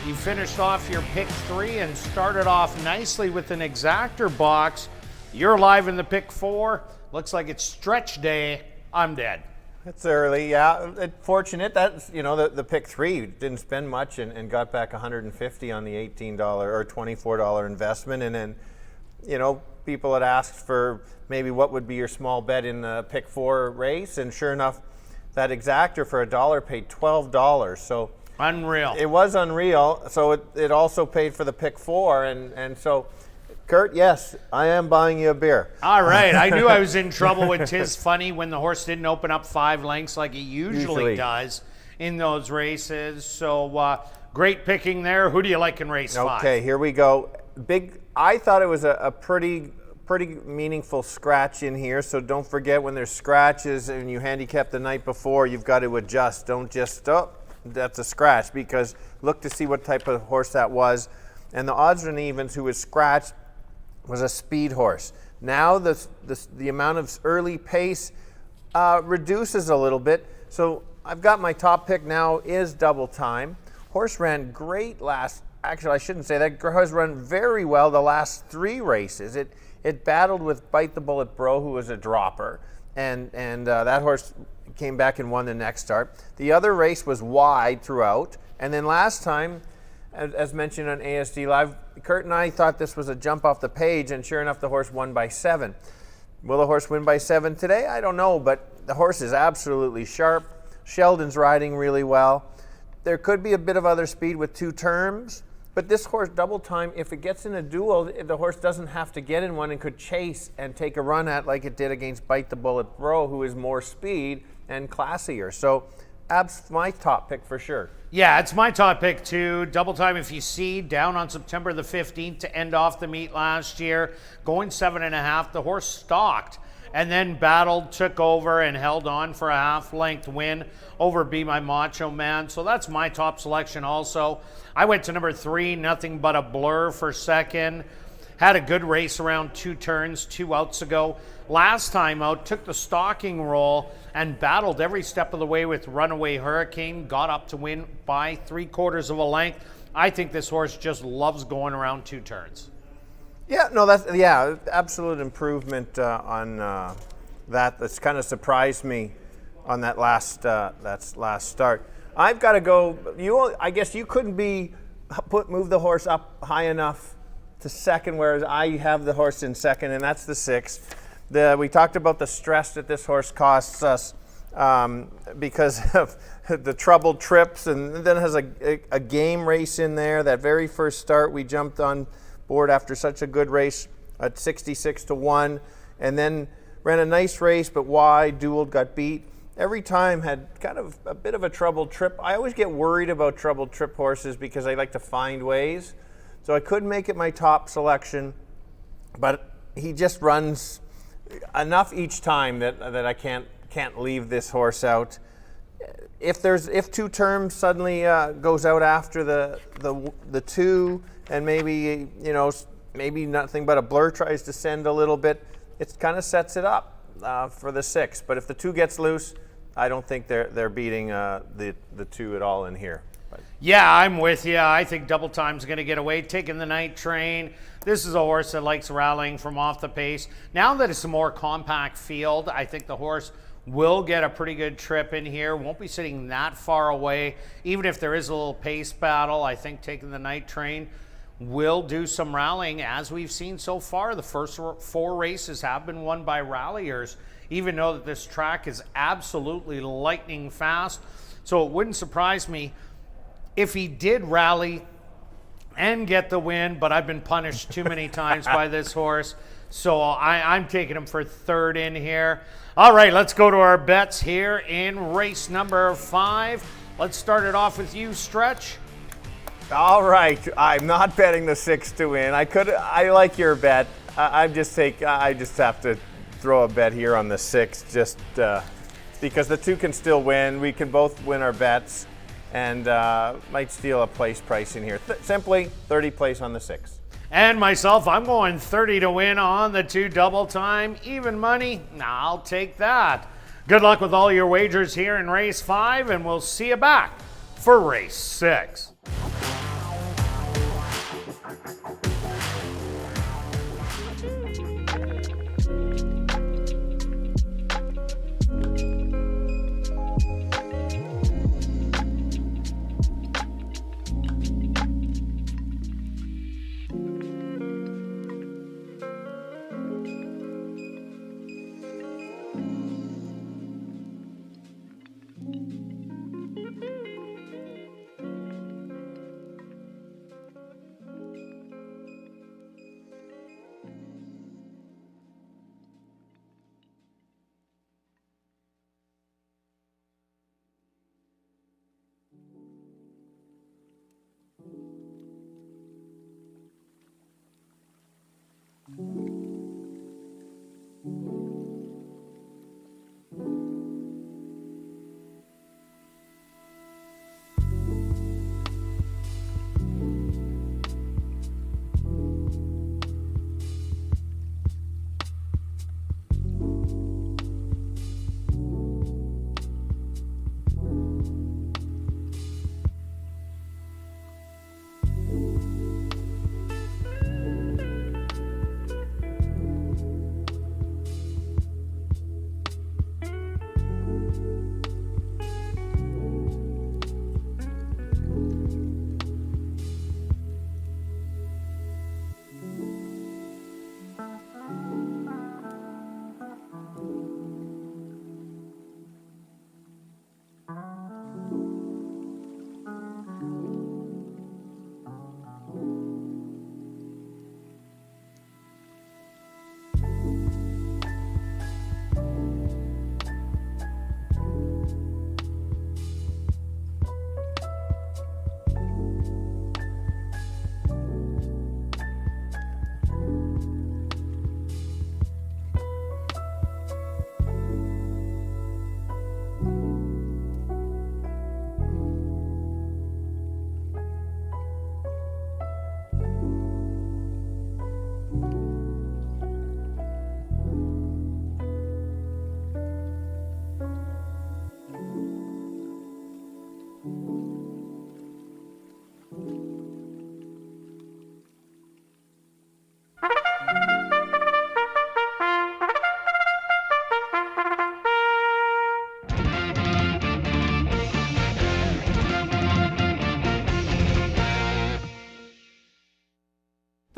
you finished off your pick 3 and started off nicely with an exactor box. You're live in the pick 4. Looks like it's stretch day. I'm dead. It's early, yeah. Fortunate that, the pick 3 didn't spend much and got back $150 on the $18 or $24 investment. And then, people had asked for maybe what would be your small bet in the pick 4 race. And sure enough, that exactor for $1 paid $12. So unreal. It was unreal. So it also paid for the pick 4. And so, Kirt, yes, I am buying you a beer. All right. I knew I was in trouble with Tis Funny when the horse didn't open up 5 lengths like it usually does in those races. So great picking there. Who do you like in race 5? Okay, here we go. I thought it was a pretty meaningful scratch in here. So don't forget, when there's scratches and you handicap the night before, you've got to adjust. Don't just, that's a scratch, because look to see what type of horse that was. And the odds and evens who was scratched was a speed horse. Now the amount of early pace reduces a little bit. So I've got my top pick now is Double Time. Horse ran great actually I shouldn't say that. Horse ran very well the last 3 races. It battled with Bite the Bullet Bro, who was a dropper, and that horse came back and won the next start. The other race was wide throughout, and then last time, as mentioned on ASD Live, Kirt and I thought this was a jump off the page, and sure enough, the horse won by 7. Will the horse win by 7 today? I don't know, but the horse is absolutely sharp. Sheldon's riding really well. There could be a bit of other speed with 2 terms, but this horse, Double Time, if it gets in a duel, the horse doesn't have to get in one and could chase and take a run at like it did against Bite the Bullet Bro, who is more speed and classier. So my top pick for sure. Yeah, it's my top pick too. Double Time, if you see, down on September the 15th to end off the meet last year, going 7.5, the horse stalked and then battled, took over, and held on for a half-length win over Be My Macho Man. So that's my top selection also. I went to number 3, Nothing But a Blur, for second. Had a good race around 2 turns 2 outs ago. Last time out, took the stalking role and battled every step of the way with Runaway Hurricane. Got up to win by 3/4 of a length. I think this horse just loves going around 2 turns. Yeah, no, absolute improvement on that. That's kind of surprised me on that last start. I've got to go. I guess you couldn't move the horse up high enough to second, whereas I have the horse in second, and that's the 6. We talked about the stress that this horse costs us because of the troubled trips, and then it has a game race in there. That very first start, we jumped on board after such a good race at 66-1, and then ran a nice race, but wide, dueled, got beat. Every time had kind of a bit of a troubled trip. I always get worried about troubled trip horses because I like to find ways. So I could make it my top selection, but he just runs enough each time that I can't leave this horse out. If 2 terms suddenly goes out after the 2, and maybe Nothing But a Blur tries to send a little bit, it kind of sets it up for the 6. But if the 2 gets loose, I don't think they're beating the 2 at all in here. But. Yeah, I'm with you. I think Double Time's going to get away, taking the night train. This is a horse that likes rallying from off the pace. Now that it's a more compact field, I think the horse will get a pretty good trip in here. Won't be sitting that far away. Even if there is a little pace battle, I think taking the night train will do some rallying, as we've seen so far. The first 4 races have been won by ralliers, even though that this track is absolutely lightning fast. So it wouldn't surprise me if he did rally and get the win, but I've been punished too many times by this horse. So I'm taking him for 3rd in here. All right, let's go to our bets here in race number 5. Let's start it off with you, Stretch. All right, I'm not betting the 6 to win. I like your bet. I just have to throw a bet here on the 6, just because the 2 can still win. We can both win our bets. and might steal a place price in here. Simply 30 place on the 6. And myself, I'm going 30 to win on the 2 double time. Even money? Nah, I'll take that. Good luck with all your wagers here in race 5, and we'll see you back for race 6.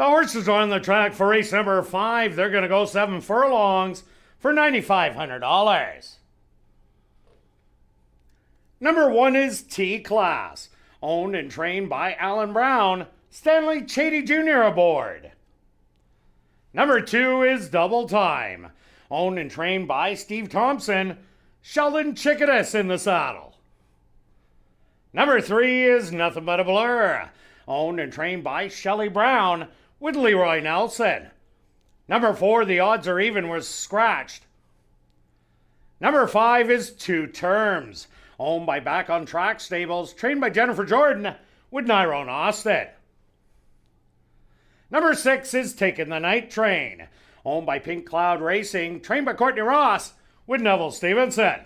The horses are on the track for race number 5. They're going to go 7 furlongs for $9,500. Number 1 is T-Class, owned and trained by Alan Brown, Stanley Chady Jr. aboard. Number 2 is Double Time, owned and trained by Steve Thompson, Sheldon Chickadas in the saddle. Number 3 is Nothing But a Blur, owned and trained by Shelley Brown with Leroy Nelson. Number 4, The Odds Are Even, was scratched. Number 5 is Two Terms, owned by Back on Track Stables, trained by Jennifer Jordan with Nyrone Austin. Number 6 is Taking the Night Train, owned by Pink Cloud Racing, trained by Courtney Ross with Neville Stevenson.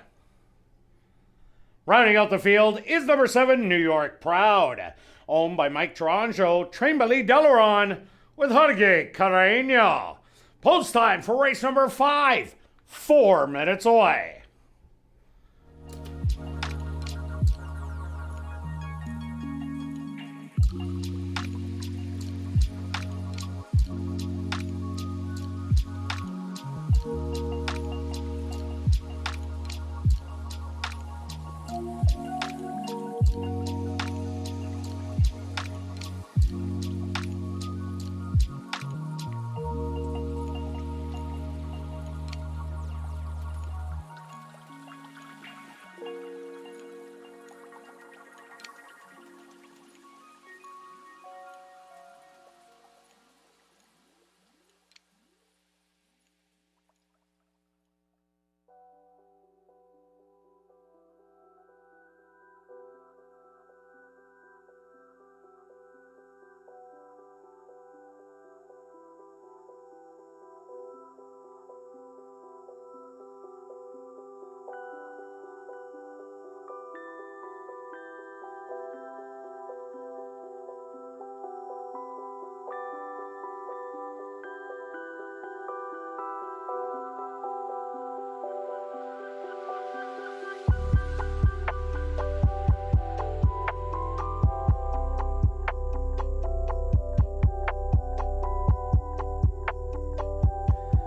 Rounding out the field is number 7, New York Proud, owned by Mike Taranjo, trained by Lee Delaron with Jorge Carreño. Post time for race number 5, 4 minutes away.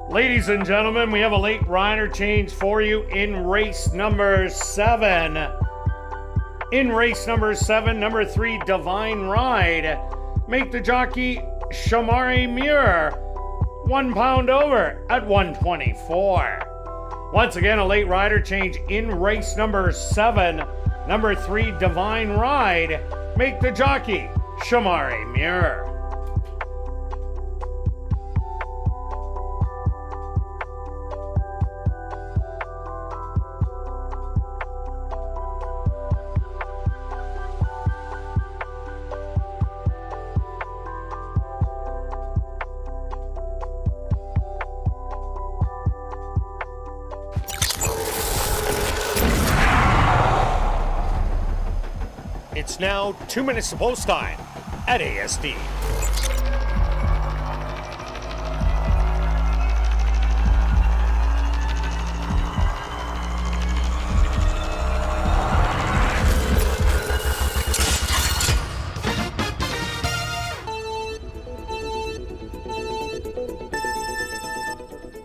Ladies and gentlemen, we have a late rider change for you in race number 7. In race number 7, number 3, Divine Ride. Make the jockey Shamari Muir 1 pound over at 124. Once again, a late rider change in race number 7, number 3, Divine Ride. Make the jockey Shamari Muir. It's now 2 minutes to post time at ASD.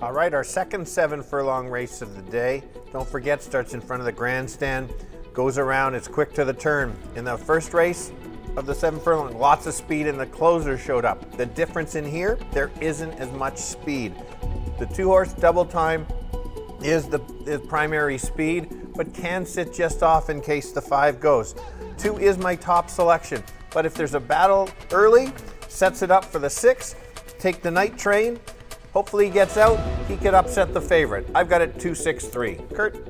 All right, our second 7 furlong race of the day. Don't forget, starts in front of the grandstand. Goes around, it's quick to the turn. In the first race of the 7 furlong, lots of speed and the closer showed up. The difference in here, there isn't as much speed. The 2-horse double time is the primary speed, but can sit just off in case the 5 goes. 2 is my top selection, but if there's a battle early, sets it up for the 6, take the night train, hopefully he gets out, he could upset the favorite. I've got it 2-6-3. Kirt?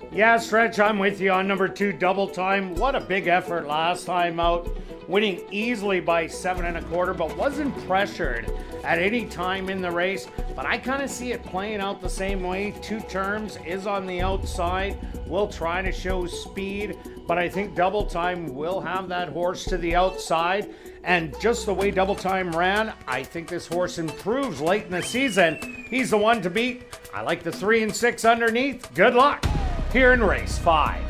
Yeah, Stretch, I'm with you on number 2, Double Time. What a big effort last time out, winning easily by 7 1/4, but wasn't pressured at any time in the race. But I kind of see it playing out the same way. 2 terms, is on the outside, will try to show speed, but I think Double Time will have that horse to the outside. And just the way Double Time ran, I think this horse improves late in the season. He's the one to beat. I like the 3 and 6 underneath. Good luck here in race 5.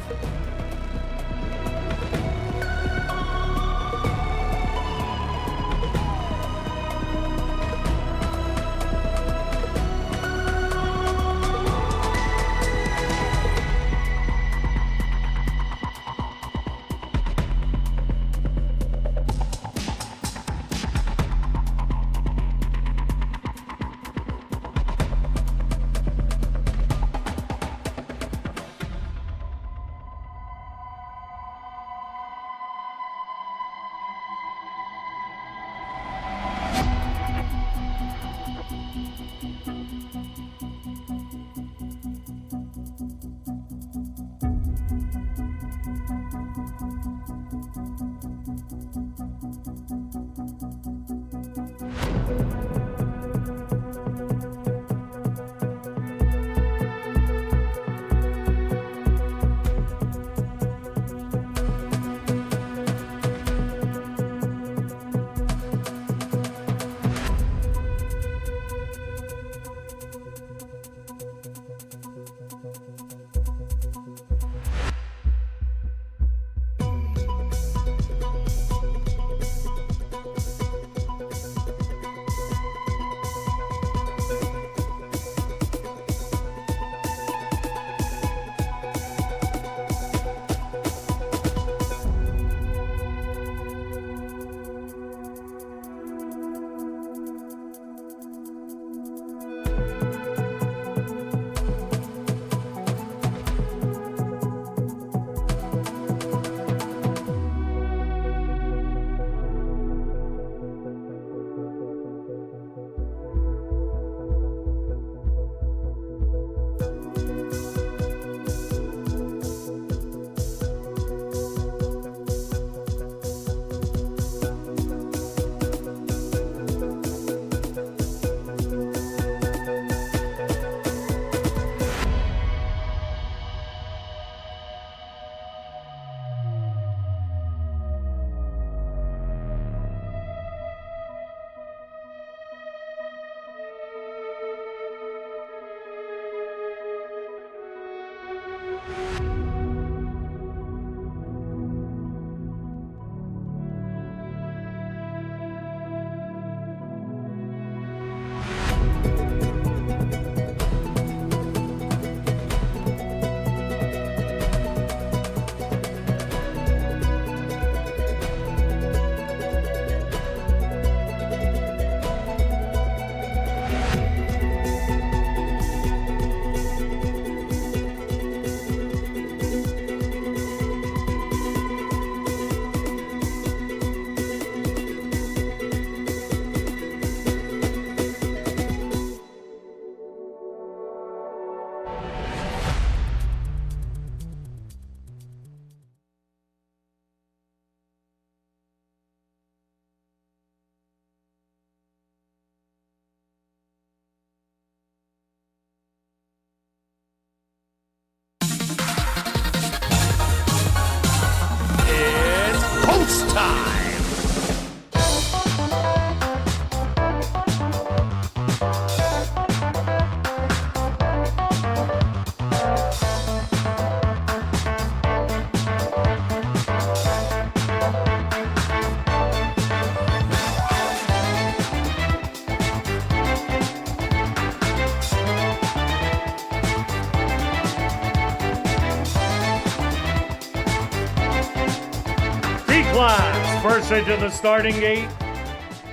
Class. First into the starting gate.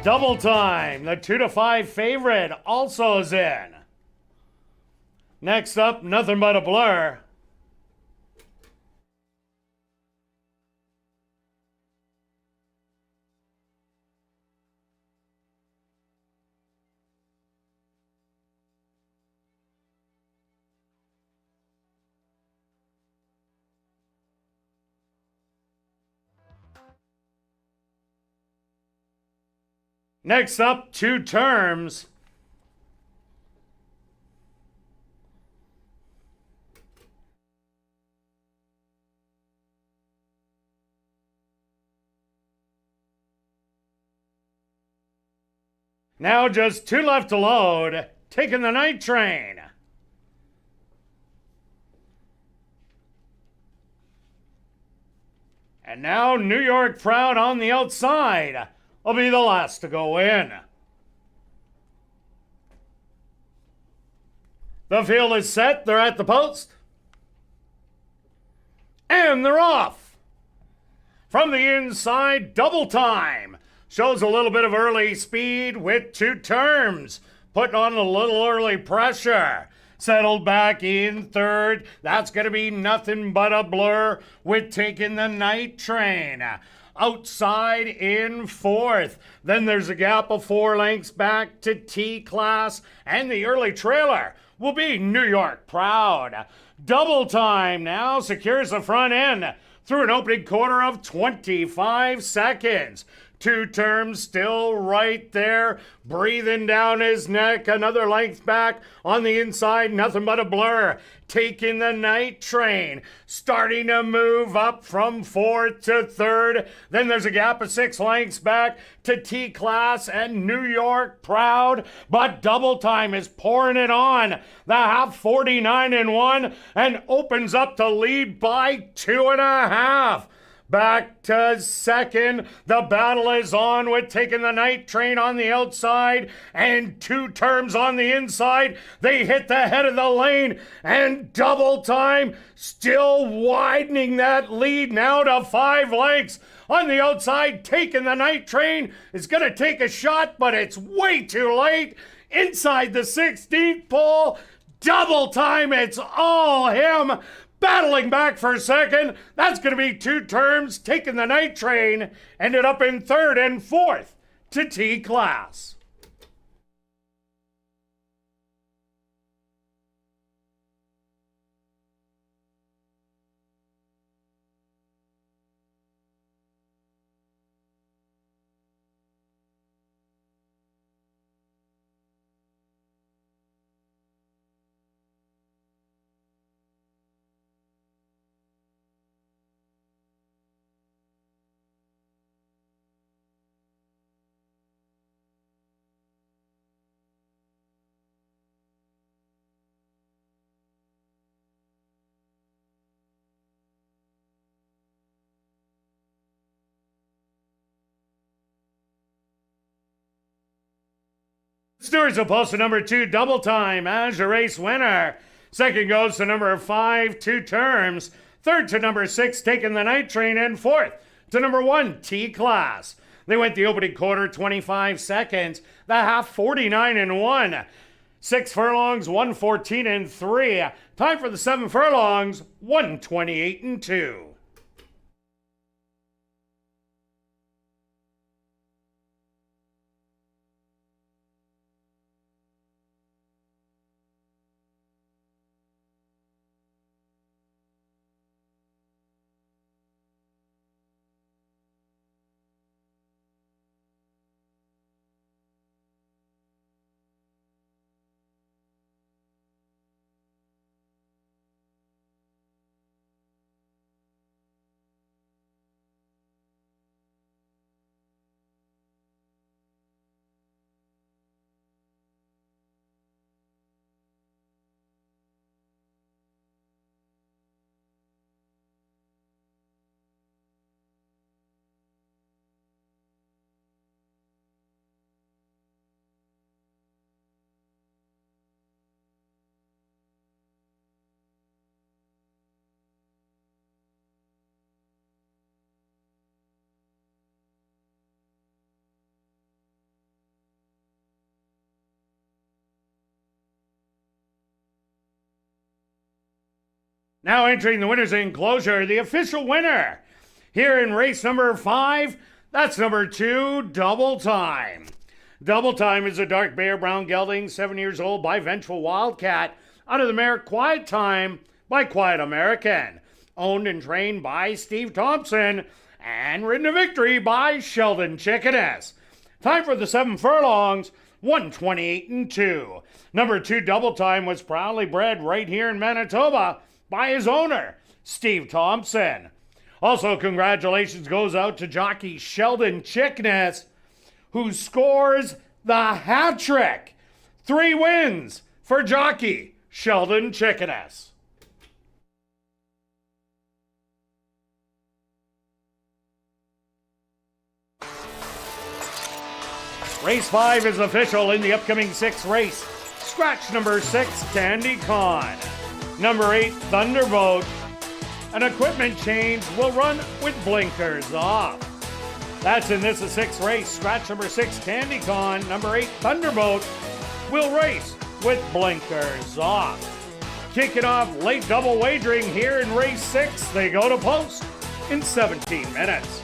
Double Time, the 2 to 5 favorite, also is in. Next up, Nothing But a Blur. Next up, Two Terms. Now just 2 left to load. Taking the Night Train. And now New York Proud on the outside will be the last to go in. The field is set. They're at the post. And they're off. From the inside, Double Time. Shows a little bit of early speed with Two Terms. Putting on a little early pressure. Settled back in third. That's going to be Nothing But a Blur with Taking the Night Train. Outside in fourth. Then there's a gap of 4 lengths back to T-Class. And the early trailer will be New York Proud. Double Time now secures the front end through an opening quarter of 25 seconds. Two Terms still right there, breathing down his neck. Another length back on the inside, Nothing But a Blur. Taking the Night Train, starting to move up from fourth to third. Then there's a gap of 6 lengths back to T-Class and New York Proud. But Double Time is pouring it on. The half 49-1 and opens up to lead by 2.5. Back to second. The battle is on with Taking the Night Train on the outside and Two Terms on the inside. They hit the head of the lane and Double Time still widening that lead now to 5 lengths. On the outside, Taking the Night Train is going to take a shot, but it's way too late. Inside the 16th pole, Double Time, it's all him. Battling back for second. That's going to be Two Terms. Taking the Night Train ended up in third and fourth to T-Class. Stewards will post to number 2, Double Time as your race winner. Second goes to number 5, Two Terms. Third to number 6, Taking the Night Train. And fourth to number 1, T-Class. They went the opening quarter 25 seconds. The half 49-1. 6 furlongs, 114-3. Time for the 7 furlongs, 128-2. Now entering the winner's enclosure, the official winner. Here in race number 5, that's number 2, Double Time. Double Time is a dark bear brown gelding, 7 years old, by Vengeful Wildcat, out of the mare Quiet Time by Quiet American. Owned and trained by Steve Thompson, and ridden to victory by Sheldon Chickeness. Time for the 7 furlongs, 1:28 and 2. Number 2 Double Time was proudly bred right here in Manitoba by his owner, Steve Thompson. Also, congratulations goes out to jockey Sheldon Chickeness, who scores the hat trick. 3 wins for jockey Sheldon Chickeness. Race 5 is official in the upcoming 6th race. Scratch number 6, Candy Con. Number 8, Thunderbolt. An equipment change will run with blinkers off. That's in this 6th race. Scratch number 6, Candy Con. Number 8, Thunderbolt will race with blinkers off. Kicking off late double wagering here in race 6. They go to post in 17 minutes.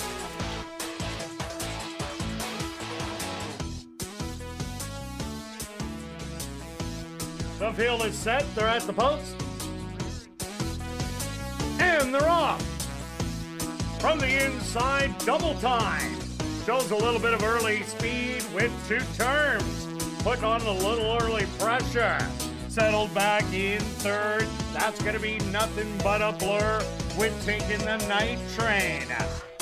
The field is set, they're at the post. And they're off. From the inside, Double Time. Shows a little bit of early speed with 2 turns. Putting on a little early pressure. Settled back in 3rd. That's going to be nothing but a blur with Taking the Night Train.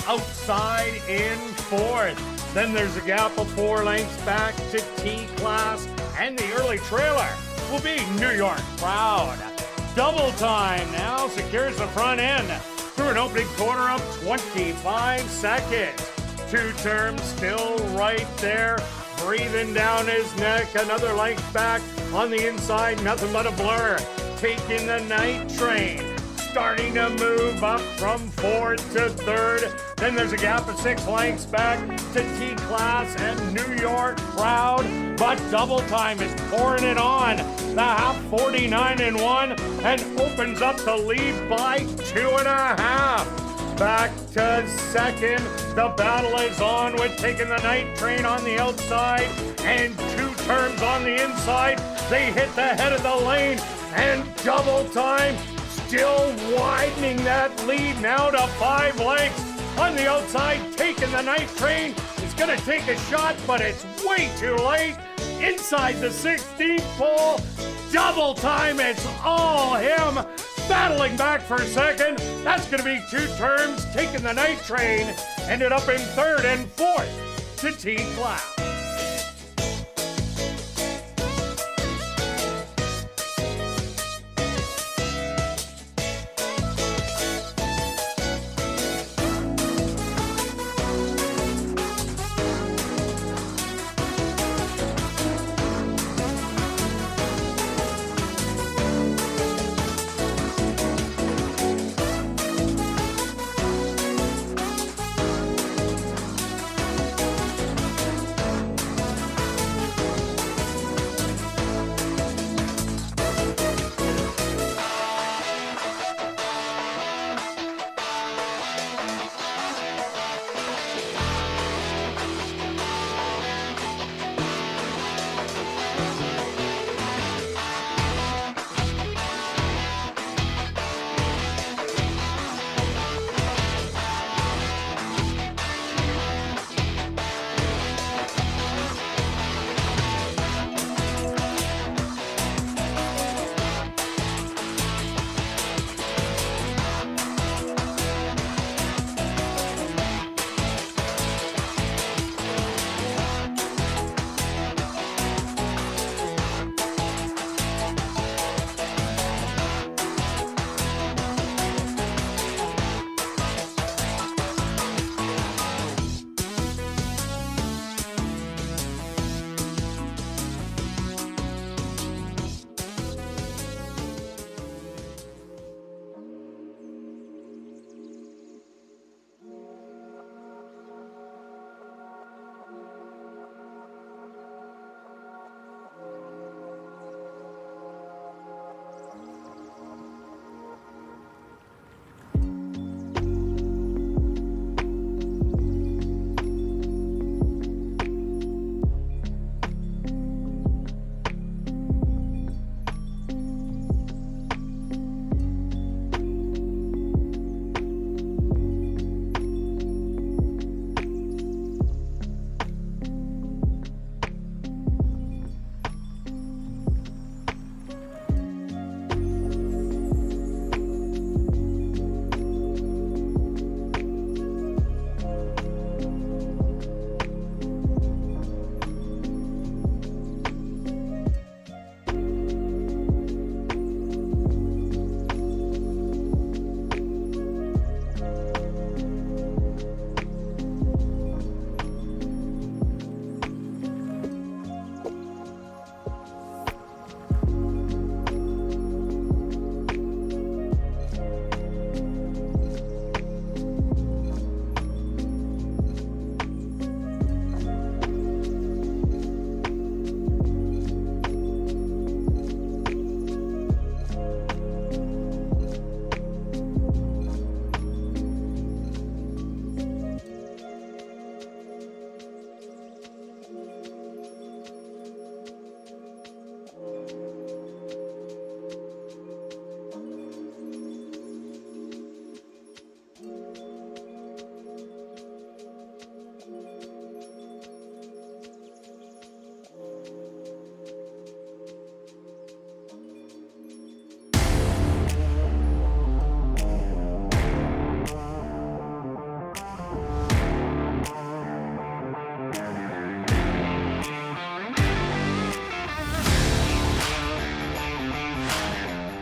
Outside in 4th. Then there's a gap of 4 lengths back to T-Class. And the early trailer will be New York Proud. Double Time now secures the front end through an opening quarter of 25 seconds. 2 turns still right there, breathing down his neck. Another length back on the inside, nothing but a blur. Taking the Night Train, starting to move up from 4th to 3rd. Then there's a gap of 6 lengths back to T-Class and New York Proud. But Double Time is pouring it on. The half 49 and 1 and opens up the lead by 2.5. Back to 2nd. The battle is on with Taking the Night Train on the outside and 2 turns on the inside. They hit the head of the lane and Double Time still widening that lead now to 5 lengths. On the outside, Taking the Night Train is going to take a shot, but it's way too late. Inside the 16th pole, Double Time, it's all him. Battling back for 2nd. That's going to be 2 turns. Taking the Night Train ended up in 3rd and 4th to T-Class.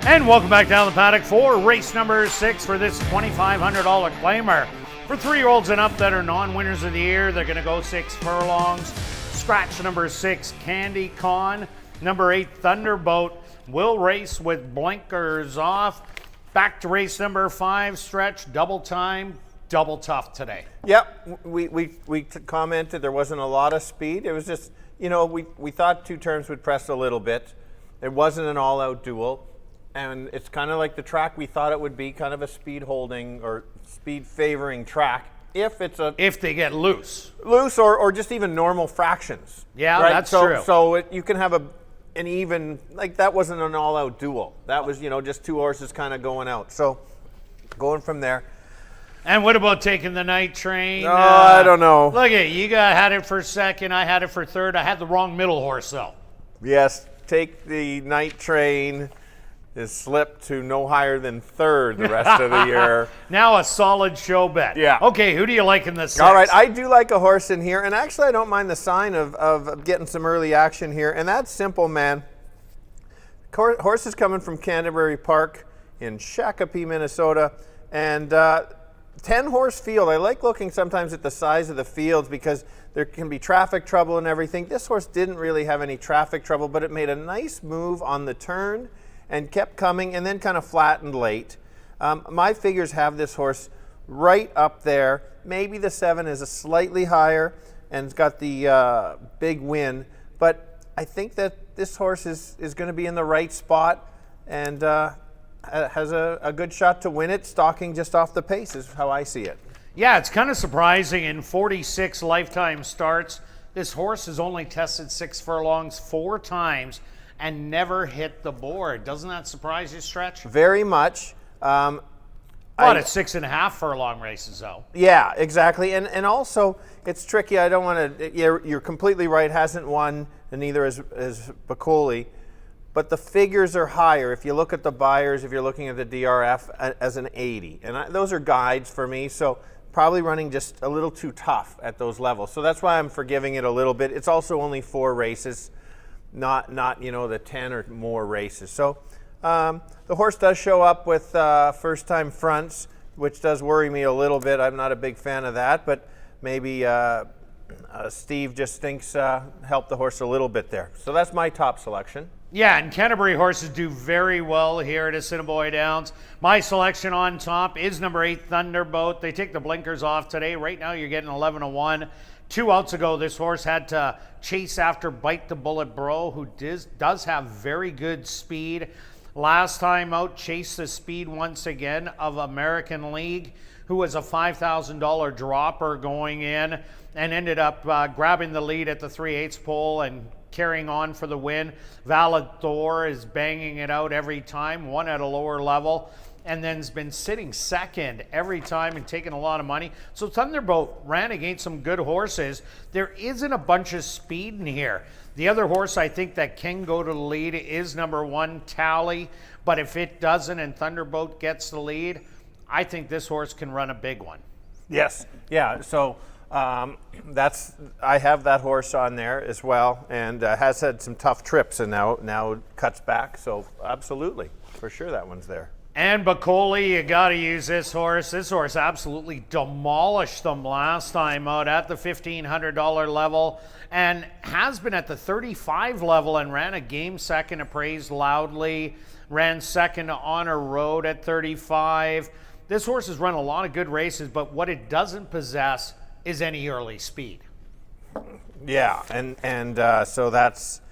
And welcome back down the paddock for race number 6 for this $2,500 claimer. For 3-year-olds and up that are non-winners of the year, they're going to go 6 furlongs. Scratch number 6, Candy Con. Number 8, Thunderbolt, will race with blinkers off. Back to race number 5, Stretch, double time, double tough today. Yep, we commented there wasn't a lot of speed. It was just, you know, we thought 2 turns would press a little bit. It wasn't an all-out duel. And it's kind of like the track we thought it would be, kind of a speed holding or speed favoring track. If they get loose or just even normal fractions. Yeah, right? that's true. So you can have an even, like that wasn't an all-out duel. That was, you know, just 2 horses kind of going out. So going from there. And what about taking the night train? No, I don't know. Look at you had it for second. I had it for third. I had the wrong middle horse though. Yes, take the night train. Is slipped to no higher than third the rest of the year. Now a solid show bet. Yeah. Okay, who do you like in the 6? All right, I do like a horse in here, and actually I don't mind the sign of getting some early action here, and that's Simple Man. Horse is coming from Canterbury Park in Shakopee, Minnesota, and 10-horse field. I like looking sometimes at the size of the fields because there can be traffic trouble and everything. This horse didn't really have any traffic trouble, but it made a nice move on the turn and kept coming and then kind of flattened late. My figures have this horse right up there. Maybe the 7 is a slightly higher and it's got the big win, but I think that this horse is going to be in the right spot and has a good shot to win it, stalking just off the pace is how I see it. Yeah, it's kind of surprising. In 46 lifetime starts, this horse has only tested 6 furlongs 4 times and never hit the board. Doesn't that surprise you, Stretch? Very much. But it's 6.5 furlong races, though. Yeah, exactly. And also, it's tricky. I don't want to. You're completely right. Hasn't won, and neither is Bacoli. But the figures are higher. If you look at the buyers, if you're looking at the DRF as an 80, and those are guides for me. So probably running just a little too tough at those levels. So that's why I'm forgiving it a little bit. It's also only 4 races. Not the 10 or more races. So the horse does show up with first-time fronts, which does worry me a little bit. I'm not a big fan of that, but maybe Steve just thinks help the horse a little bit there. So that's my top selection. Yeah, and Canterbury horses do very well here at Assiniboia Downs. My selection on top is number 8, Thunderbolt. They take the blinkers off today. Right now you're getting 11-1. 2 outs ago, this horse had to chase after Bite the Bullet Bro, who does have very good speed. Last time out, chased the speed once again of American League, who was a $5,000 dropper going in and ended up grabbing the lead at the 3/8 pole and carrying on for the win. Valid Thor is banging it out every time, won at a lower level, and then has been sitting second every time and taking a lot of money. So Thunderbolt ran against some good horses. There isn't a bunch of speed in here. The other horse I think that can go to the lead is number 1, Tally. But if it doesn't and Thunderbolt gets the lead, I think this horse can run a big one. Yes. Yeah. So I have that horse on there as well, and has had some tough trips, and now cuts back. So absolutely, for sure, that one's there. And Bacoli, you got to use this horse. This horse absolutely demolished them last time out at the $1,500 level and has been at the $35 level and ran a game second, appraised loudly, ran second on a road at 35. This horse has run a lot of good races, but what it doesn't possess is any early speed. Yeah, and so that's,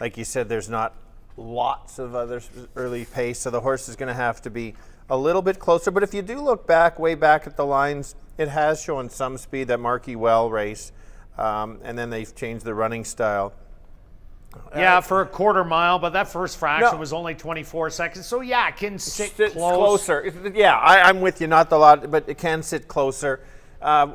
like you said, there's not lots of other early pace, so the horse is going to have to be a little bit closer. But if you do look way back at the lines, it has shown some speed, that Marquis Well race, and then they've changed the running style. Yeah, for a quarter mile, but that first fraction was only 24 seconds. So yeah, it can sit closer. Yeah, I'm with you, not a lot, but it can sit closer.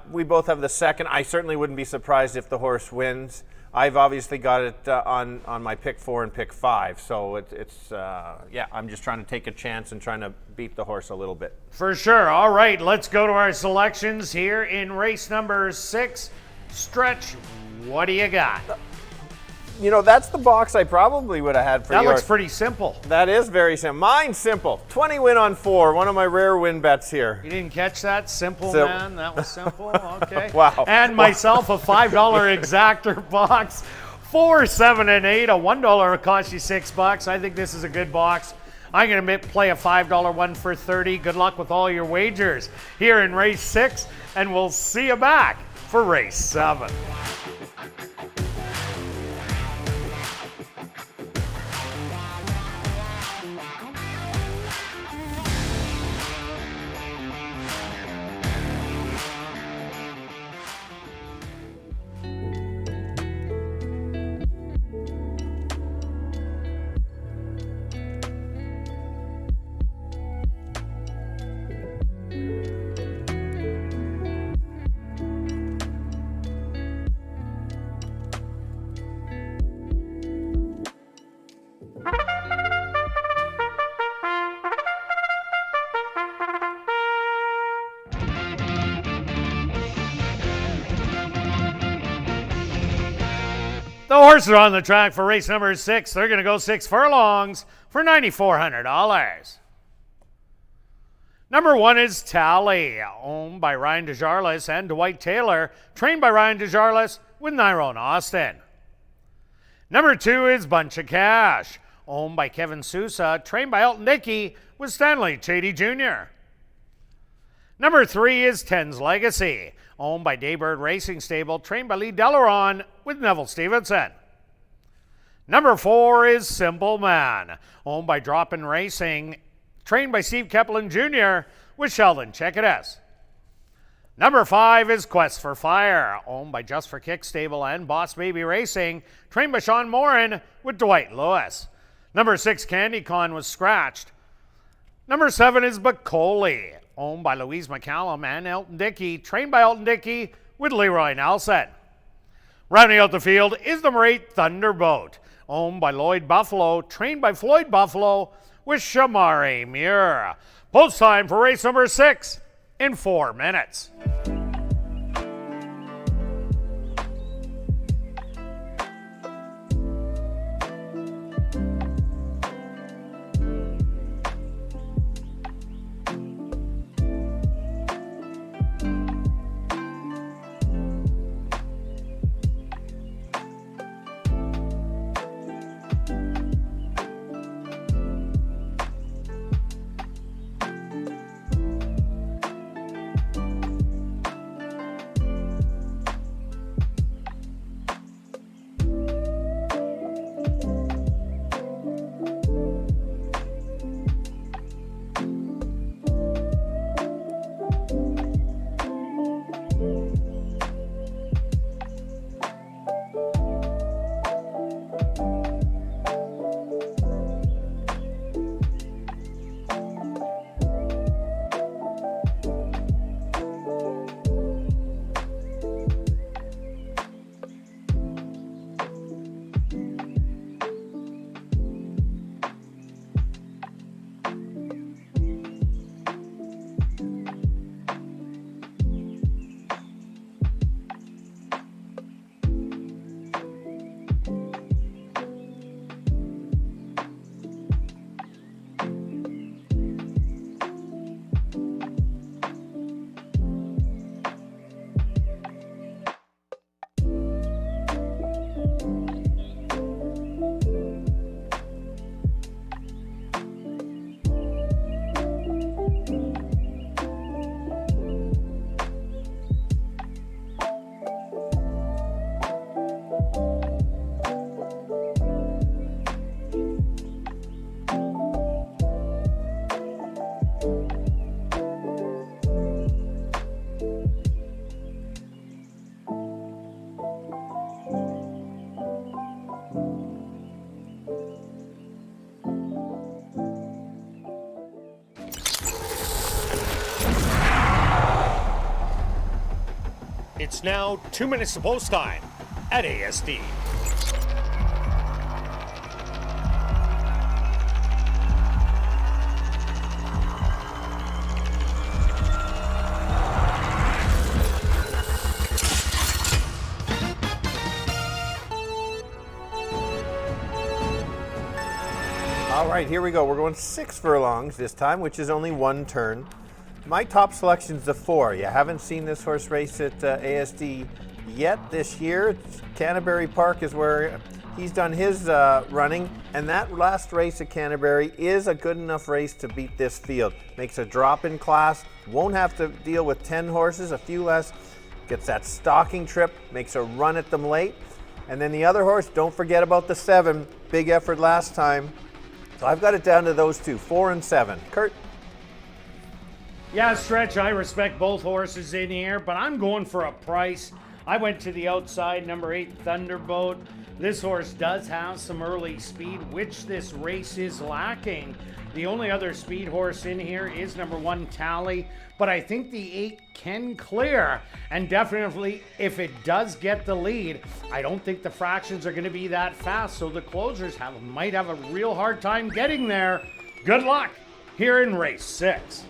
We both have the second. I certainly wouldn't be surprised if the horse wins. I've obviously got it on my pick 4 and pick 5, so it's I'm just trying to take a chance and trying to beat the horse a little bit. For sure. All right, let's go to our selections here in race number 6. Stretch, what do you got? you know, that's the box I probably would have had for That yours. looks pretty simple. That is very simple. Mine's simple. 20 win on 4. One of my rare win bets here. You didn't catch that? Simple, So- man. That was simple. Okay. Wow. And myself, a $5 exactor box. 4, 7, and 8. A $1 will cost you $6. I think this is a good box. I'm going to play a $5 one for 30. Good luck with all your wagers here in race 6, and we'll see you back for race 7. The horses are on the track for race number 6. They're going to go 6 furlongs for $9,400. Number 1 is Tally, owned by Ryan DeJarlis and Dwight Taylor, trained by Ryan DeJarlis with Nyrone Austin. Number 2 is Bunch of Cash, owned by Kevin Sousa, trained by Elton Dickey with Stanley Chady Jr. Number 3 is Ten's Legacy, owned by Daybird Racing Stable, trained by Lee Delaron with Neville Stevenson. Number 4 is Simple Man, owned by Drop-In Racing, trained by Steve Keplin Jr. with Sheldon Checkadas. Number 5 is Quest for Fire, owned by Just for Kicks Stable and Boss Baby Racing, trained by Sean Morin with Dwight Lewis. Number 6, Candy Con, was scratched. Number 7 is Bacoli, owned by Louise McCallum and Elton Dickey, trained by Elton Dickey with Leroy Nelson. Rounding out the field is number 8, Thunderbolt, owned by Lloyd Buffalo, trained by Floyd Buffalo with Shamari Muir. Post time for race number 6 in 4 minutes. It's now 2 minutes to post time at ASD. All right, here we go. We're going 6 furlongs this time, which is only 1 turn. My top selection's the 4. You haven't seen this horse race at ASD yet this year. Canterbury Park is where he's done his running, and that last race at Canterbury is a good enough race to beat this field. Makes a drop in class, won't have to deal with 10 horses, a few less, gets that stalking trip, makes a run at them late. And then the other horse, don't forget about the 7, big effort last time. So I've got it down to those 2, 4 and 7. Kirt? Yeah, Stretch, I respect both horses in here, but I'm going for a price. I went to the outside, number 8, Thunderbolt. This horse does have some early speed, which this race is lacking. The only other speed horse in here is number 1, Tally, but I think the 8 can clear. And definitely, if it does get the lead, I don't think the fractions are going to be that fast, so the closers might have a real hard time getting there. Good luck here in race 6.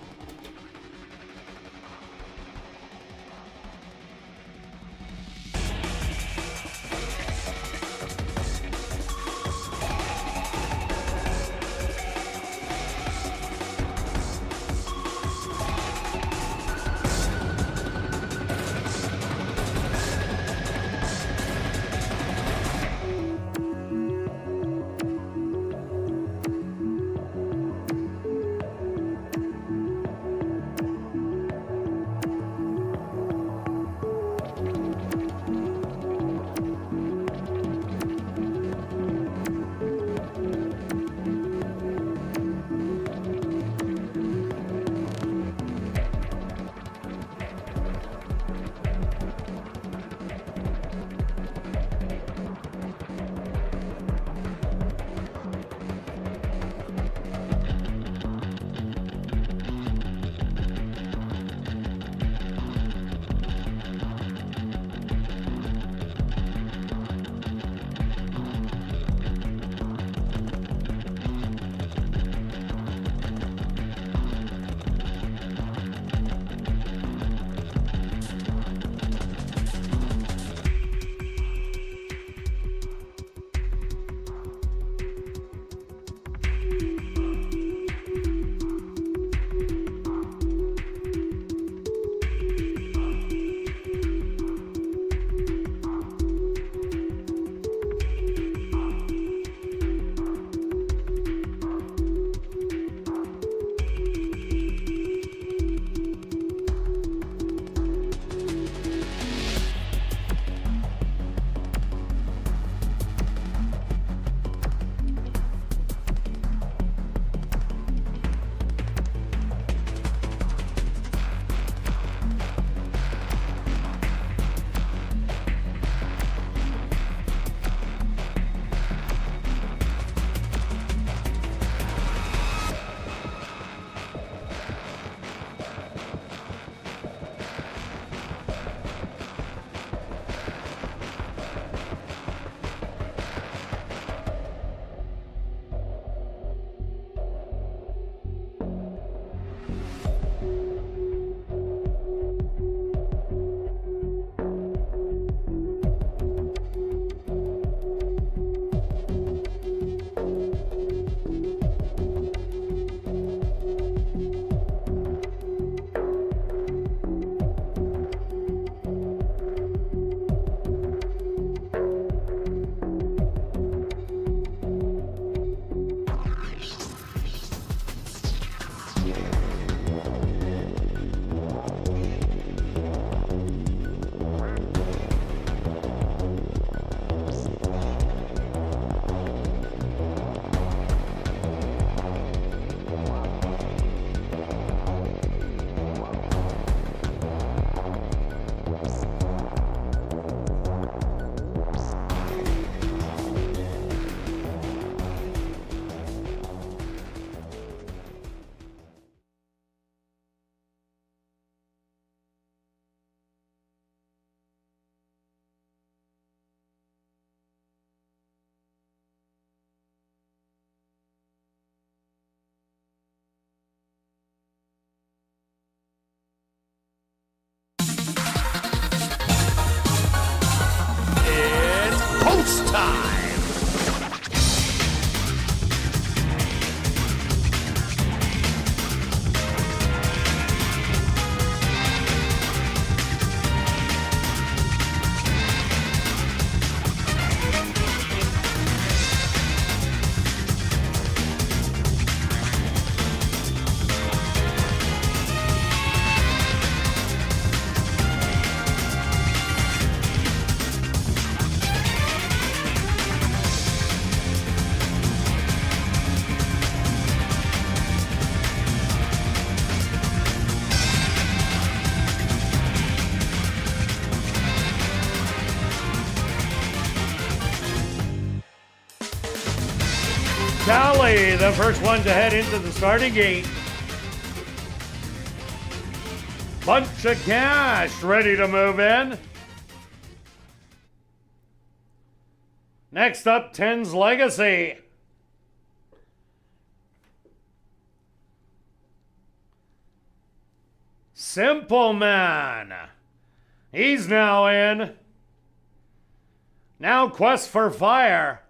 Tally, the first one to head into the starting gate. Bunch of Cash ready to move in. Next up, 10's Legacy. Simple Man. He's now in. Now Quest for Fire.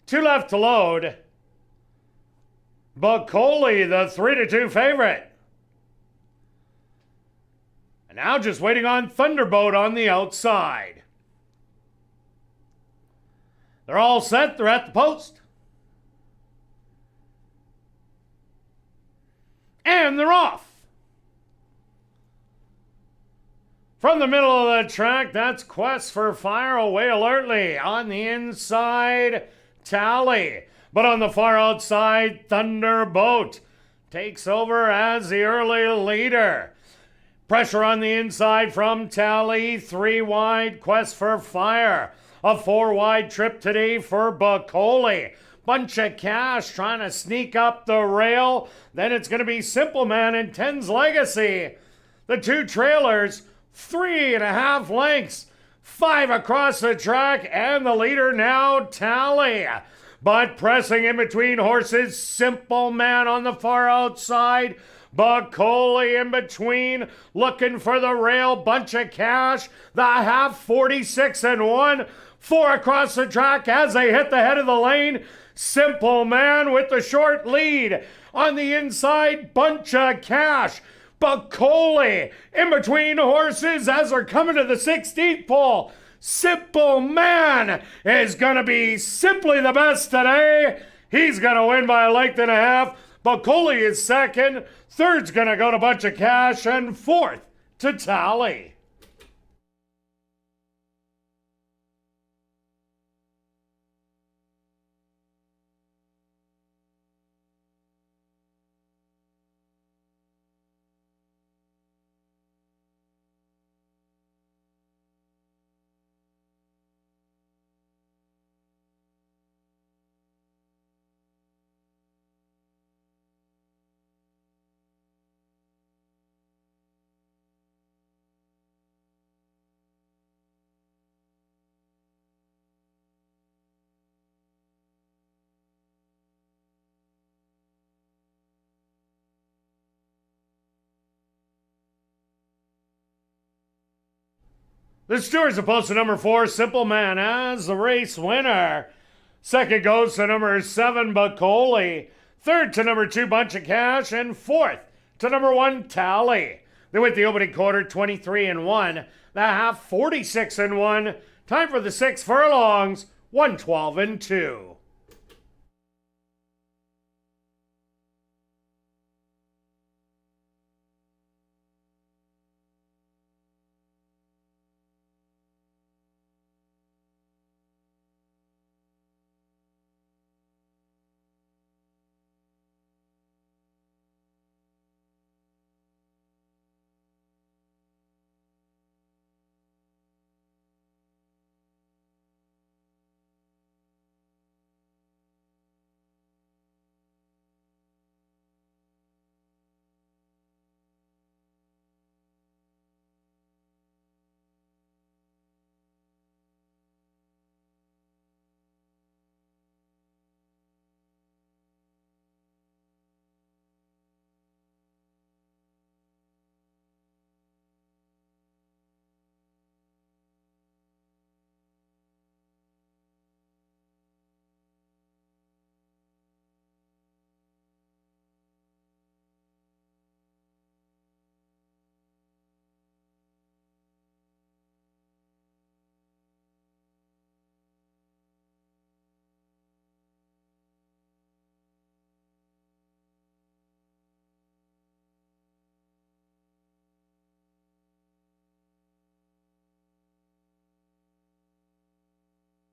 2 left to load. Bacoli, the 3-2 favorite. And now just waiting on Thunderbolt on the outside. They're all set. They're at the post. And they're off. From the middle of the track, that's Quest for Fire away alertly. On the inside, Tally. But on the far outside, Thunderbolt takes over as the early leader. Pressure on the inside from Tally. 3 wide, Quest for Fire. A 4 wide trip today for Bacoli. Bunch of Cash trying to sneak up the rail. Then it's going to be Simple Man and 10's Legacy. The 2 trailers, 3.5 lengths. 5 across the track, and the leader now, Tally. But pressing in between horses, Simple Man on the far outside. Bacoli in between, looking for the rail. Bunch of Cash, the half, 46-1. 4 across the track as they hit the head of the lane. Simple Man with the short lead. On the inside, Bunch of Cash. Bacoli in between horses as they're coming to the 16th pole. Simple Man is going to be simply the best today. He's going to win by a length and a half. Bacoli is second. Third's going to go to Bunch of Cash. And fourth to Tally. The stewards are posted number 4, Simple Man, as the race winner. Second goes to number 7, Bacoli. Third to number 2, Bunch of Cash. And fourth to number 1, Tally. They went the opening quarter 23-1. The half 46-1. Time for the 6 furlongs, 112-2.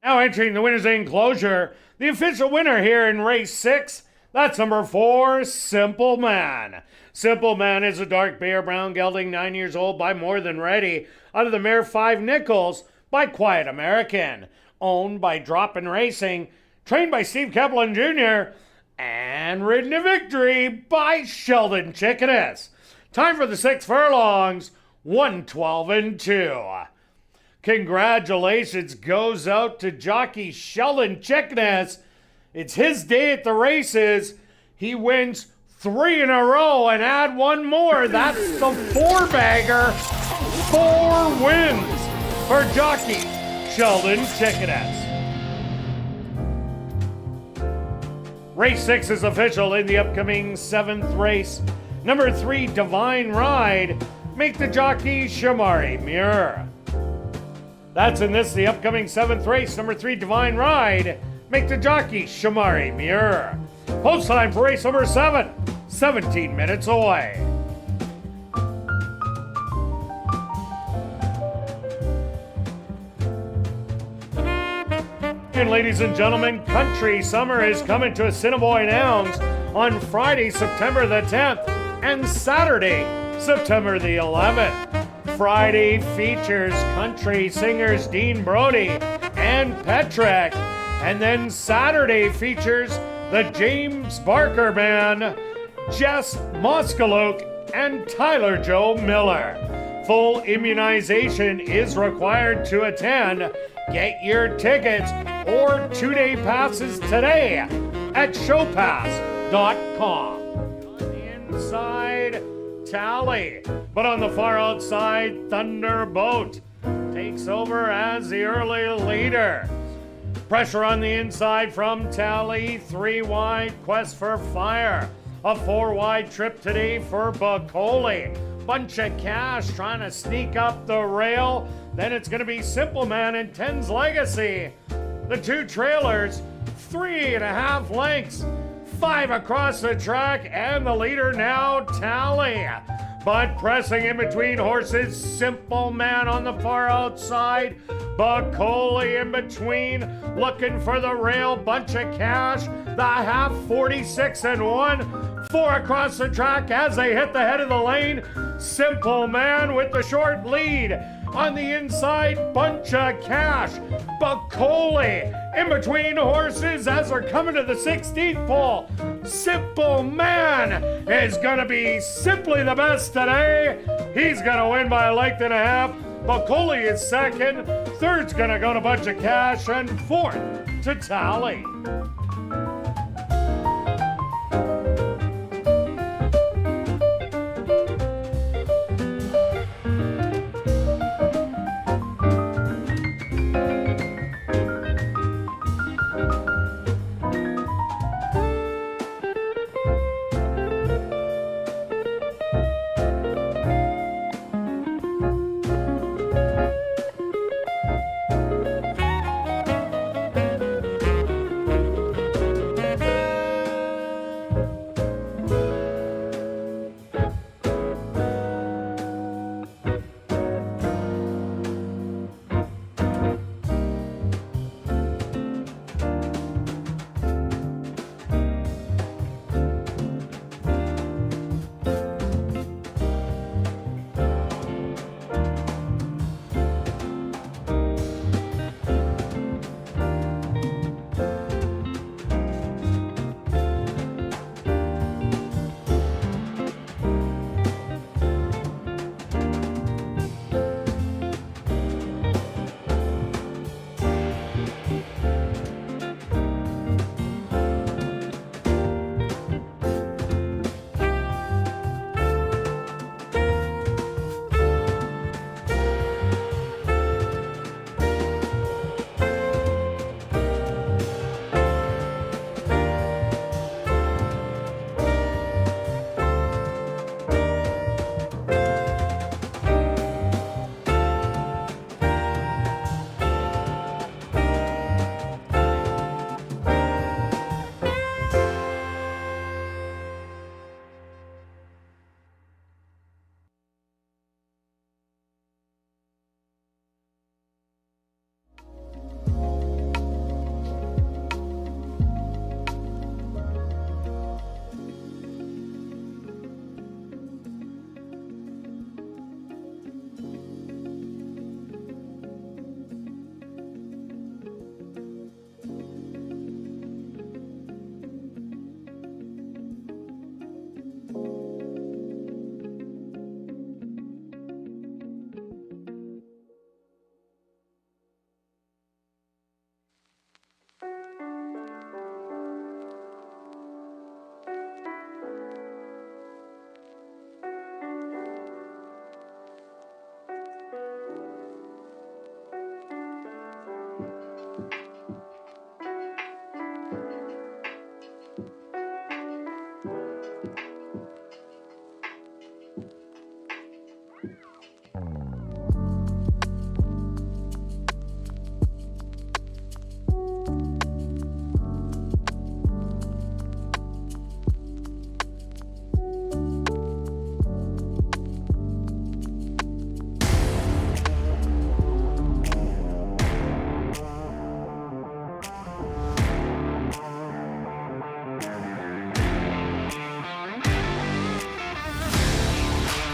Now entering the winner's enclosure, the official winner here in race 6, that's number 4, Simple Man. Simple Man is a dark bear brown gelding, 9 years old, by More Than Ready, out of the mare 5 Nickels by Quiet American. owned by Drop-In Racing, trained by Steve Kaplan Jr., and ridden to victory by Sheldon Chickanis. Time for the 6 furlongs, 1:12 2. Congratulations goes out to jockey Sheldon Chickanis. It's his day at the races. He wins 3 in a row and add one more. That's the 4-bagger. 4 wins for jockey Sheldon Chickanis. Race 6 is official in the upcoming 7th race. Number 3, Divine Ride. Make the jockey Shamari Muir. That's in this, the upcoming 7th race. Number 3, Divine Ride. Make the jockey Shamari Muir. Post time for race number 7, 17 minutes away. And ladies and gentlemen, Country Summer is coming to Assiniboia Downs on Friday, September the 10th, and Saturday, September the 11th. Friday features country singers Dean Brody and Petrick, and then Saturday features the James Barker Band, Jess Moskalook, and Tyler Joe Miller. Full immunization is required to attend. Get your tickets or 2-day passes today at showpass.com. On the inside, Tally, but on the far outside, Thunderbolt takes over as the early leader. Pressure on the inside from Tally, 3 wide, Quest for Fire. A 4 wide trip today for Bacoli. Bunch of Cash trying to sneak up the rail. Then it's going to be Simple Man and Ten's Legacy. The 2 trailers, 3.5 lengths, 5 across the track, and the leader now, Tally. But pressing in between horses, Simple Man on the far outside, Bacoli in between, looking for the rail, Bunch of Cash, the half, 46-1, 4 across the track as they hit the head of the lane, Simple Man with the short lead. On the inside, Bunch of Cash, Bacoli in between horses as they're coming to the 16th pole. Simple Man is going to be simply the best today. He's going to win by a length and a half. Bacoli is second. Third's going to go to Bunch of Cash, and 4th to Tally.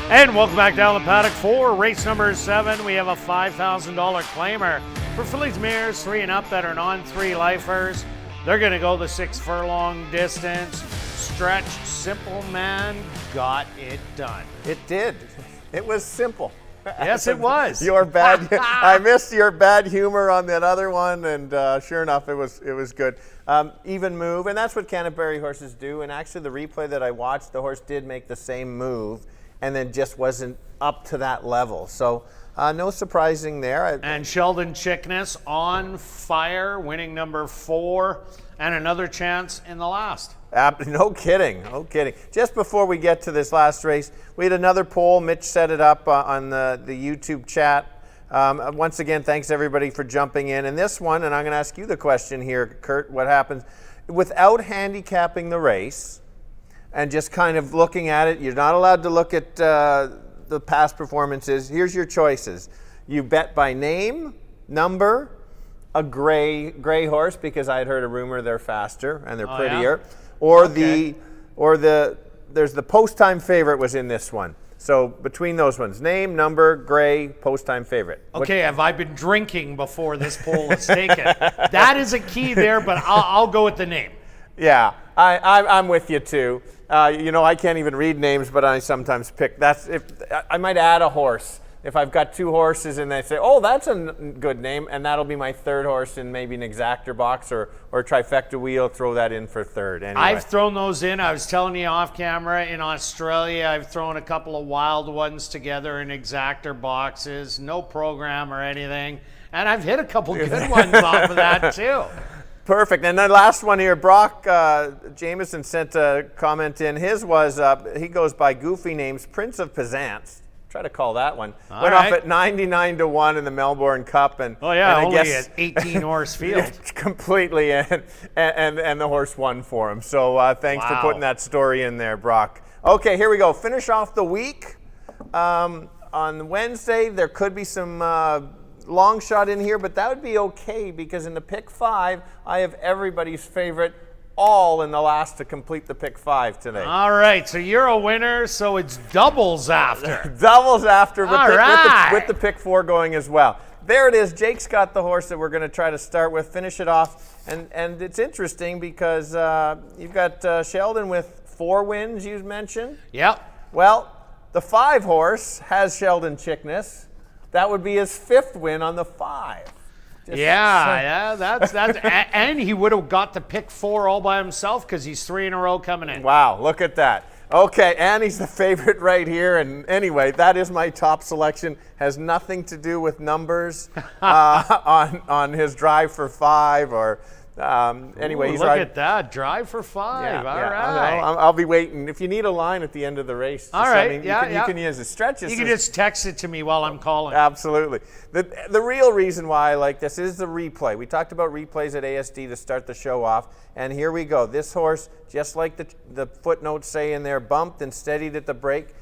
And welcome back down the paddock for race number 7. We have a $5,000 claimer for fillies, mares 3 and up that are non-3 lifers. They're going to go the 6 furlong distance. Stretch Simple Man got it done. It did. It was simple. Yes, it was. Your bad. I missed your bad humor on that other one, and sure enough, it was good. Even move, and that's what Canterbury horses do. And actually, the replay that I watched, the horse did make the same move, and then just wasn't up to that level. So no surprising there. And Sheldon Chickness on fire, winning number 4, and another chance in the last. No kidding, no kidding. Just before we get to this last race, we had another poll. Mitch set it up on the YouTube chat. Once again, thanks everybody for jumping in. And this one, and I'm going to ask you the question here, Kirt, what happens without handicapping the race and just kind of looking at it? You're not allowed to look at the past performances. Here's your choices. You bet by name, number, a gray horse, because I had heard a rumor they're faster and they're prettier. Yeah? Or there's the post-time favorite was in this one. So between those ones, name, number, gray, post-time favorite. Okay, have I been drinking before this poll is taken? That is a key there, but I'll go with the name. Yeah, I'm with you too. I can't even read names, but I sometimes pick. I might add a horse. If I've got 2 horses and they say, oh, that's a good name, and that'll be my 3rd horse in maybe an exactor box or a trifecta wheel, throw that in for 3rd. Anyway. I've thrown those in. I was telling you off camera, in Australia, I've thrown a couple of wild ones together in exactor boxes, no program or anything, and I've hit a couple good ones off of that too. Perfect. And the last one here, Brock Jameson sent a comment in. His was, he goes by goofy names, Prince of Penzance. Try to call that one. Went off at 99-1 in the Melbourne Cup, and only an 18 horse field. Completely, and the horse won for him. So thanks for putting that story in there, Brock. Okay, here we go. Finish off the week. On Wednesday, there could be some long shot in here, but that would be okay because in the pick 5, I have everybody's favorite, all in the last to complete the pick 5 today. All right, so you're a winner, so it's doubles after. Doubles after with the pick 4 going as well. There it is. Jake's got the horse that we're going to try to start with, finish it off. And it's interesting because you've got Sheldon with 4 wins, you mentioned. Yep. Well, the 5 horse has Sheldon Chickness. That would be his 5th win on the 5. That's and he would have got to pick 4 all by himself because he's 3 in a row coming in. Wow, look at that. Okay, and he's the favorite right here. And anyway, that is my top selection. Has nothing to do with numbers on his drive for 5 or. Anyway, look at that. Drive for 5. All right. I'll be waiting. If you need a line at the end of the race, all right. You can use the stretches. You can just text it to me while I'm calling. Absolutely. The real reason why I like this is the replay. We talked about replays at ASD to start the show off, and here we go. This horse, just like the footnotes say in there, bumped and steadied at the break.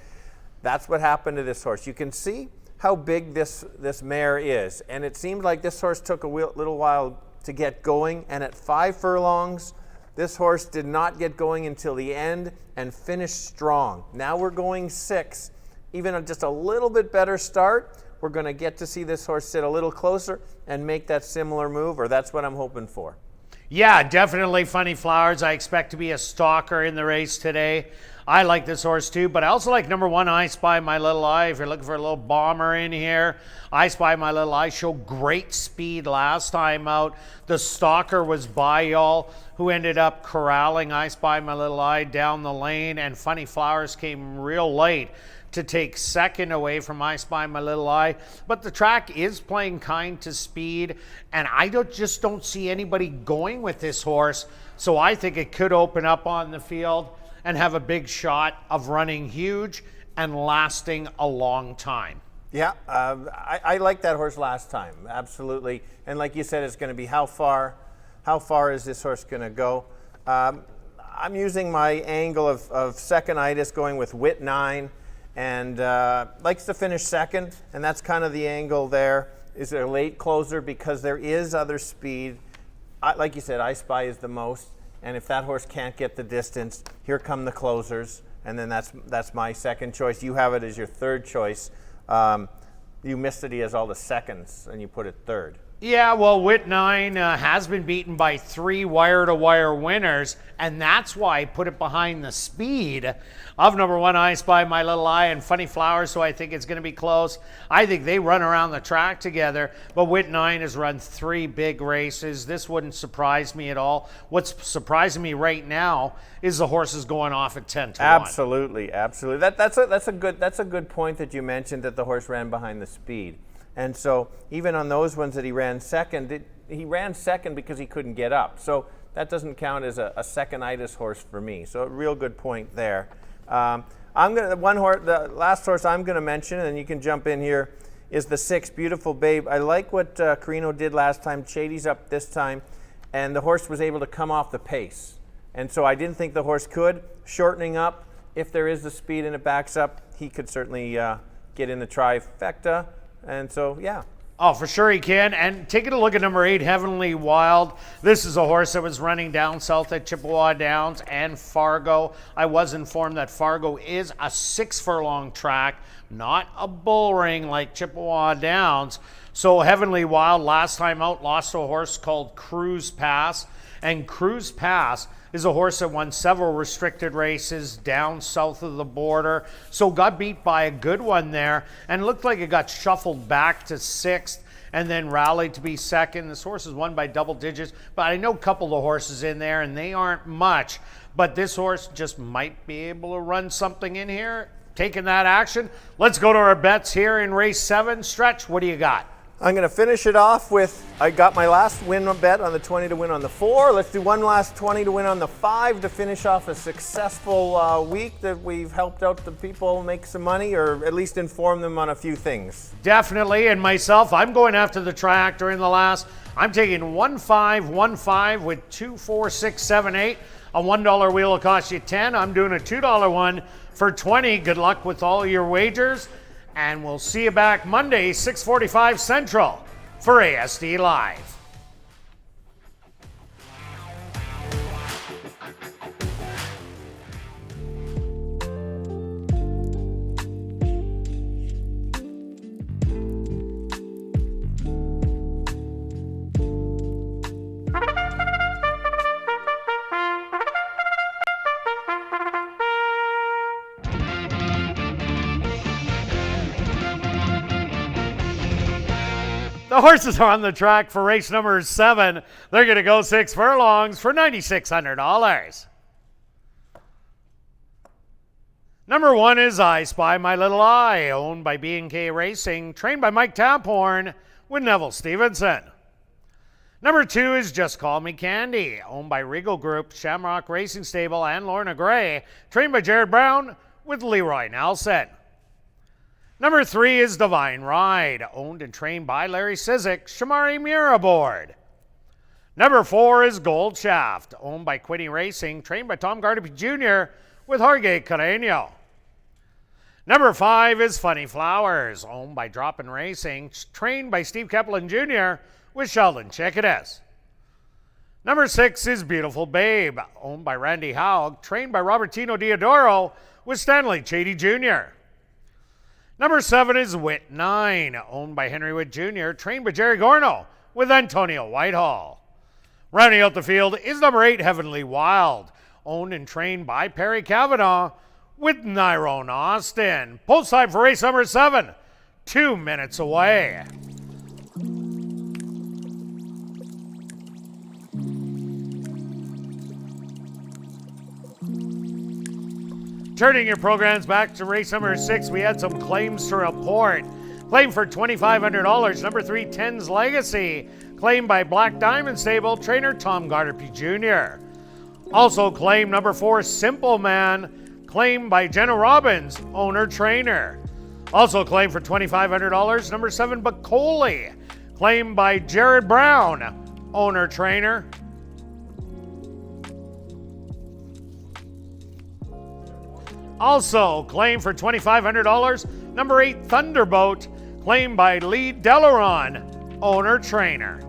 That's what happened to this horse. You can see how big this mare is, and it seemed like this horse took a little while to get going, and at 5 furlongs, this horse did not get going until the end and finished strong. Now we're going 6, even just a little bit better start. We're going to get to see this horse sit a little closer and make that similar move, or that's what I'm hoping for. Yeah, definitely Funny Flowers. I expect to be a stalker in the race today. I like this horse too, but I also like number 1, I Spy My Little Eye. If you're looking for a little bomber in here, I Spy My Little Eye showed great speed last time out. The stalker was by y'all, who ended up corralling I Spy My Little Eye down the lane, and Funny Flowers came real late to take 2nd away from I Spy My Little Eye. But the track is playing kind to speed, and I just don't see anybody going with this horse, so I think it could open up on the field and have a big shot of running huge and lasting a long time. Yeah, I like that horse last time, absolutely. And like you said, it's going to be how far is this horse going to go? I'm using my angle of second-itis, going with Wit 9, and likes to finish 2nd, and that's kind of the angle there. Is a late closer because there is other speed. Like you said, I Spy is the most. And if that horse can't get the distance, here come the closers. and then that's my second choice. You have it as your third choice. You missed it. He has all the seconds, and you put it third. Yeah, well, Wit 9 has been beaten by 3 wire-to-wire winners, and that's why I put it behind the speed of number 1, I Spy My Little Eye, and Funny Flowers, so I think it's going to be close. I think they run around the track together, but Wit 9 has run 3 big races. This wouldn't surprise me at all. What's surprising me right now is the horses going off at 10 to 1. Absolutely, absolutely. That's a good point that you mentioned, that the horse ran behind the speed. And so even on those ones that he ran second, he ran second because he couldn't get up. So that doesn't count as a second-itis horse for me. So a real good point there. The last horse I'm going to mention, and you can jump in here, is the 6, Beautiful Babe. I like what Carino did last time. Chady's up this time, and the horse was able to come off the pace. And so I didn't think the horse could. Shortening up, if there is the speed and it backs up, he could certainly get in the trifecta. And so, yeah. Oh, for sure he can. And taking a look at number 8, Heavenly Wild. This is a horse that was running down south at Chippewa Downs and Fargo. I was informed that Fargo is a 6-furlong track, not a bull ring like Chippewa Downs. So Heavenly Wild last time out lost to a horse called Cruise Pass. And Cruise Pass is a horse that won several restricted races down south of the border. So got beat by a good one there and looked like it got shuffled back to 6th and then rallied to be 2nd. This horse is won by double digits, but I know a couple of the horses in there and they aren't much. But this horse just might be able to run something in here. Taking that action. Let's go to our bets here in race 7. Stretch, what do you got? I'm going to finish it off with, I got my last win bet on the 20 to win on the 4. Let's do one last 20 to win on the 5 to finish off a successful week that we've helped out the people make some money, or at least inform them on a few things. Definitely, and myself, I'm going after the tractor in the last. I'm taking 1-5-1-5 with 2, 4, 6, 7, 8. A $1 wheel will cost you 10. I'm doing a $2 one for 20. Good luck with all your wagers. And we'll see you back Monday, 6:45 Central for ASD Live. The horses are on the track for race number 7. They're going to go 6 furlongs for $9,600. Number 1 is I Spy My Little Eye, owned by B&K Racing, trained by Mike Taphorn with Neville Stevenson. Number 2 is Just Call Me Candy, owned by Regal Group, Shamrock Racing Stable, and Lorna Gray, trained by Jared Brown with Leroy Nelson. Number 3 is Divine Ride, owned and trained by Larry Sizik, Shamari Muir aboard. Number 4 is Gold Shaft, owned by Quiddy Racing, trained by Tom Gardapi Jr. with Jorge Carreño. Number 5 is Funny Flowers, owned by Droppin' Racing, trained by Steve Keplin Jr. with Sheldon Chickadas. Number 6 is Beautiful Babe, owned by Randy Haug, trained by Robertino Diodoro with Stanley Chady Jr. Number 7 is Wit 9, owned by Henry Witt Jr., trained by Jerry Gorno with Antonio Whitehall. Rounding out the field is number 8, Heavenly Wild, owned and trained by Perry Cavanaugh with Nyrone Austin. Post time for race number 7, 2 minutes away. Turning your programs back to race number 6, we had some claims to report. Claim for $2,500, number 3, Ten's Legacy, claimed by Black Diamond Stable trainer Tom Gardapi Jr. Also claim number 4, Simple Man, claimed by Jenna Robbins, owner-trainer. Also claim for $2,500, number 7, Bacoli, claimed by Jared Brown, owner-trainer. Also claimed for $2,500, number 8, Thunderbolt, claimed by Lee Delaron, owner-trainer.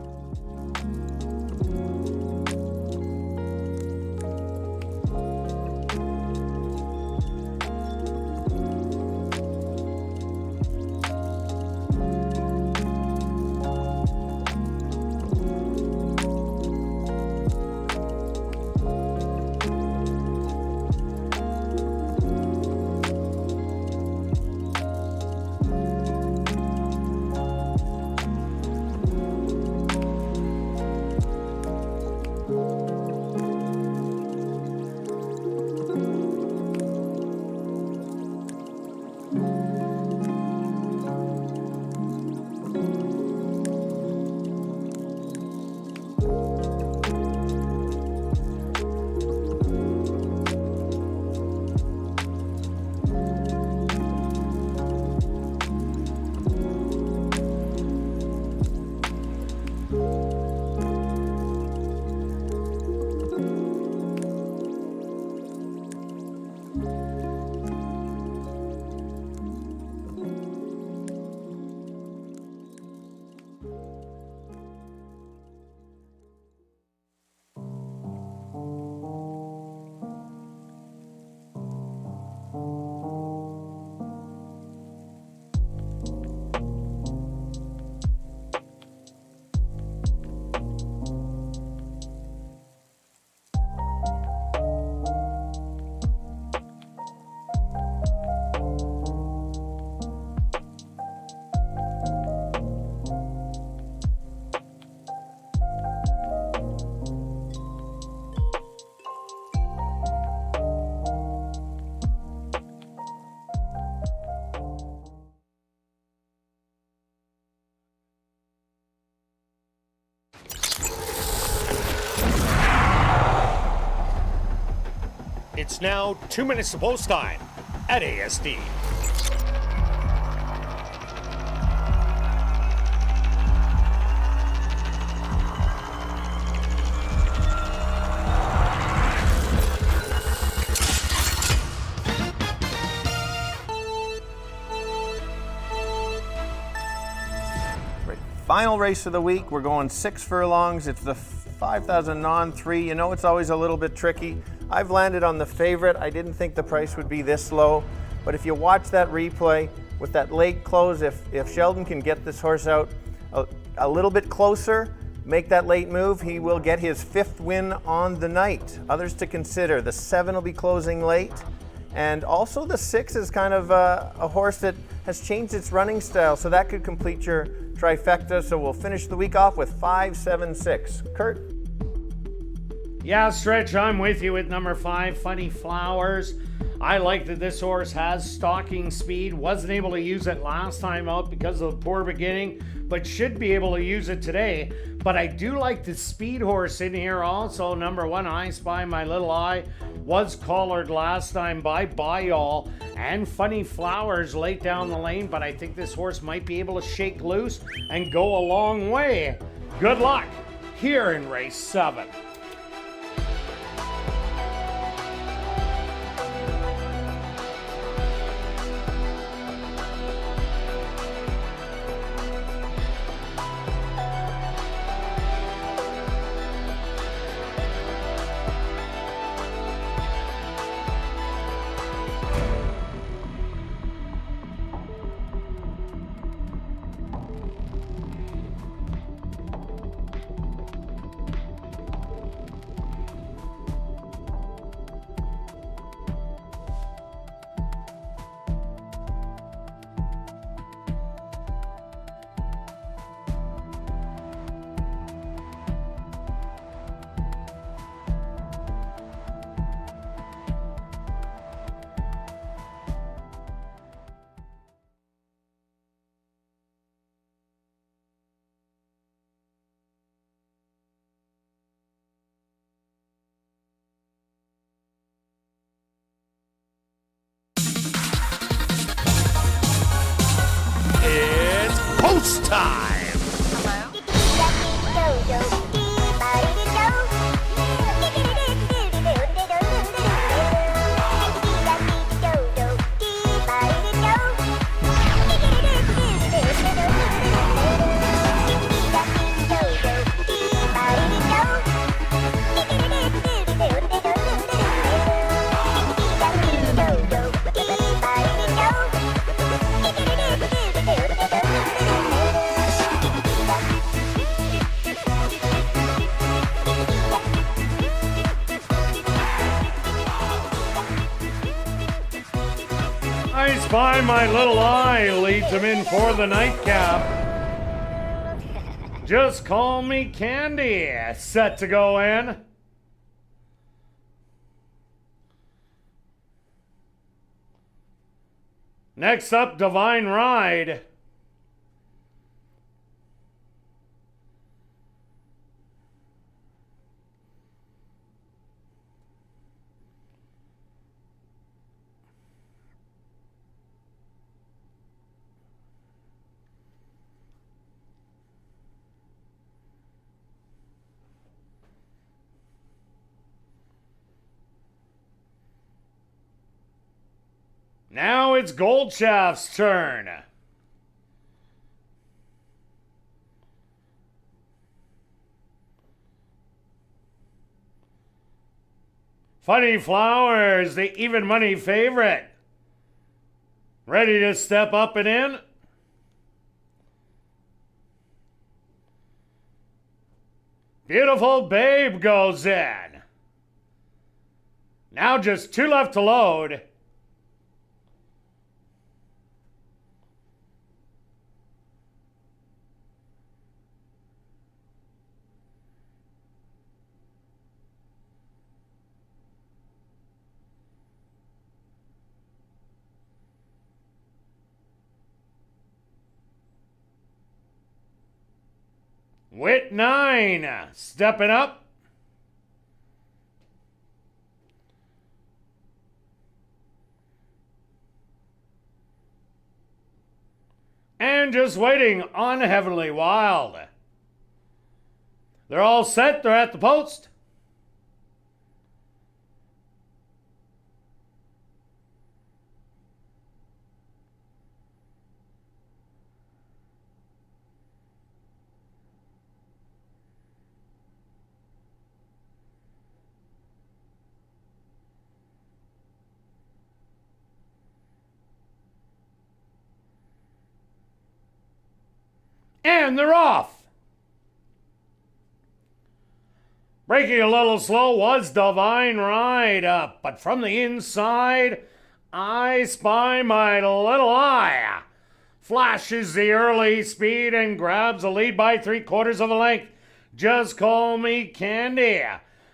It's now 2 minutes to post time at ASD. Final race of the week. We're going 6 furlongs. It's the 5,000 non-3. You know, it's always a little bit tricky. I've landed on the favorite. I didn't think the price would be this low, but if you watch that replay with that late close, if Sheldon can get this horse out a little bit closer, make that late move, he will get his 5th win on the night. Others to consider: the 7 will be closing late, and also the 6 is kind of a horse that has changed its running style, so that could complete your trifecta. So we'll finish the week off with 5, 7, 6. Kirt? Yeah, Stretch, I'm with you with number 5, Funny Flowers. I like that this horse has stalking speed. Wasn't able to use it last time out because of the poor beginning, but should be able to use it today. But I do like the speed horse in here also. Number 1, I Spy My Little Eye, was collared last time by Bayall, and Funny Flowers late down the lane, but I think this horse might be able to shake loose and go a long way. Good luck here in race 7. It's post time. I Spy My Little Eye leads him in for the nightcap. Just Call Me Candy, set to go in. Next up, Divine Ride. Now it's Goldshaft's turn. Funny Flowers, the even money favorite. Ready to step up and in? Beautiful Babe goes in. Now just 2 left to load. Wit 9, stepping up. and just waiting on Heavenly Wild. They're all set. They're at the post. And they're off. Breaking a little slow was Divine Ride Up, but from the inside, I spy my little eye. Flashes the early speed and grabs a lead by 3/4 of a length. Just Call Me Candy.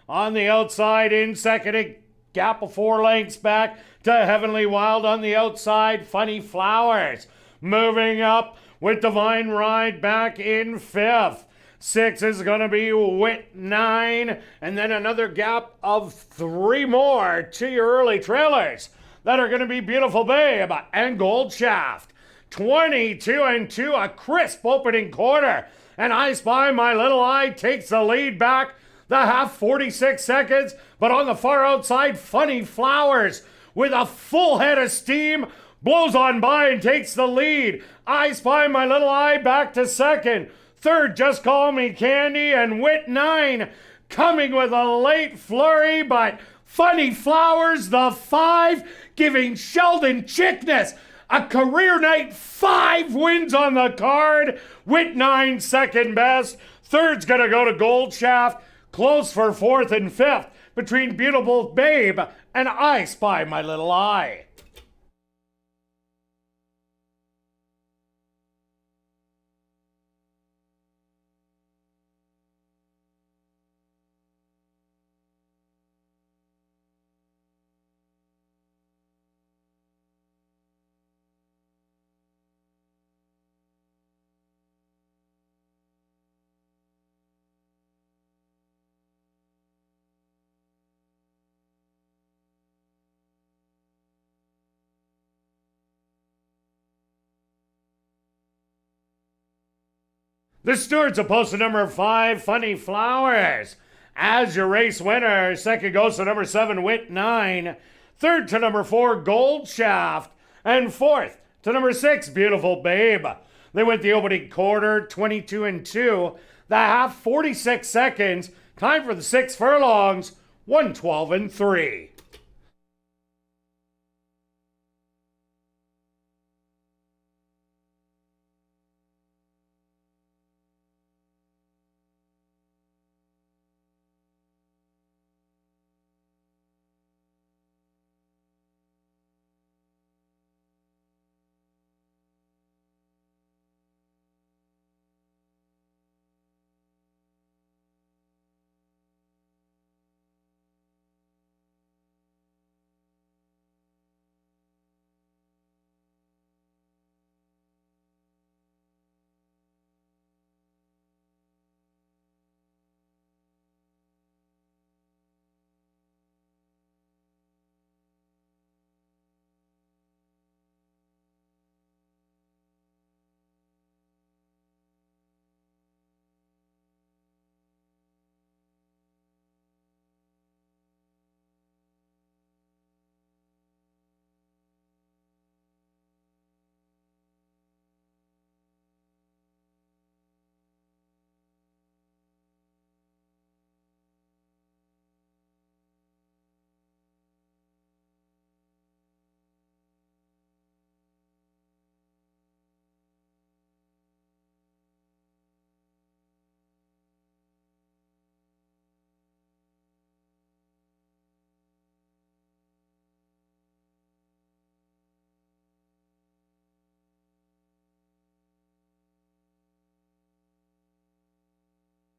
On the outside in second, a gap of 4 lengths back to Heavenly Wild on the outside. Funny Flowers moving up with Divine Ride back in 5th. 6 is going to be Wit 9, and then another gap of 3 more to your early trailers that are going to be Beautiful Babe and Gold Shaft. 22-2, a crisp opening quarter, and I Spy My Little Eye takes the lead back the half, 46 seconds, but on the far outside, Funny Flowers with a full head of steam blows on by and takes the lead. I Spy My Little Eye back to second. Third, Just Call Me Candy, and Wit 9 coming with a late flurry, but Funny Flowers, the 5, giving Sheldon Chickness a career night. 5 wins on the card. Wit 9 second best. Third's gonna go to Gold Shaft. Close for 4th and 5th between Beautiful Babe and I Spy My Little Eye. The stewards opposed to number 5, Funny Flowers. As your race winner, second goes to number 7, Wit 9. Third to number 4, Gold Shaft. And fourth to number 6, Beautiful Babe. They went the opening quarter, 22-2. The half, 46 seconds. Time for the 6 furlongs, 112-3.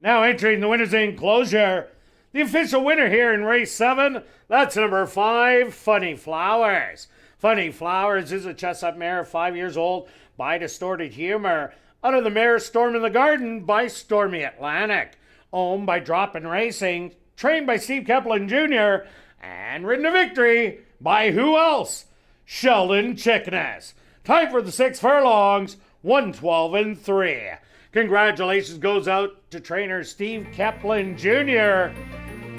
Now entering the winner's enclosure, the official winner here in race 7, that's number 5, Funny Flowers. Funny Flowers is a chestnut mare, 5 years old, by Distorted Humor, out of the mare Storm in the Garden by Stormy Atlantic, owned by Drop-In Racing, trained by Steve Kepplin Jr., and ridden to victory by who else? Sheldon Chickness. Time for the 6 furlongs, 112-3. Congratulations goes out to trainer Steve Keplin Jr.,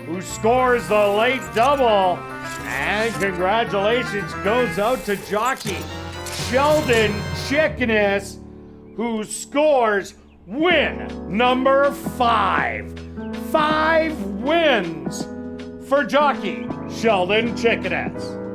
who scores the late double. And congratulations goes out to jockey Sheldon Chickeness, who scores win number 5. 5 wins for jockey Sheldon Chickeness.